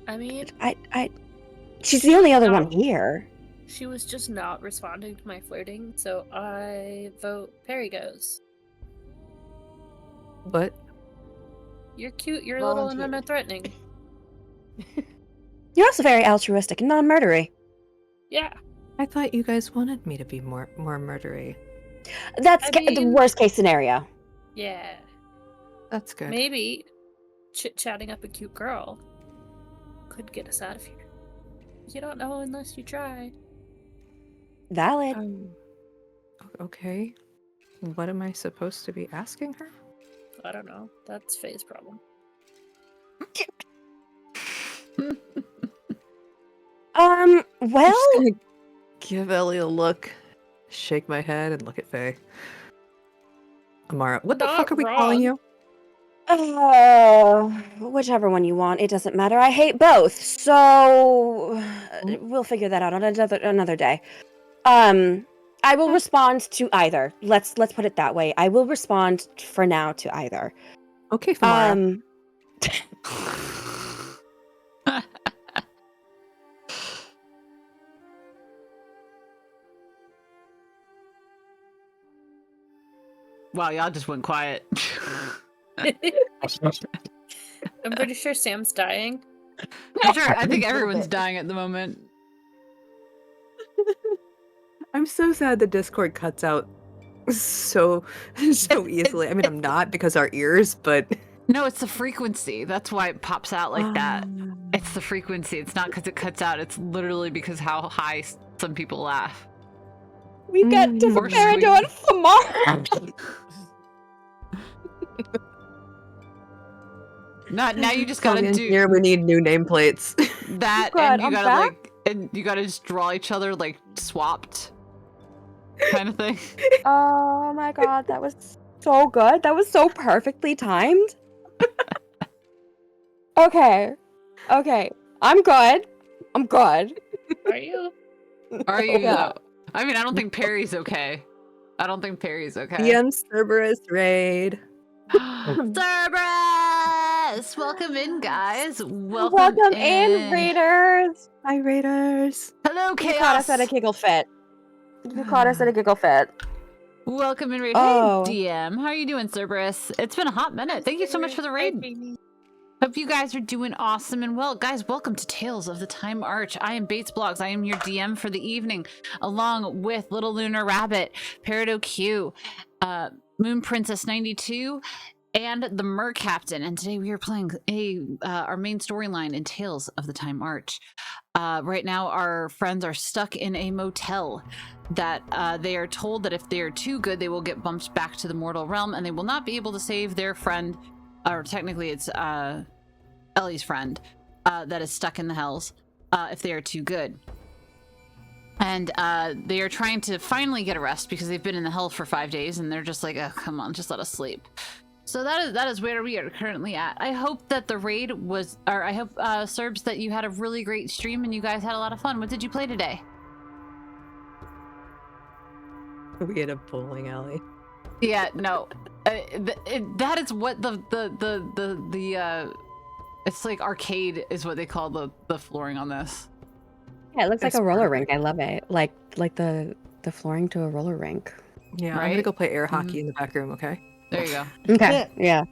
I mean, She's the only other one No. here. she was just not responding to my flirting, so I vote Perry goes. But You're cute, you're little and Volunteer. unthreatening. You're also very altruistic and non-murdery. Yeah. I thought you guys wanted me to be more murdery. That's I the mean- worst case scenario. Yeah. That's good. Maybe chit-chatting up a cute girl could get us out of here. You don't know unless you try. Valid. Okay. What am I supposed to be asking her? I don't know. That's Faye's problem. I'm Well, just gonna give Ellie a look, shake my head, and look at Faye. Amara, what the Not fuck are we calling wrong. you? whichever one you want, it doesn't matter. I hate both, so we'll figure that out on another day. I will respond to either. Let's put it that way. I will respond for now to either. Okay, Famara. Wow, y'all just went quiet. I'm pretty sure Sam's dying. Sure, I think everyone's dying at the moment. I'm so sad the Discord cuts out so easily. I mean, I'm not because our ears, but No, it's the frequency. That's why it pops out like that. It's the frequency. It's not because it cuts out. It's literally because how high some people laugh. We've got Mm, different or sweet. Peridot and Famara. Not now. You just gotta do Here we need new nameplates. that, God, and you I'm gotta back? like, and you gotta just draw each other like swapped, kind of thing. Oh my god, that was so good. That was so perfectly timed. Okay. I'm good. Are you? Are you? Yeah. I mean, I don't think Perry's okay. Okay. DM Cerberus raid. Cerberus! Welcome in, guys. Welcome in, Raiders. Hi, Raiders. Hello, You Chaos. caught us at a giggle fit. Welcome in, raid. Oh. Hey, DM. How are you doing, Cerberus? It's been a hot minute. Thank you so much for the raid. Hope you guys are doing awesome and well. Guys, welcome to Tales of the Time Arch. I am Bates Blogs. I am your DM for the evening, along with Little Lunar Rabbit, Peridot Q, Moon Princess 92, and the Mer Captain. And today we are playing our main storyline in Tales of the Time Arch. Right now, our friends are stuck in a motel that they are told that if they are too good, they will get bumped back to the mortal realm, and they will not be able to save their friend, or technically it's Ellie's friend, that is stuck in the hells, if they are too good. And they are trying to finally get a rest because they've been in the hell for 5 days, and they're just like, oh, come on, just let us sleep. So that is where we are currently at. I hope that the raid was, or I hope, Serbs, that you had a really great stream and you guys had a lot of fun. What did you play today? We had a bowling alley. Yeah, no, that is what the it's like arcade is what they call the flooring on this. Yeah, it looks like That's a roller perfect. rink. I love it. Like the flooring to a roller rink. Yeah, I'm Right? gonna go play air hockey in the back room, okay? There you go. Okay. Yeah.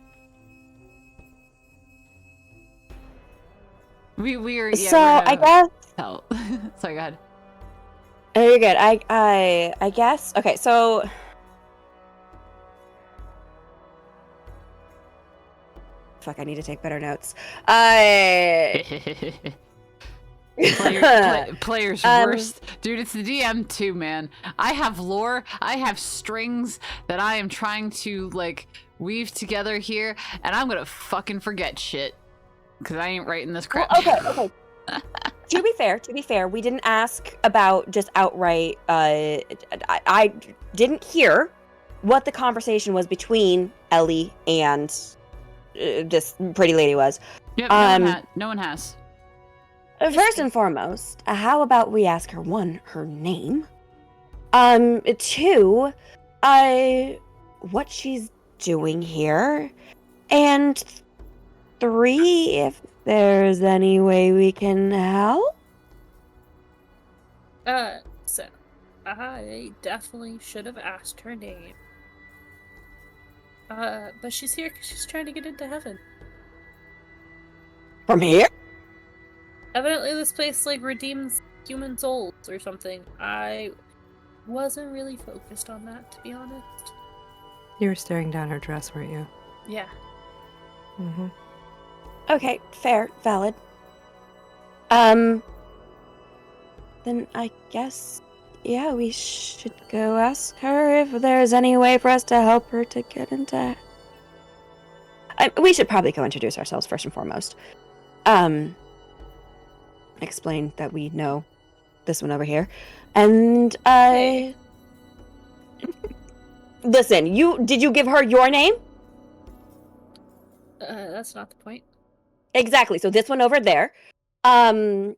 We are. Yeah, So I guess. tell. Sorry, go ahead. Oh, you're good. I guess. Okay, so. Fuck, I need to take better notes. Player's worst. Dude, it's the DM too, man. I have lore, I have strings that I am trying to, like, weave together here, and I'm gonna fucking forget shit. Because I ain't writing this crap. Well, okay. To be fair, we didn't ask about just outright. I didn't hear what the conversation was between Ellie and this pretty lady was. Yep, no one has. First and foremost, how about we ask her, one, her name, two, what she's doing here, and three, if there's any way we can help? So I definitely should have asked her name. But she's here because she's trying to get into heaven. From here? Evidently this place, like, redeems human souls or something. I wasn't really focused on that, to be honest. You were staring down her dress, weren't you? Yeah. Mm-hmm. Okay, fair, valid. Then I guess, yeah, we should go ask her if there's any way for us to help her to get into... we should probably go introduce ourselves first and foremost. Explain that we know this one over here. And, Hey. Listen, did you give her your name? That's not the point. Exactly. So this one over there. And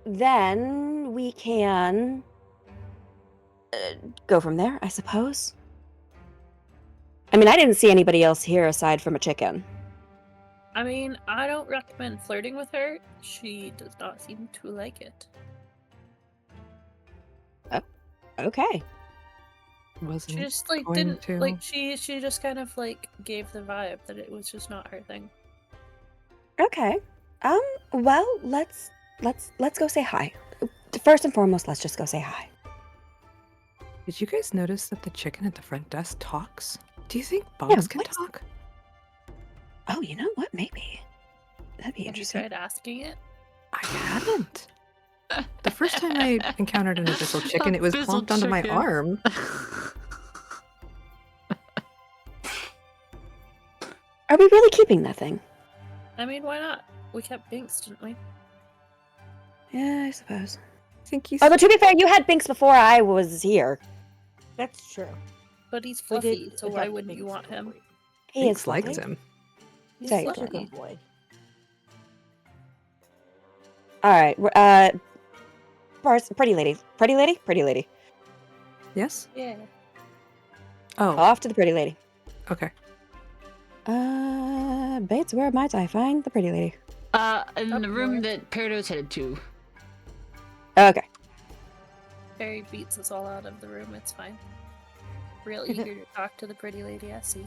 then we can go from there, I suppose. I mean, I didn't see anybody else here aside from a chicken. I mean, I don't recommend flirting with her. She does not seem to like it. Okay. Wasn't She just, like, going didn't, to. like, she just kind of, like, gave the vibe that it was just not her thing. Okay. Well, let's go say hi. First and foremost, let's just go say hi. Did you guys notice that the chicken at the front desk talks? Do you think bugs can what is- talk? Oh, you know what? Maybe. That'd be Have you interesting. tried asking it? I haven't. The first time I encountered an abyssal chicken, it was Abyssal plonked onto my chicken. arm. Are we really keeping that thing? I mean, why not? We kept Binks, didn't we? Yeah, I suppose. I think he's. Although, to be fair, you had Binks before I was here. That's true. But he's We did fluffy, so why adopt wouldn't you Binks want before him? we- He Binks is liked fluffy. him. He's Very Such a fluffy. good boy. All right. Pretty lady. Pretty lady? Pretty lady. Yes? Yeah. Oh, Off to the pretty lady. okay. Bates, where might I find the pretty lady? In Up the room north. that Peridot's headed to. Okay. Perry beats us all out of the room. It's fine. Real eager to talk to the pretty lady. I see.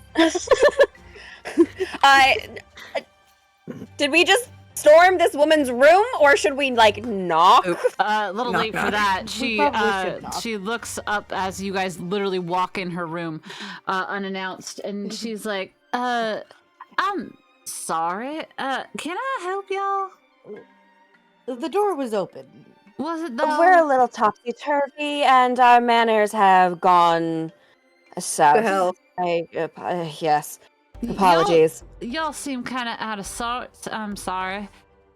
Did we just storm this woman's room, or should we like knock? A little Knock, late for knock. that. We probably should knock. She looks up as you guys literally walk in her room, unannounced, and she's like, I'm sorry. Can I help y'all? The door was open. Was it though? We're a little topsy-turvy, and our manners have gone south. The hell? Yes. Apologies. Y'all seem kind of out of sorts. I'm sorry.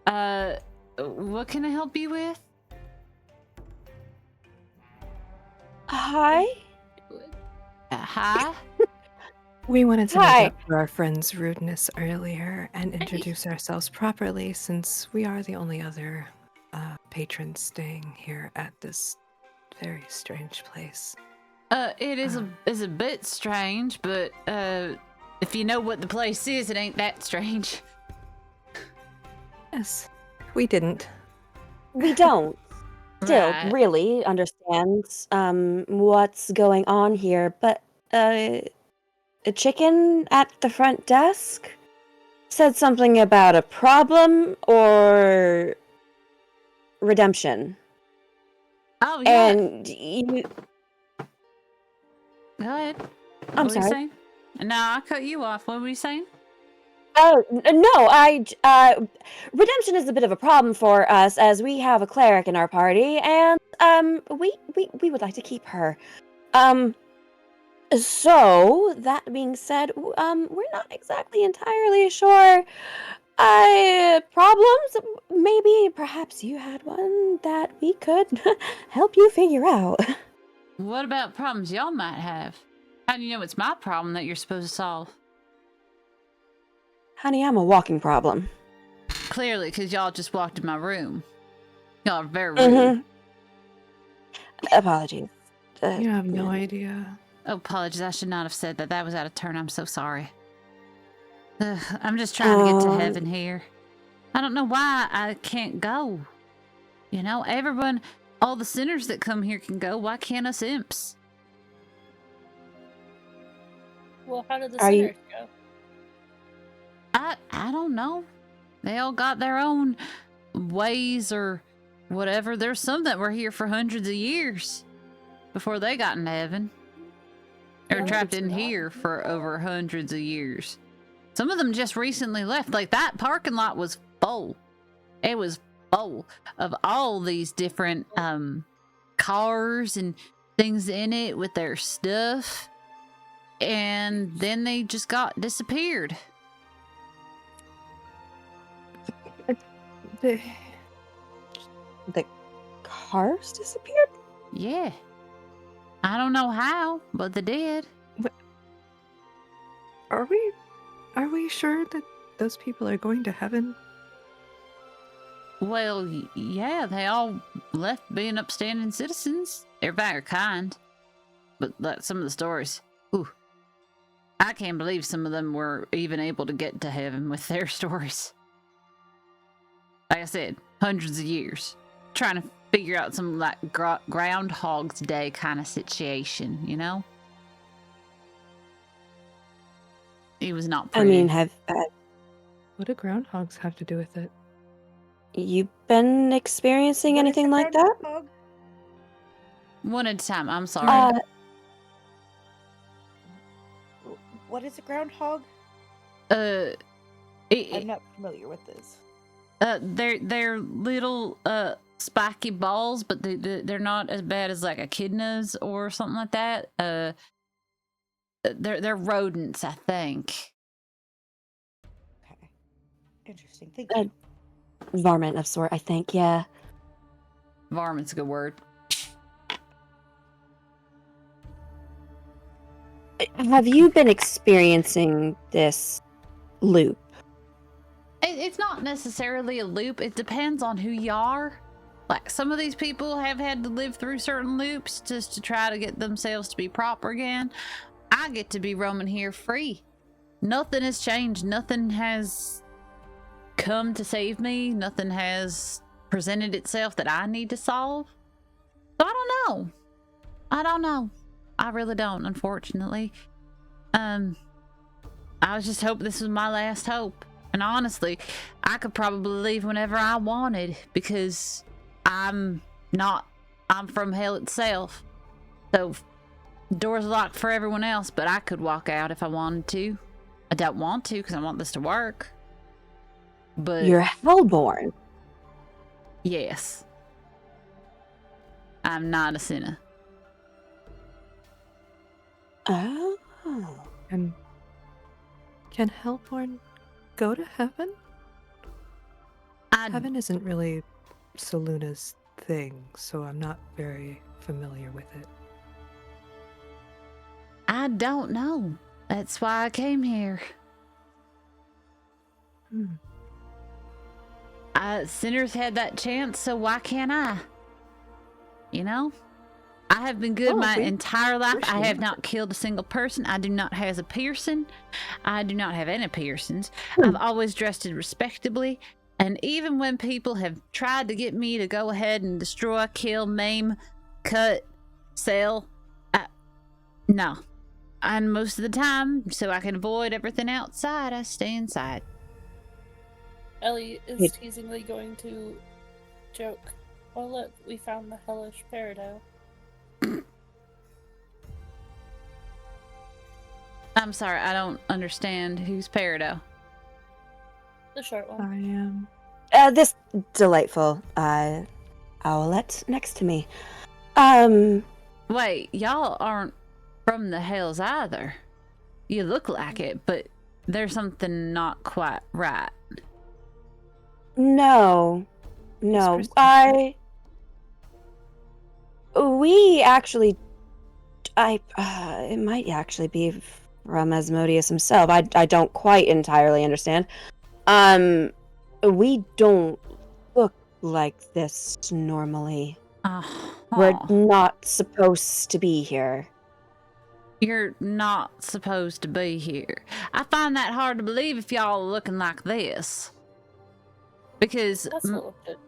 What can I help you with? Hi. Hi. We wanted to Hi. make up for our friend's rudeness earlier and introduce ourselves properly, since we are the only other patrons staying here at this very strange place. It is a bit strange, but if you know what the place is, it ain't that strange. Yes, we didn't. We don't still Right. really understand what's going on here, but a chicken at the front desk said something about a problem or redemption. Oh yeah. And you, Go ahead. I'm What were you sorry. saying? No, I cut you off. What were you saying? Oh no, redemption is a bit of a problem for us as we have a cleric in our party, and we would like to keep her. So that being said, we're not exactly entirely sure. Problems? Maybe perhaps you had one that we could help you figure out. What about problems y'all might have? How do you know it's my problem that you're supposed to solve? Honey, I'm a walking problem. Clearly, because y'all just walked in my room. Y'all are very rude. Mm-hmm. Apologies. You have no idea. Oh, apologies. I should not have said that. That was out of turn. I'm so sorry. Ugh, I'm just trying to get to heaven here. I don't know why I can't go. You know, everyone, all the sinners that come here can go. Why can't us imps? Well, how did the Are you- sinners go? I don't know. They all got their own ways or whatever. There's some that were here for hundreds of years before they got into heaven. They were Yeah, trapped it's in not. here for over hundreds of years. Some of them just recently left. Like that parking lot was full. It was full of all these different cars and things in it with their stuff. And then they just got disappeared. The- The cars disappeared? Yeah. I don't know how, but they did. Are we sure that those people are going to heaven? Well, yeah, they all left being upstanding citizens. Everybody are kind. But like some of the stories, ooh, I can't believe some of them were even able to get to heaven with their stories. Like I said, hundreds of years. Trying to figure out some like Groundhog's Day kind of situation, you know? He was not I pretty. mean, have What do groundhogs have to do with it? you been experiencing What is anything a like that? groundhog? One at a time, I'm sorry. What is a groundhog? I'm I'm not familiar with this. They're little spiky balls, but they're not as bad as like echidnas or something like that. They're rodents, I think. Okay. Interesting. Thank Uh, you. Varmint of sort, I think, yeah. Varmint's a good word. Have you been experiencing this loop? It's not necessarily a loop. It depends on who you are. Like some of these people have had to live through certain loops just to try to get themselves to be proper again. I get to be roaming here free. Nothing has changed. Nothing has come to save me. Nothing has presented itself that I need to solve. So I don't know. I don't know. I really don't, unfortunately. I was just hoping this was my last hope. And honestly, I could probably leave whenever I wanted because I'm from hell itself. So doors locked for everyone else, but I could walk out if I wanted to. I don't want to because I want this to work. But You're Hellborn. yes. I'm not a sinner. Oh. And can Hellborn go to heaven? Heaven isn't really Soluna's thing, so I'm not very familiar with it. I don't know. That's why I came here. Sinners had that chance, so why can't I? You know? I have been good my entire life. I have not killed a single person. I do not have a piercing. I do not have any piercings. I've always dressed respectably. And even when people have tried to get me to go ahead and destroy, kill, maim, cut, sell, no. And most of the time, so I can avoid everything outside, I stay inside. Ellie is teasingly going to joke, "Oh look, we found the hellish Peridot." I'm sorry, I don't understand. Who's Peridot? The short one. I am. This delightful owlet next to me. Wait, y'all aren't from the Hells either. You look like it, but there's something not quite right. No. We actually, it might actually be from Asmodeus himself. I don't quite entirely understand. We don't look like this normally. We're not supposed to be here. You're not supposed to be here. I find that hard to believe if y'all are looking like this. Because, That's a little bit.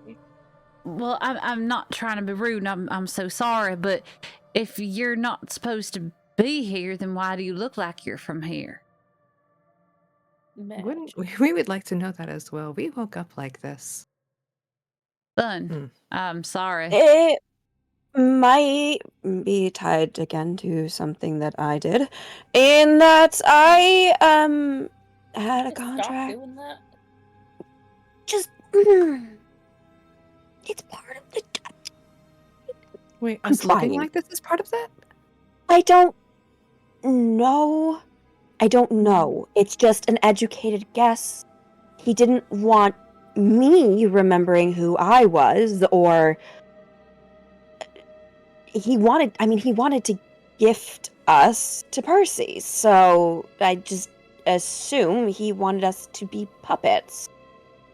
well, I'm not trying to be rude. I'm so sorry, but if you're not supposed to be here, then why do you look like you're from here? We would like to know that as well. We woke up like this. Fun. I'm sorry. It might be tied again to something that I did, in that I had a Stop contract. doing that. Just it's part of the. Wait, I'm us looking fine. like this is part of that? I don't know. It's just an educated guess. He didn't want me remembering who I was, or he wanted to gift us to Percy. So I just assume he wanted us to be puppets.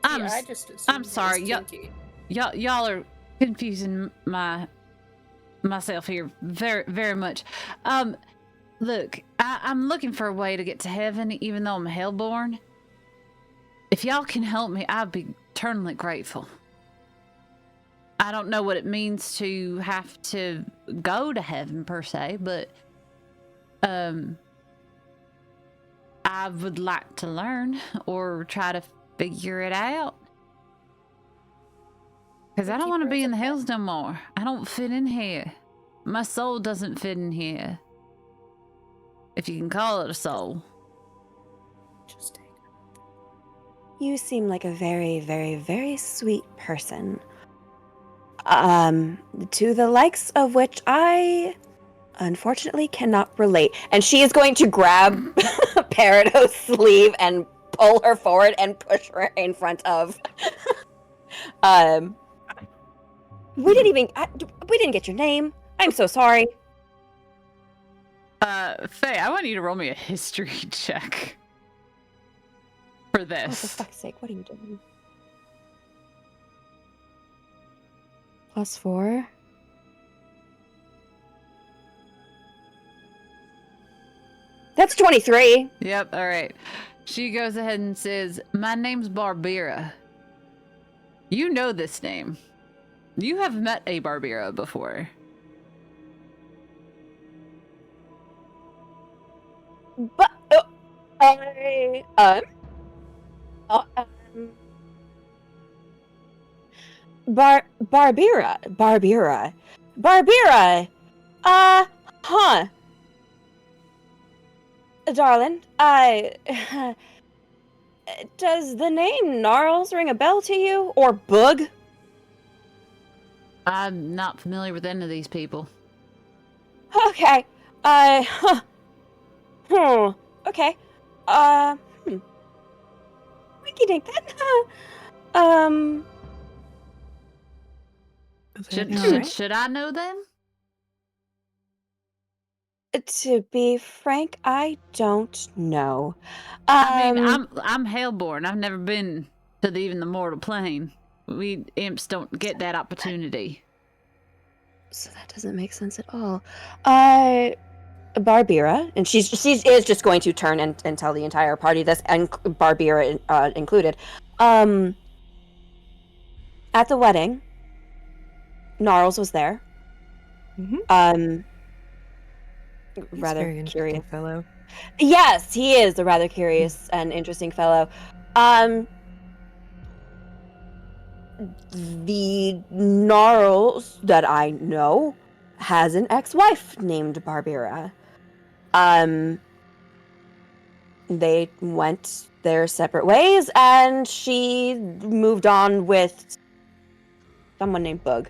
I just assumed I'm he was sorry. kinky. Y'all are confusing myself here very, very much. Look, I'm looking for a way to get to heaven, even though I'm hellborn. If y'all can help me, I'd be eternally grateful. I don't know what it means to have to go to heaven per se, but I would like to learn or try to figure it out. Because I don't want to be in the hells no more. I don't fit in here. My soul doesn't fit in here. If you can call it a soul. Interesting. You seem like a very, very, very sweet person. To the likes of which I unfortunately cannot relate. And she is going to grab Peridot's sleeve and pull her forward and push her in front of. We didn't get your name. I'm so sorry. Faye, I want you to roll me a history check for Oh, for this. fuck's sake, what are you doing? +4. That's 23. Yep, all right. She goes ahead and says, "My name's Barbira. You know this name. You have met a Barbira before." But I uh, um, Barbira. Huh. Darling, does the name Gnarls ring a bell to you? Or Bug? I'm not familiar with any of these people. Okay. Huh. Okay. Winky dink then. Is Should, everything should, alright? should I know them? To be frank, I don't know. I mean, I'm Hellborn. I've never been to even the mortal plane. We imps don't get that opportunity. So that doesn't make sense at all. Barbira, and she is just going to turn and tell the entire party this, and Barbira included. At the wedding, Gnarls was there. Mhm. He's a Rather very interesting curious. fellow. Yes, he is a rather curious and interesting fellow. The Gnarls that I know has an ex-wife named Barbira. They went their separate ways, and she moved on with someone named Bug.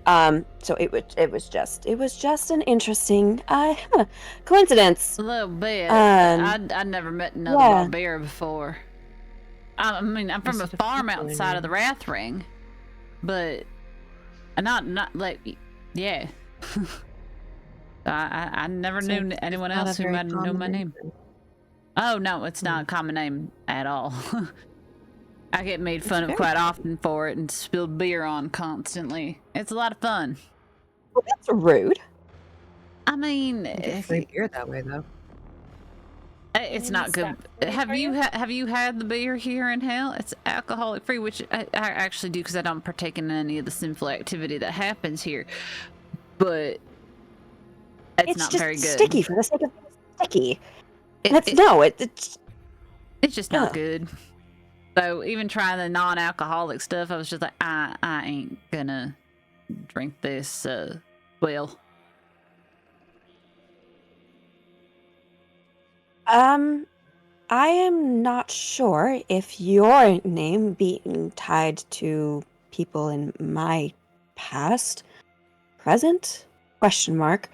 So it was just an interesting coincidence. A little bit. I'd never met another yeah. Barbara before. I mean, I'm from a Instead of farm people in outside of the your- Wrathring, but not like, yeah. I never So knew it's anyone not a else who very might know common my name. then. Oh no, it's not a common name at all. I get made fun of very quite often for it and spilled beer on constantly. It's a lot of fun. Well, that's rude. I mean, You get free beer that way, though. it's Maybe not good. stack for Have you? have you had the beer here in hell? It's alcoholic free, which I actually do because I don't partake in any of the sinful activity that happens here. But it's not just very good. sticky for the sake of being sticky. It's just not Ugh. good. So even trying the non-alcoholic stuff, I was just like, I ain't gonna drink this. Well, I am not sure if your name being tied to people in my past, present, question mark.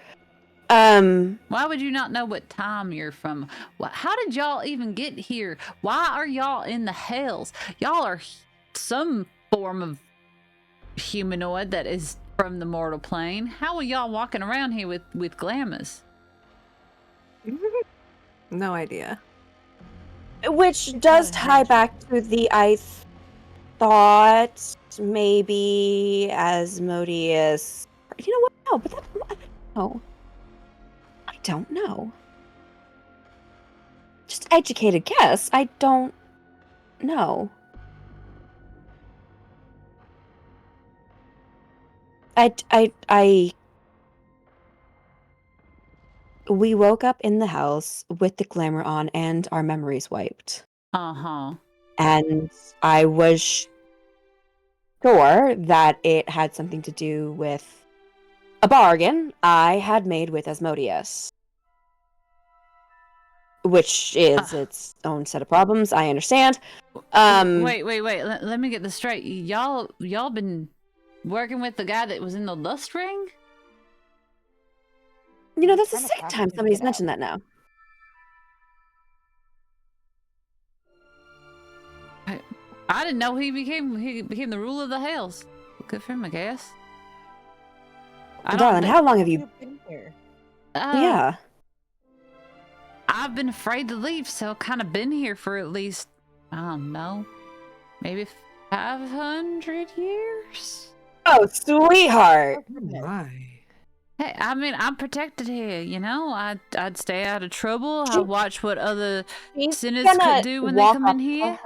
why would you not know what time you're from? How did y'all even get here? Why are y'all in the hells? Y'all are some form of humanoid that is from the mortal plane. How are y'all walking around here with glamours? No idea. Which does tie back to I thought maybe Asmodeus. You know what? No, but no. I don't know. Just educated guess. I don't know. We woke up in the house with the glamour on and our memories wiped. Uh-huh. And I was sure that it had something to do with a bargain I had made with Asmodeus. Which is its own set of problems, I understand. Wait. Let me get this straight. Y'all been working with the guy that was in the lust ring? You know, that's the Kinda second have time to somebody's get mentioned that now. I didn't know he became the ruler of the hells. Good for him, I guess. Darling, how long have you... been here? Yeah. I've been afraid to leave, so I've kind of been here for at least, I don't know, maybe 500 years? Oh, sweetheart. Oh my. Hey, I mean, I'm protected here, you know? I'd stay out of trouble. I'd watch what other sinners could do when they come in here.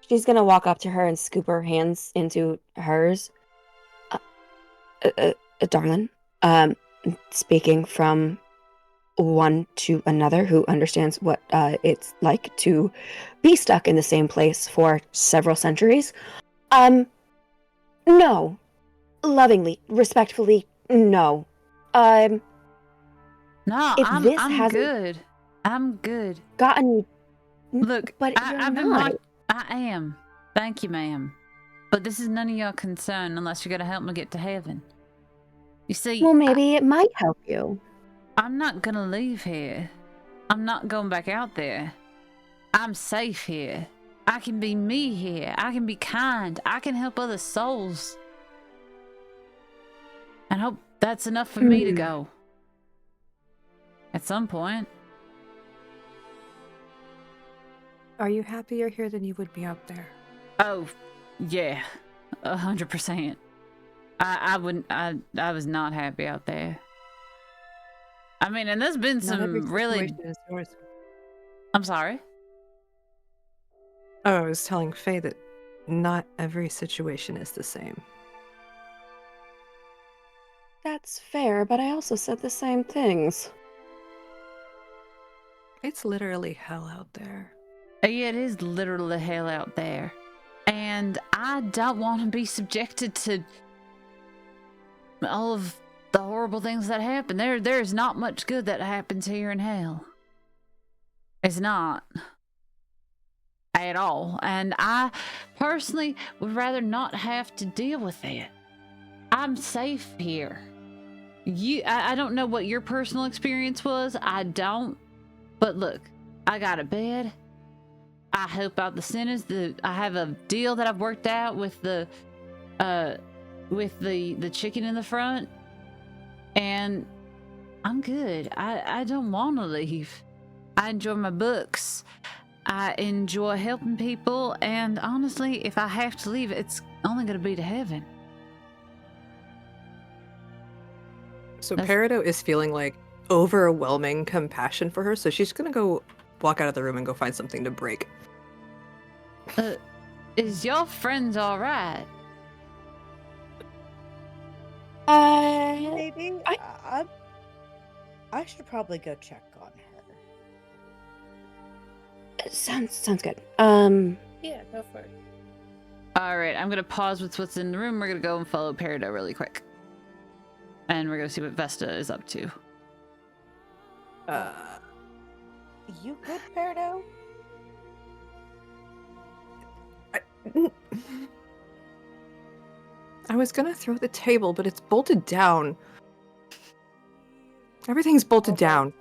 She's gonna walk up to her and scoop her hands into hers. Darling, speaking from one to another who understands what it's like to be stuck in the same place for several centuries. No. Lovingly, respectfully, no. No, If this I'm hasn't good. I'm good. gotten Look, but you're I've been not. I am. Thank you, ma'am. But this is none of your concern unless you're gonna help me get to heaven. You see, Well, maybe it might help you. I'm not gonna leave here. I'm not going back out there. I'm safe here. I can be me here. I can be kind. I can help other souls. And hope that's enough for me to go. At some point. Are you happier here than you would be up there? Oh, yeah. 100%. I wouldn't. I was not happy out there. I mean, and there's been Not every some really. situation is yours. I'm sorry. Oh, I was telling Faye that not every situation is the same. That's fair, but I also said the same things. It's literally hell out there. Yeah, it is literally hell out there, and I don't want to be subjected to all of the horrible things that happen. There's not much good that happens here in hell. It's not. At all. And I personally would rather not have to deal with it. I'm safe here. I don't know what your personal experience was. I don't. But look, I got a bed. I help out the sinners. I have a deal that I've worked out with the chicken in the front. And I'm good. I don't want to leave. I enjoy my books. I enjoy helping people, and honestly, if I have to leave, it's only going to be to heaven. So Peridot is feeling like overwhelming compassion for her, so she's gonna go walk out of the room and go find something to break. Is your friends all right? Maybe I should probably go check on her. Sounds good. Yeah, go for it. All right, I'm gonna pause with what's in the room. We're gonna go and follow Peridot really quick, and we're gonna see what Vesta is up to. You good, Peridot? I was gonna throw the table, but it's bolted down. Everything's bolted Okay. down.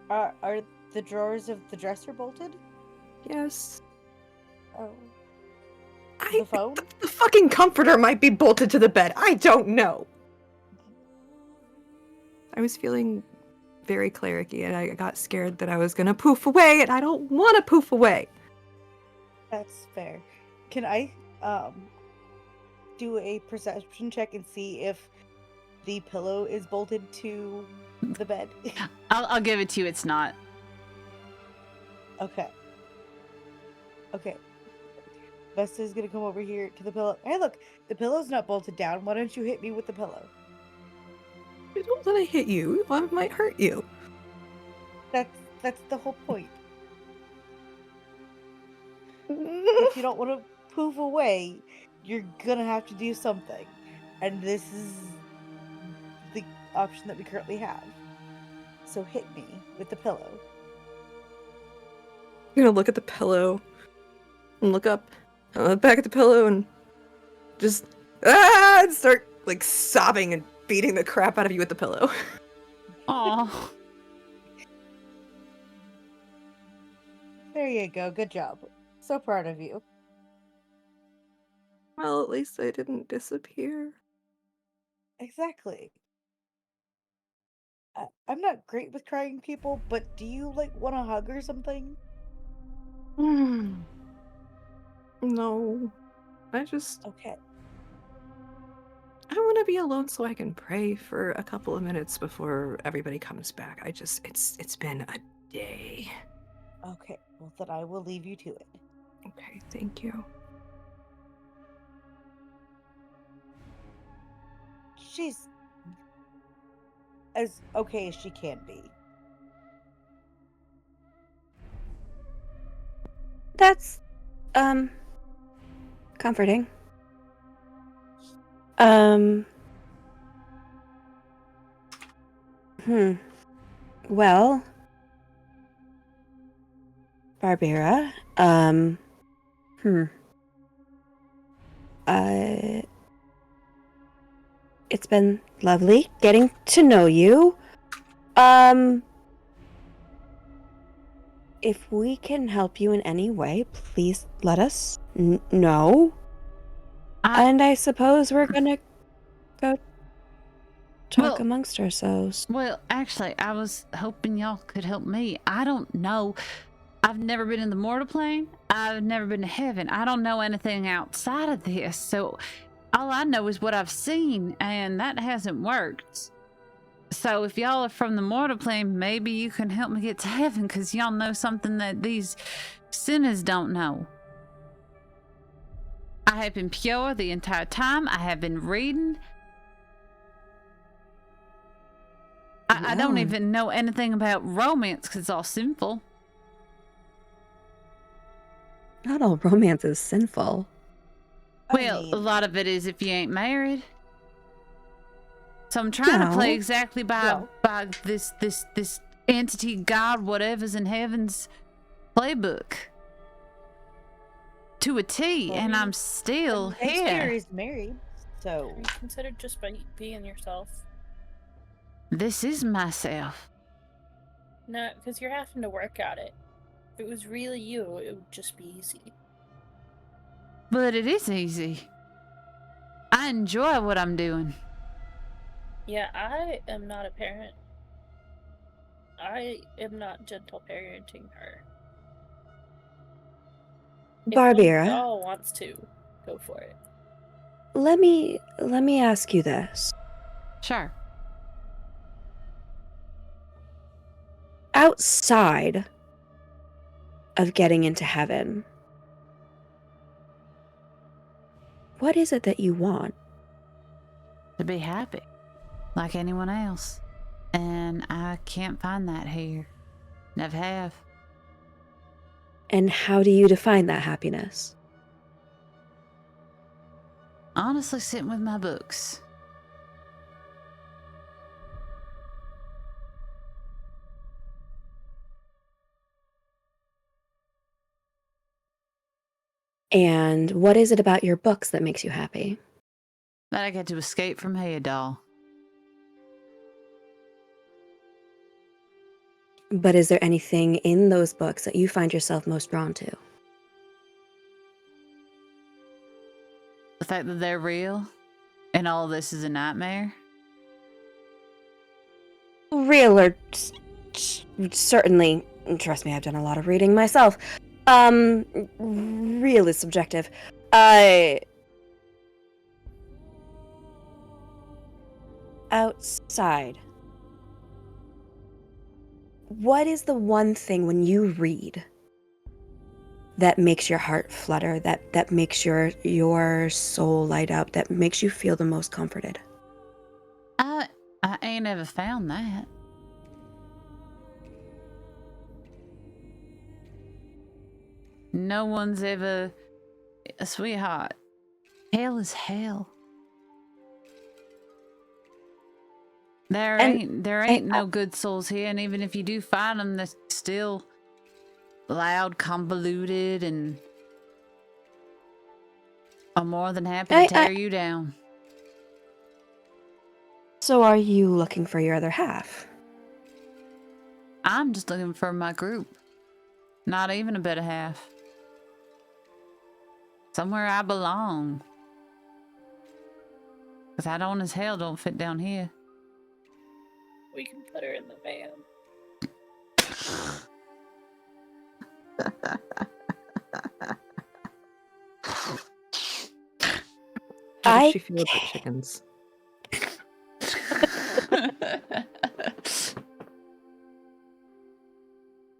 Are the drawers of the dresser bolted? Yes. Oh. The The phone? The fucking comforter might be bolted to the bed. I don't know. I was feeling very clericy, and I got scared that I was gonna poof away, and I don't want to poof away. That's fair. Can I do a perception check and see if the pillow is bolted to the bed? I'll give it to you. It's not. Okay. Vesta's gonna come over here to the pillow. Hey, look, the pillow's not bolted down. Why don't you hit me with the pillow? I don't want to hit you. I might hurt you. That's the whole point. If you don't want to poof away, you're gonna have to do something, and this is the option that we currently have. So hit me with the pillow. I'm gonna look at the pillow and look up, back at the pillow, and just and start like sobbing and beating the crap out of you with the pillow. Aw. There you go. Good job. So proud of you. Well, at least I didn't disappear. Exactly. I'm not great with crying people, but do you like want a hug or something? No. I Okay. want to be alone so I can pray for a couple of minutes before everybody comes back. It's been a day. Okay. Well, then I will leave you to it. Okay, thank you. She's as okay as she can be. That's comforting. Well, Barbara, it's been lovely getting to know you. If we can help you in any way, please let us know. And I suppose we're gonna go talk amongst ourselves. Well, actually, I was hoping y'all could help me. I don't know. I've never been in the mortal plane. I've never been to heaven. I don't know anything outside of this. So all I know is what I've seen, and that hasn't worked. So if y'all are from the mortal plane, maybe you can help me get to heaven, because y'all know something that these sinners don't know. I have been pure the entire time. I have been reading. I don't even know anything about romance, because it's all sinful. Not all romance is sinful. Well, a lot of it is if you ain't married. So I'm trying to play exactly by this entity, God, whatever's in heaven's playbook to a T, and I'm still here. Shakespeare is married, so Are you considered just by being yourself? This is myself. No, because you're having to work at it. If it was really you, it would just be easy. But it is easy. I enjoy what I'm doing. Yeah, I am not a parent. I am not gentle parenting her. Barbara, If one of y'all wants to, go for it. let me ask you this. Sure. Outside of getting into heaven, what is it that you want? To be happy, like anyone else. And I can't find that here. Never have. And how do you define that happiness? Honestly, sitting with my books. And what is it about your books that makes you happy? That I get to escape from Hayadal. But is there anything in those books that you find yourself most drawn to? The fact that they're real and all this is a nightmare. Real or certainly, trust me, I've done a lot of reading myself. Real is subjective. Outside. What is the one thing when you read that makes your heart flutter, that makes your soul light up, that makes you feel the most comforted? I ain't ever found that. No one's ever... Sweetheart, hell is hell. There ain't no good souls here, and even if you do find them, they're still loud, convoluted, and are more than happy to tear you down. So are you looking for your other half? I'm just looking for my group. Not even a better half. Somewhere I belong. Because I don't as hell don't fit down here. We can put her in the van. How does she feel about chickens?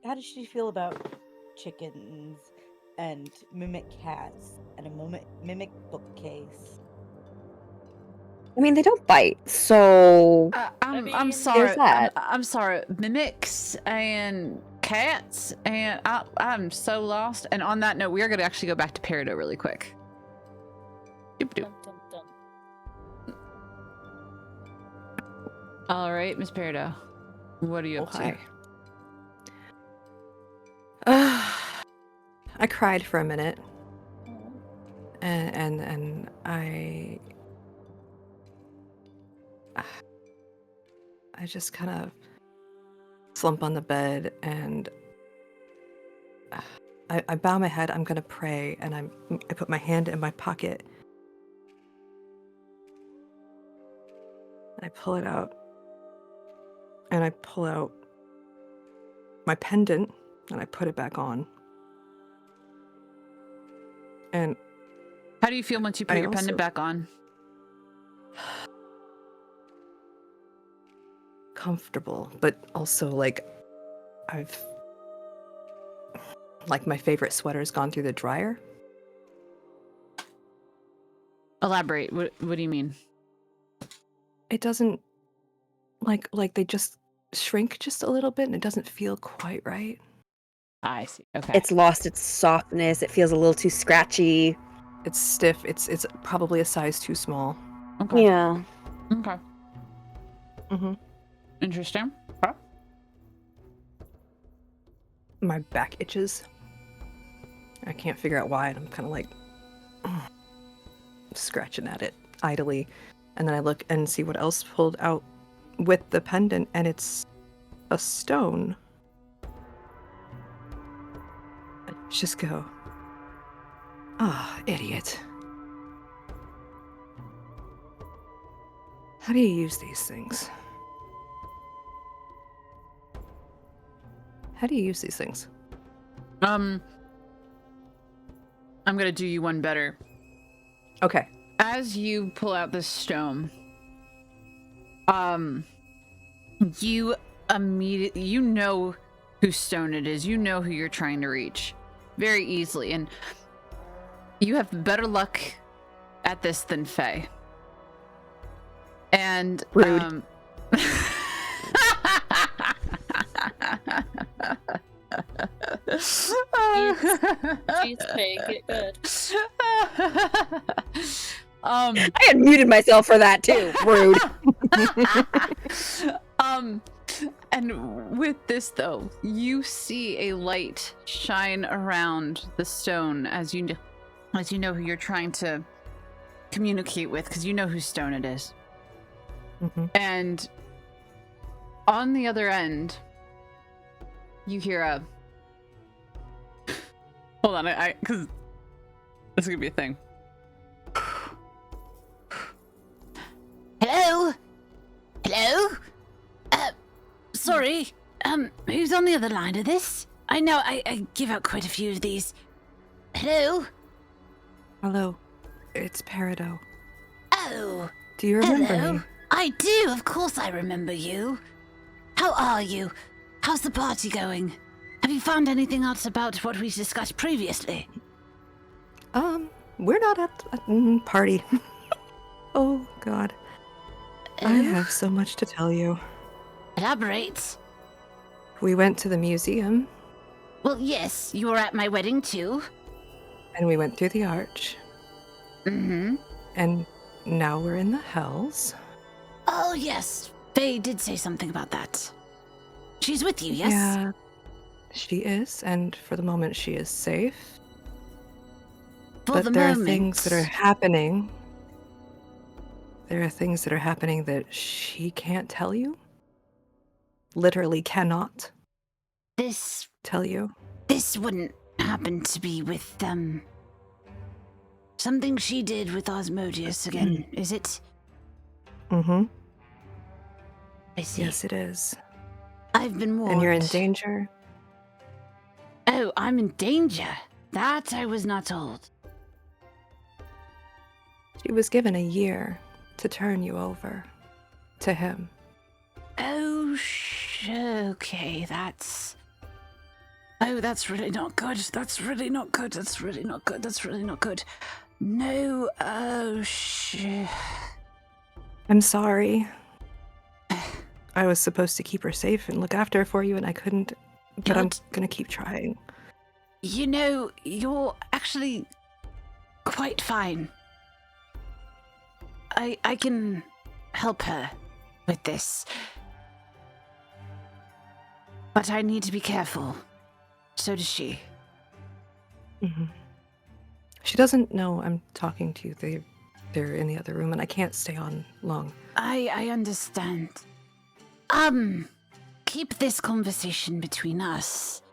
how does she feel about chickens and mimic cats and a mimic bookcase? I mean, they don't bite, so I'm mean, sorry. there's that. I'm sorry. Mimics and cats, and I'm so lost. And on that note, we are going to actually go back to Peridot really quick. Doop doop. Dum, dum, dum. All right, Miss Peridot, what are you up to? Okay. I cried for a minute, and I just kind of slump on the bed, and I bow my head. I'm gonna pray, and I put my hand in my pocket, and I pull it out, and I pull out my pendant, and I put it back on. And How do you feel once you put I your pendant also- back on? comfortable, but also like my favorite sweater's gone through the dryer. Elaborate. What do you mean? It doesn't like they just shrink just a little bit, and it doesn't feel quite right. I see. Okay. It's lost its softness. It feels a little too scratchy. It's stiff. It's probably a size too small. okay. Yeah. Okay. Mm-hmm. Interesting. Okay. My back itches. I can't figure out why, and I'm kind of like scratching at it idly, and then I look and see what else pulled out with the pendant, and it's a stone. I just go, ah, idiot. How do you use these things? How do you use these things? I'm gonna do you one better. Okay. As you pull out this stone, you immediately know whose stone it is. You know who you're trying to reach very easily, and you have better luck at this than Faye. And Rude. Jeez, Faye, get good. I had muted myself for that too. Rude. And with this though, you see a light shine around the stone as you know who you're trying to communicate with, because you know whose stone it is. Mm-hmm. And on the other end, you hear a hold on, I because this is gonna be a thing. Hello? Hello? Sorry. Who's on the other line of this? I know I give out quite a few of these. Hello? Hello. It's Peridot. Oh, Do you remember hello. me? I do, of course I remember you. How are you? How's the party going? Have you found anything else about what we discussed previously? We're not at a party. Oh, God. I have so much to tell you. Elaborate. We went to the museum, Well, yes, you were at my wedding too. and we went through the arch, Mm-hmm. and now we're in the hells. Oh, yes. Faye did say something about that. She's with you, yes? Yeah, she is, and for the moment she is safe. For But the there moment. are things that are happening. There are things that are happening that she can't tell you. Literally cannot This tell you. wouldn't happen to be with, something she did with Osmodius again, is it? Mm-hmm. I see. Yes, it is. I've been warned. And you're in danger. Oh, I'm in danger. That I was not told. She was given a year to turn you over to him. Oh, okay, that's... Oh, that's really not good. That's really not good. That's really not good. That's really not good. No, oh, I'm sorry. I was supposed to keep her safe and look after her for you, and I couldn't but I'm Good. gonna keep trying. You know, you're actually quite fine. I can help her with this. But I need to be careful. So does she. Hmm. She doesn't know I'm talking to you. They're in the other room, and I can't stay on long. I understand. Keep this conversation between us.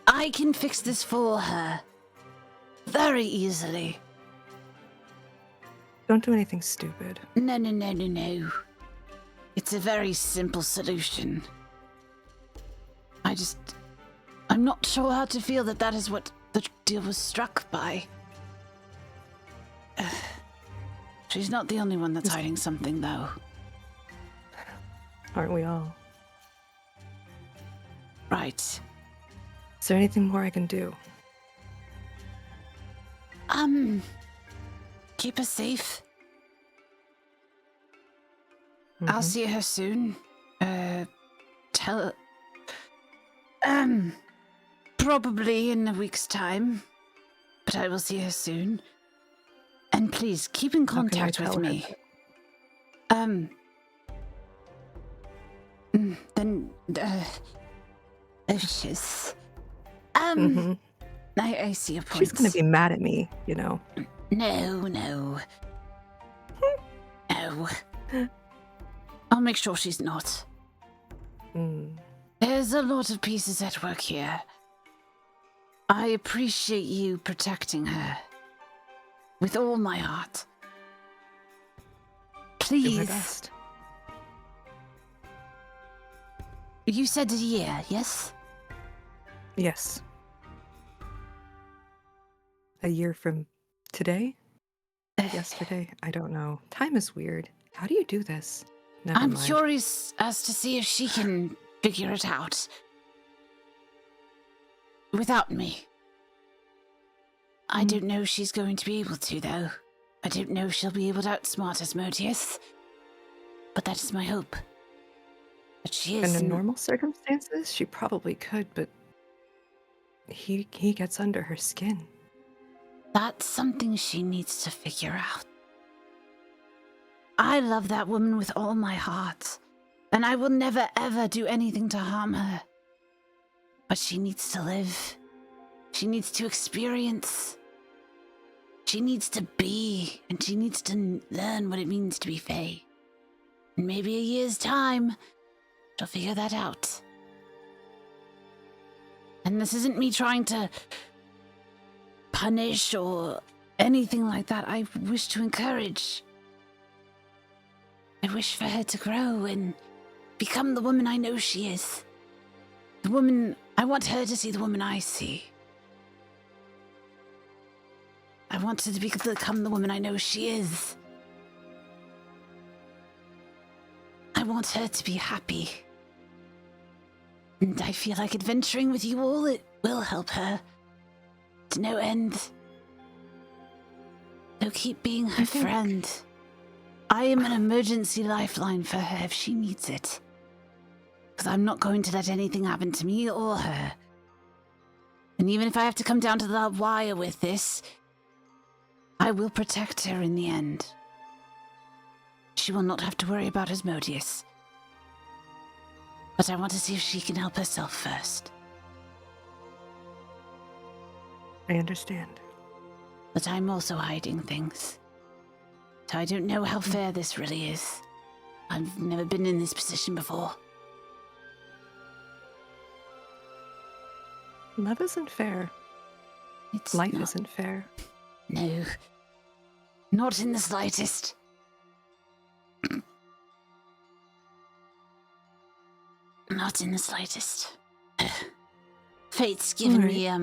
I can fix this for her. Very easily. Don't do anything stupid. No. It's a very simple solution. I'm not sure how to feel that is what the deal was struck by. She's not the only one that's hiding something, though. Aren't we all? Right. Is there anything more I can do? Keep her safe. Mhm. I'll see her soon. Probably in a week's time. But I will see her soon. And please, keep in How can I contact tell with her me. that? Oh, shiz. Mhm. I see your point. She's gonna be mad at me, you know. No. No. I'll make sure she's not. Mm. There's a lot of pieces at work here. I appreciate you protecting her. With all my heart. Do my Please. best. You said a year, yes? Yes. A year from today? Yesterday? I don't know. Time is weird. How do you do this? Never I'm mind. curious as to see if she can figure it out. Without me. I don't know if she's going to be able to, though. I don't know if she'll be able to outsmart Asmodeus. But that is my hope. But she is. Under normal circumstances, she probably could, but he gets under her skin. That's something she needs to figure out. I love that woman with all my heart, and I will never ever do anything to harm her. But she needs to live. She needs to experience. She needs to be, and she needs to learn what it means to be Fae. In maybe a year's time, she'll figure that out. And this isn't me trying to punish or anything like that. I wish to encourage. I wish for her to grow and become the woman I know she is. The woman, I want her to see the woman I see. I want her to become the woman I know she is. I want her to be happy. And I feel like adventuring with you all, it will help her. To no end. So keep being her friend. I am an emergency lifeline for her if she needs it. Because I'm not going to let anything happen to me or her. And even if I have to come down to the wire with this, I will protect her in the end. She will not have to worry about Asmodeus. But I want to see if she can help herself first. I understand. But I'm also hiding things. So I don't know how fair this really is. I've never been in this position before. Love isn't fair. It's Life not, isn't fair. No. Not in the slightest. Not in the slightest. Fate's given me, a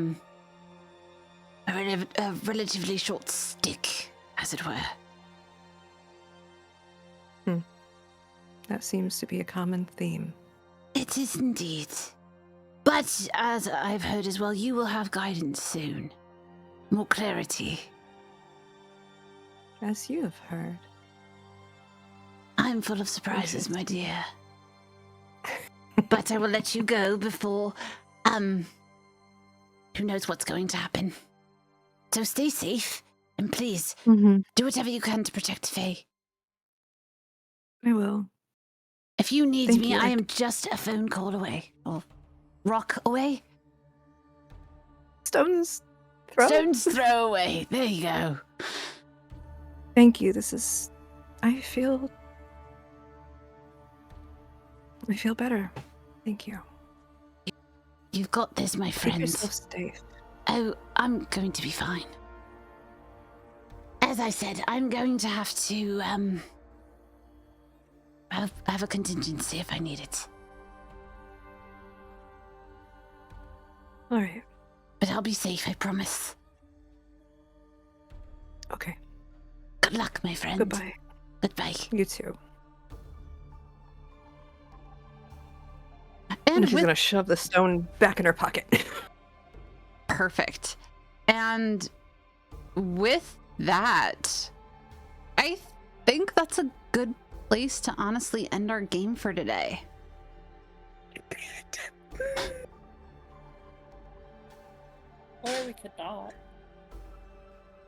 relatively short stick, as it were. That seems to be a common theme. It is indeed. But as I've heard as well, you will have guidance soon. More clarity. As you have heard. I'm full of surprises, my dear. But I will let you go before who knows what's going to happen. So stay safe, and please, Mm-hmm. do whatever you can to protect Faye. I will. If you need Thank me, you. I am just a phone call away. Or rock away. Stone's throw. Stone's throw away. There you go. Thank you. I feel better. Thank you. You've got this, my Keep friend. yourself safe. Oh, I'm going to be fine. As I said, I'm going to have to, have a contingency if I need it. All right. But I'll be safe, I promise. Okay. Good luck, my friend. Goodbye. Goodbye. You too. And she's with gonna shove the stone back in her pocket. perfect. And with that, I think that's a good place to honestly end our game for today. Or we could not.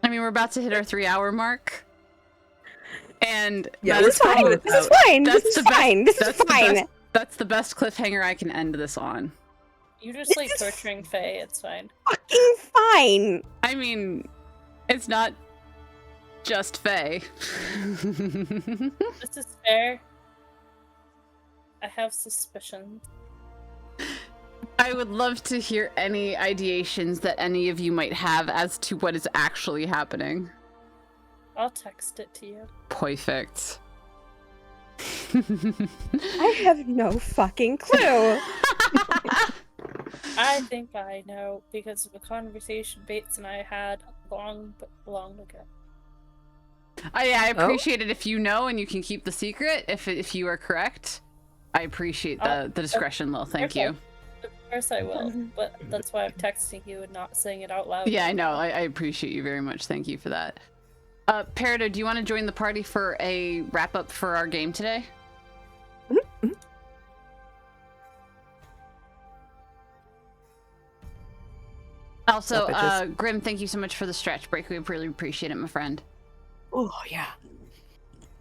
I mean, we're about to hit our 3-hour mark. And Yeah, that we're is talking probably- about This is fine. That's This the is best- fine. This is that's the fine. best- That's the best cliffhanger I can end this on. You just This like is- torturing Faye, it's fine. Fucking fine. I mean, it's not just Faye. This is fair. I have suspicions. I would love to hear any ideations that any of you might have as to what is actually happening. I'll text it to you. Perfect. I have no fucking clue. I think I know because of a conversation Bates and I had long ago. I Oh? appreciate it if you know and you can keep the secret if you are correct. I appreciate the discretion, Lil. Thank you. Of course I will, but that's why I'm texting you and not saying it out loud. Yeah, I know. I appreciate you very much. Thank you for that. Peridot, do you want to join the party for a wrap up for our game today? Mhm. Also, Love bitches. Grim, thank you so much for the stretch break. We really appreciate it, my friend. Oh yeah.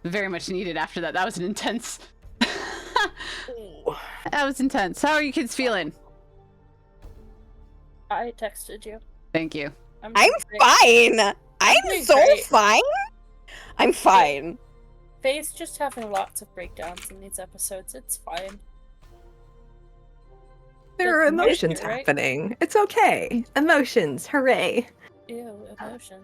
Very much needed after that. That was an intense. Ooh. That was intense. How are you kids feeling? I texted you. Thank you. I'm doing great. fine. I'm doing so great. fine. I'm fine. Faye's just having lots of breakdowns in these episodes. It's fine. There are That's emotions right. happening. It's okay. Emotions. Hooray. Ew, emotion.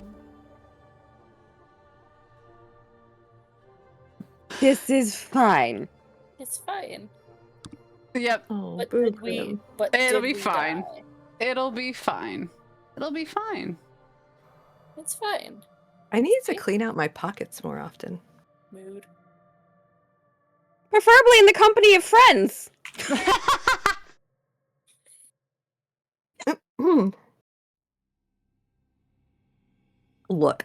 This is fine. It's fine. Yep. Oh, But boo did we? Grim. But It'll did be we fine. die? It'll be fine. It'll be fine. It's fine. I need to Okay. clean out my pockets more often. Mood. Preferably in the company of friends. Hmm. Look.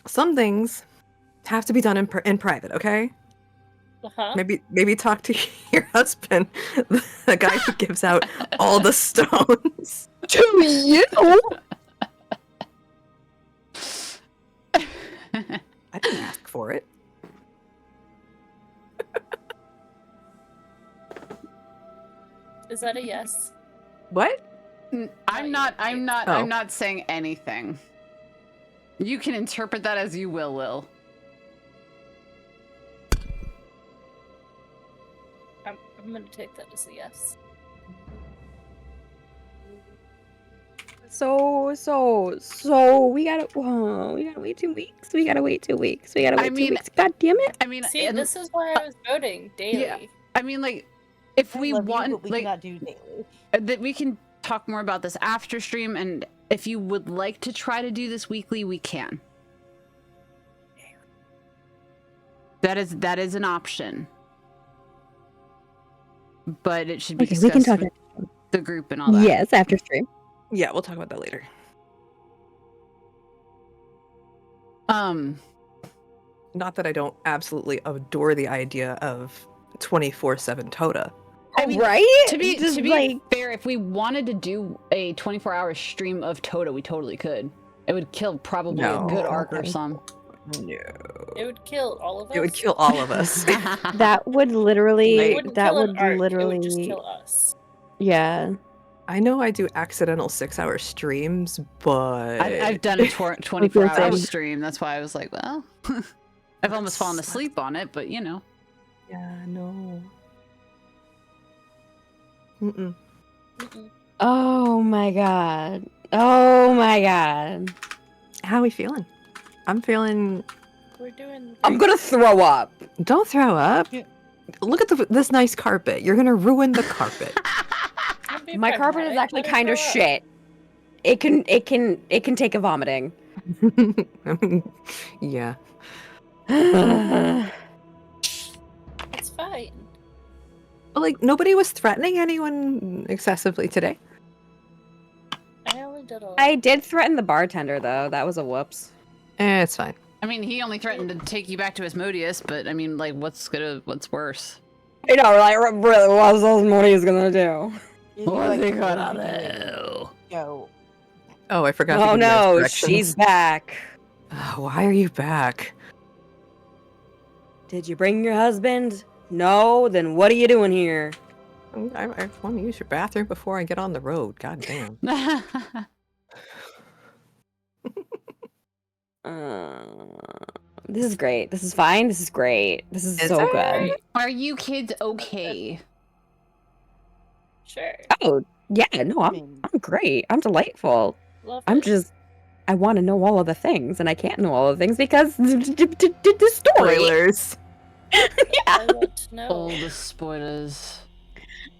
Some things have to be done in private, okay? Uh-huh. Maybe talk to your husband, the guy who gives out all the stones. To you. I didn't ask for it. Is that a yes? What? I'm Not not. Oh. I'm not saying anything. You can interpret that as you will, Lil. I'm gonna take that as a yes. So we gotta wait 2 weeks. We gotta wait 2 weeks. We gotta wait I 2 mean- weeks. God damn it. I mean, See, and- this is why I was voting daily. Yeah. I mean, like, if I we love you, want, but we like, cannot do daily. that we can talk more about this after stream, and if you would like to try to do this weekly, we can. That is an option, but it should be Okay, we can discussed talk. with the group and all that. Yes, after stream. Yeah, we'll talk about that later. Um, Not that I don't absolutely adore the idea of 24/7 Toda. I mean, right? to be Just fair, if we wanted to do a 24-hour stream of Toto, we totally could. It would kill probably a good No. arc or some. No. It would kill all of us. It would kill all of us. that would literally. It wouldn't That kill an would arc, literally. It would just kill us. Yeah. I know I do accidental 6-hour streams, but I've done a 24-hour same. stream. That's why I was like, well, I've almost fallen asleep on it, but you know. yeah, no. Mm-mm. Mm-mm. Oh my god. Oh my god. How are we feeling? I'm feeling. We're doing. I'm gonna throw up. Don't throw up. Yeah. Look at this nice carpet. You're gonna ruin the carpet. Don't be My carpet is pragmatic, actually let it kind of grow up. shit. It can take a vomiting. I mean, yeah. It's fine. But, like, nobody was threatening anyone excessively today. I only did a. I did threaten the bartender though. That was a whoops. It's fine. I mean, he only threatened to take you back to Asmodeus, but I mean, like, what's worse? You know, like really, what's Asmodeus gonna do? What's he gonna do? Go. Oh, I forgot. to Oh give you guys no, directions. she's back. Why are you back? Did you bring your husband? No, then what are you doing here? I want to use your bathroom before I get on the road. God damn. This is great. This is fine. This is great. This is Is so it? good. Are you kids okay? Sure. Oh yeah, no, I'm great. I'm delightful. Love I'm it. just I want to know all of the things, and I can't know all of the things because the story. Spoilers. Yeah, I want to know. All the spoilers.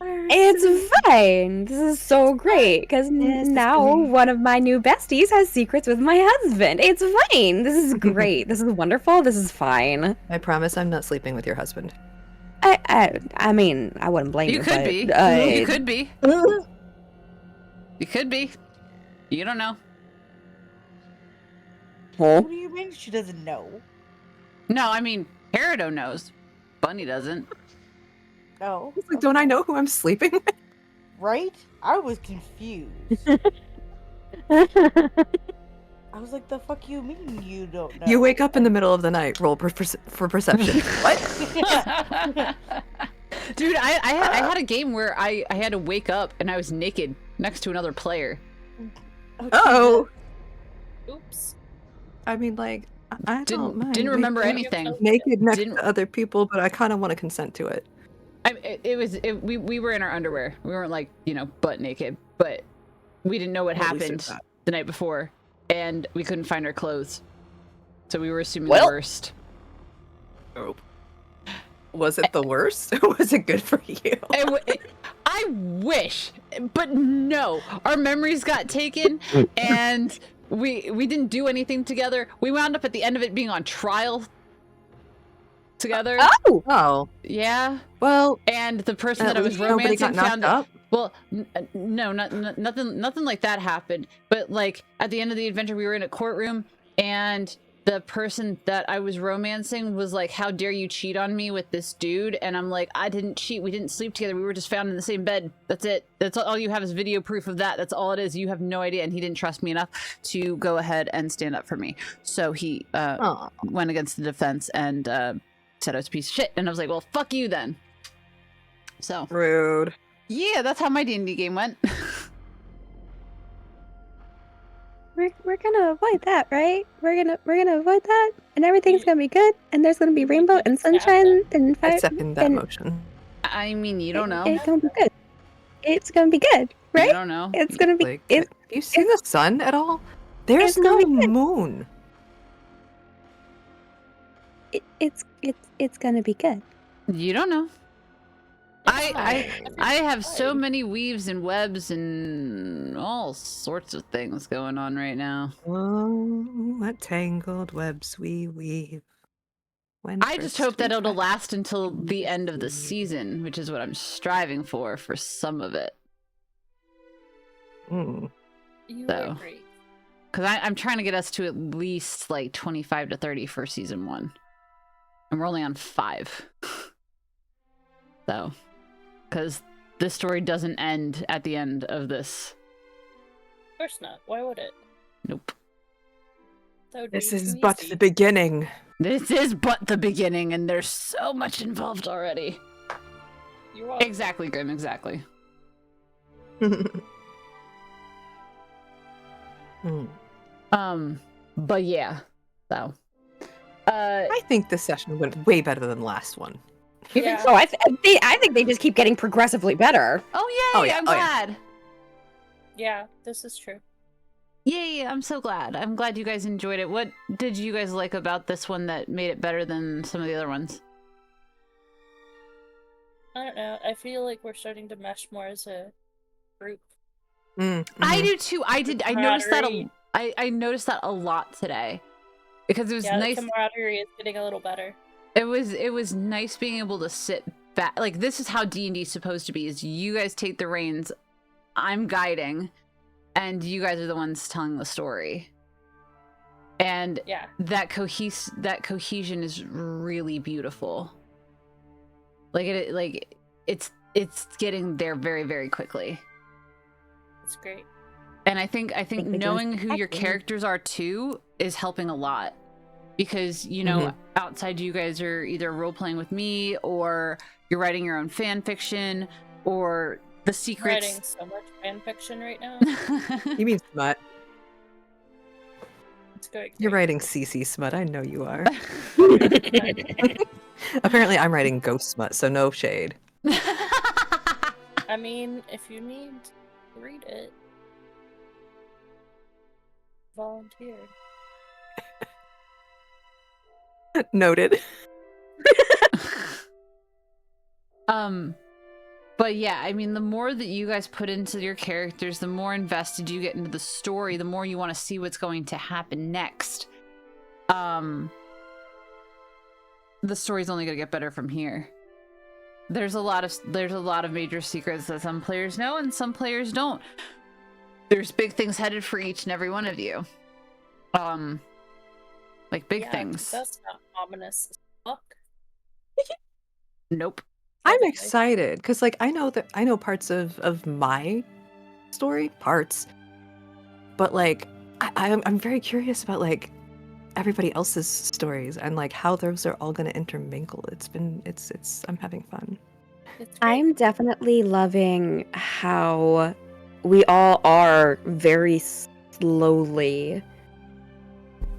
it's fine. This is so great because Yes, it's now great. one of my new besties has secrets with my husband. It's fine. This is great. This is wonderful. This is fine. I promise I'm not sleeping with your husband. I mean, I wouldn't blame you. You could but, be. You could be. You could be. You don't know. Huh? What do you mean she doesn't know? No, I mean, Peridot knows. Bunny doesn't. Oh. He's like, don't I know who I'm sleeping with? Right? I was confused. I was like, the fuck you mean you don't know? You wake up in the middle of the night, roll for perception. What? Dude, I had a game where I had to wake up and I was naked next to another player. Oh. Oops. I mean, like, I don't mind. Didn't remember waking up anything. naked next Didn't- to other people, but I kind of want to consent to it. We were in our underwear. We weren't like, you know, butt naked, but we didn't know what Well, at least happened there's that. the night before, and we couldn't find our clothes, so we were assuming Well- the worst. Oh. Was it the worst? Or was it good for you? I wish, but no. Our memories got taken, and we didn't do anything together. We wound up at the end of it being on trial together. Oh, Oh, Yeah, well, and the person that at I was least nobody got romancing knocked found up. Well, no, nothing like that happened. But like at the end of the adventure, we were in a courtroom, and the person that I was romancing was like, "How dare you cheat on me with this dude?" And I'm like, "I didn't cheat. We didn't sleep together. We were just found in the same bed. That's it. That's all you have is video proof of that. That's all it is. You have no idea." And he didn't trust me enough to go ahead and stand up for me. So he Oh, went against the defense and said I was a piece of shit. And I was like, "Well, fuck you then." So rude. yeah, that's how my D&D game went. we're gonna avoid that, right? We're gonna avoid that, and everything's gonna be good, and there's gonna be rainbow and sunshine and I fire. second that and motion. I mean, you don't know. It's gonna be good. It's gonna be good, You right? don't know. It's gonna be. Like, It's have you seen the sun at all? There's it's no gonna be good. moon. it's gonna be good. You don't know. I It's have so fine. many weaves and webs and all sorts of things going on right now. Oh, what tangled webs we weave. When I just first hope that we it'll met. last until the end of the season, which is what I'm striving for some of it. Mm. You So. are great. Because I'm trying to get us to at least like 25 to 30 for season 1. And we're only on 5. So, because this story doesn't end at the end of this. Of course not. Why would it? Nope. That would This be is too but easy. the beginning. This is but the beginning, and there's so much involved already. You're welcome. Exactly, Grim, exactly. But yeah, so. I think this session went way better than the last one. Yeah. Oh, I think they just keep getting progressively better. Oh, yay! Oh, yeah, I'm oh, yeah. glad. Yeah, this is true. Yay! I'm so glad. I'm glad you guys enjoyed it. What did you guys like about this one that made it better than some of the other ones? I don't know. I feel like we're starting to mesh more as a group. I do too. I noticed that. Camaraderie. I noticed that a lot today because it was Yeah, nice. the camaraderie is getting a little better. It was nice being able to sit back. Like, this is how D&D is supposed to be, is you guys take the reins, I'm guiding, and you guys are the ones telling the story. And Yeah. that cohesion is really beautiful. It's getting there very, very quickly. It's great. And I think they're doing knowing who your acting. characters are too is helping a lot. Because, you know, outside you guys are either role playing with me, or you're writing your own fan fiction, or the I'm secrets. writing so much fan fiction right now. You mean smut? It's going You're great. writing CC smut. I know you are. Apparently, I'm writing ghost smut, so no shade. I mean, if you need to read it, volunteer. Noted. But yeah, I mean, the more that you guys put into your characters, the more invested you get into the story, the more you want to see what's going to happen next. The story's only going to get better from here. There's a lot of major secrets that some players know and some players don't. There's big things headed for each and every one of you. Like big Yeah, 'cause things. That's not ominous as fuck. Nope. I'm Definitely. excited because, like, I know parts of my story, but like, I'm very curious about like everybody else's stories and like how those are all going to intermingle. I'm having fun. It's great. I'm definitely loving how we all are very slowly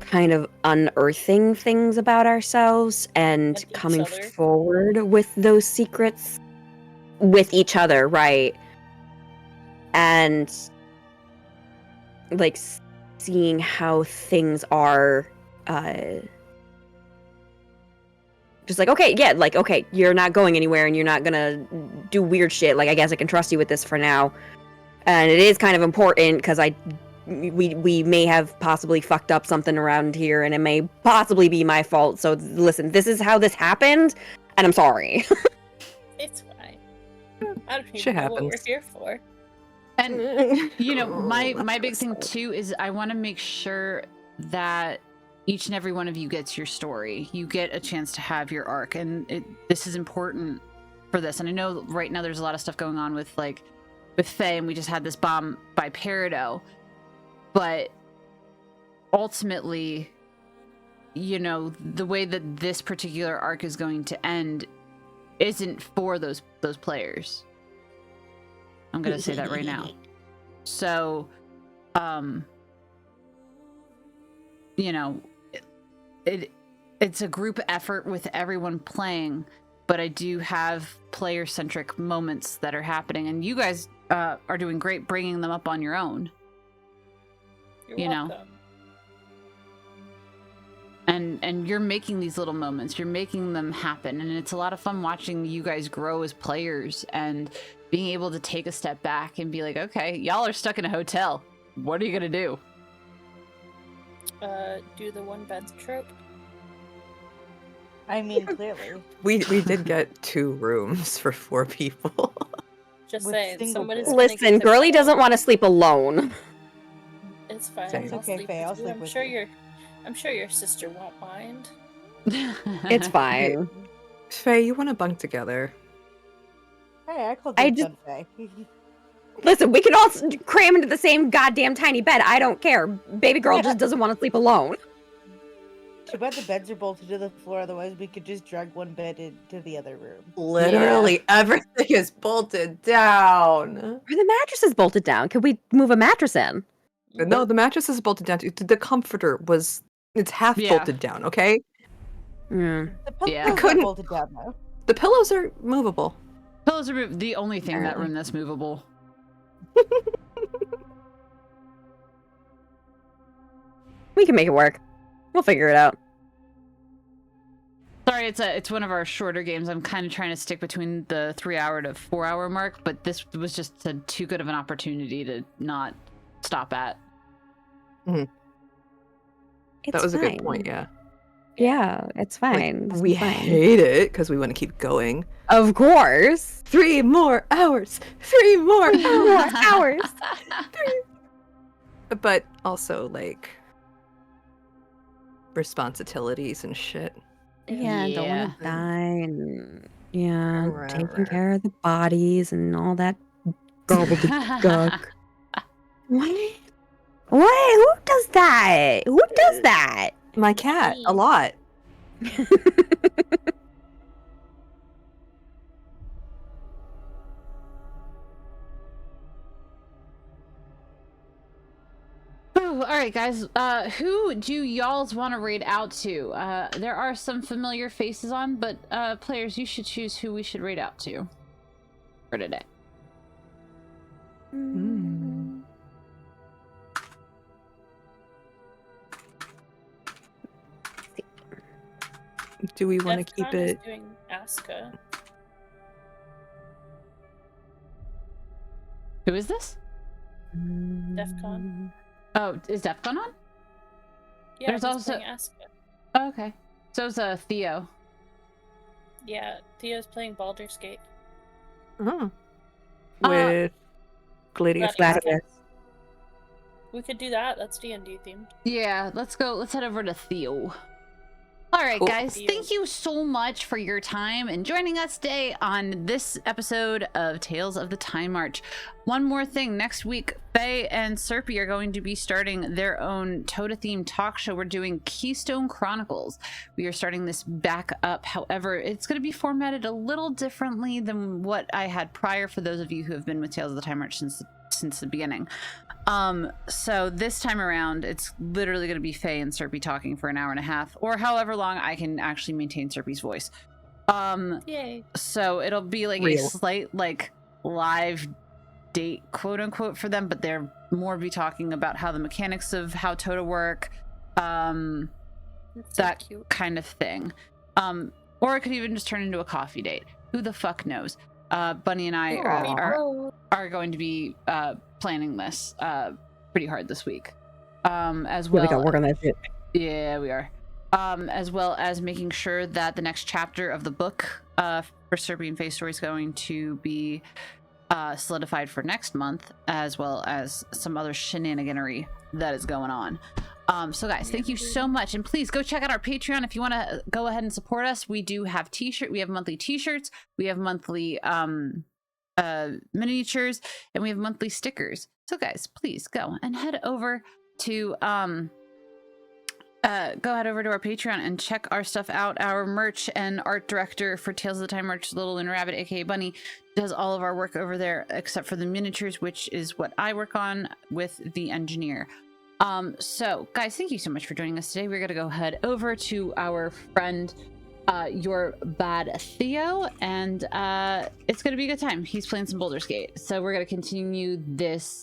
kind of unearthing things about ourselves and And each coming other. forward with those secrets with each other, right? And like seeing how things are just like, okay, yeah, like, okay, you're not going anywhere and you're not gonna do weird shit. Like, I guess I can trust you with this for now. And it is kind of important because we may have possibly fucked up something around here and it may possibly be my fault. So listen, this is how this happened and I'm sorry. It's fine. I don't Shit even know what we're happens. here for. And you know, my big thing too is I want to make sure that each and every one of you gets your story. You get a chance to have your arc, and this is important for this. And I know right now there's a lot of stuff going on with Faye, and we just had this bomb by Peridot. But ultimately, you know, the way that this particular arc is going to end isn't for those players. I'm gonna say that right now. So, you know, it's a group effort with everyone playing, but I do have player-centric moments that are happening, and you guys are doing great bringing them up on your own. You're You know. welcome. And you're making these little moments, you're making them happen, and it's a lot of fun watching you guys grow as players and being able to take a step back and be like, okay, y'all are stuck in a hotel, what are you gonna do? Do the one bed trope. I mean, clearly. We did get 2 rooms for 4 people. Just With saying, single somebody's bed. gonna Listen, get girly their- doesn't want to sleep alone. It's fine. Same. It's I'll okay, sleep Faye, with I'll you. sleep I'm with sure you. I'm sure your sister won't mind. It's fine. Faye, you want to bunk together? Hey, I called I you just- Faye. Listen, we can all cram into the same goddamn tiny bed. I don't care. Baby girl just doesn't want to sleep alone. Too bad the beds are bolted to the floor, otherwise we could just drag one bed into the other room. Literally everything is bolted down. Or the mattress is bolted down. Could we move a mattress in? No, the mattress is bolted down. The comforter it's half Yeah. bolted down, okay? Hmm. The pillows Yeah. are Couldn't- bolted down though. The pillows are movable. Pillows are the only thing in that Apparently. room that's movable. We can make it work. We'll figure it out. Sorry, it's one of our shorter games. I'm kind of trying to stick between the 3-hour to 4-hour mark, but this was just too good of an opportunity to not stop at. It's That was a good fine. point, yeah. Yeah, it's Like, fine. This we is fine. hate it because we want to keep going. Of course. 3 more hours! 3 more hours! More hours. But also, like, responsibilities and shit. Yeah, don't Yeah. want to die. And, yeah, Right, taking right. care of the bodies and all that gobbledygook. What? What? Who does that? Who does that? My cat, a lot. Ooh, all right, guys. Who do y'alls want to raid out to? There are some familiar faces on, but players, you should choose who we should raid out to for today. Mm. Do we want to keep Defcon is it? doing Aska. Who is this? Defcon. Oh, is Defcon on? Yeah, There's he's also- playing Aska. Oh, okay. So is Theo. Yeah, Theo's playing Baldur's Gate. Oh. Uh, With Gladius. Gladius. We could do that. That's D&D themed. Yeah, let's go. Let's head over to Theo. All right, Cool. guys. Theo. Thank you so much for your time and joining us today on this episode of Tales of the Time March. One more thing. Next week, Faye and Serpy are going to be starting their own Toda-themed talk show. We're doing Keystone Chronicles. We are starting this back up. However, it's going to be formatted a little differently than what I had prior for those of you who have been with Tales of the Time March since the beginning. So this time around, it's literally going to be Faye and Serpy talking for an hour and a half, or however long I can actually maintain Serpy's voice. Yay. So it'll be like a Real. slight, like, live date, quote unquote, for them, but they're more be talking about how the mechanics of how Toda work, That's so that cute. kind of thing. Or it could even just turn into a coffee date. Who the fuck knows? Bunny and I are going to be planning this pretty hard this week. As well. We gotta work on that shit. Yeah, we are. As well as making sure that the next chapter of the book for Serbian Face Story is going to be solidified for next month, as well as some other shenaniganery that is going on. So guys, thank you so much, and please go check out our Patreon if you want to go ahead and support us. We do have we have monthly t-shirts, we have monthly miniatures, and we have monthly stickers. So guys, please go and head over to our Patreon and check our stuff out. Our merch and art director for Tales of the Time March, Little and Rabbit, aka Bunny, does all of our work over there except for the miniatures, which is what I work on with the engineer. So guys, thank you so much for joining us today. We're gonna go head over to our friend your bad Theo, and it's gonna be a good time. He's playing some Baldur's Gate, so we're gonna continue this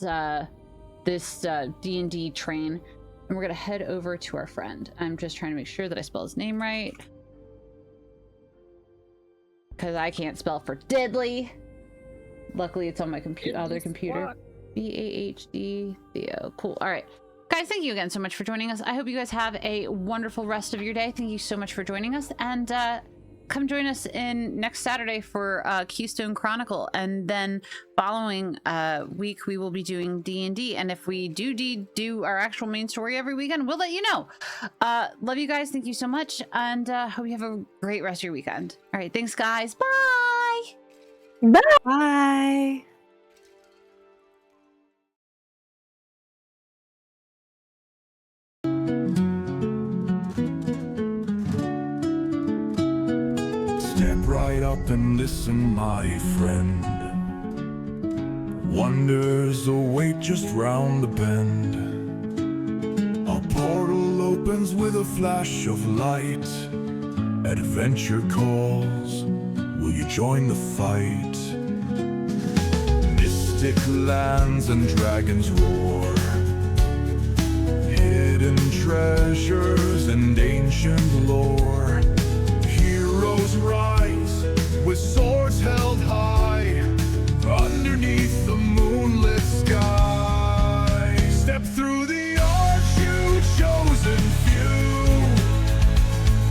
D&D train, and we're gonna head over to our friend. I'm just trying to make sure that I spell his name right, because I can't spell for diddly. Luckily it's on my other computer. BAHD Theo. Cool. All right, guys, thank you again so much for joining us. I hope you guys have a wonderful rest of your day. Thank you so much for joining us, and come join us in next Saturday for Keystone Chronicle, and then following week we will be doing D&D, and if we do our actual main story every weekend, we'll let you know. Love you guys, thank you so much, and hope you have a great rest of your weekend. All right, thanks guys, bye. Bye. Step right up and listen, my friend. Wonders await just round the bend. A portal opens with a flash of light. Adventure calls. Will you join the fight? Mystic lands and dragons roar. Hidden treasures and ancient lore. Heroes rise with swords held high underneath the moonlit sky. Step through the arch, you chosen few.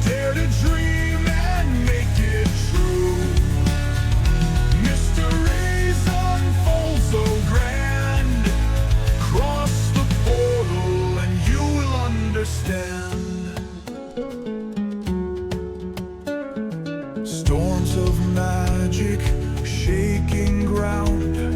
Dare to dream and make it true. Mysteries unfold so grand. Cross the portal and you will understand. Storms of magic shaking ground.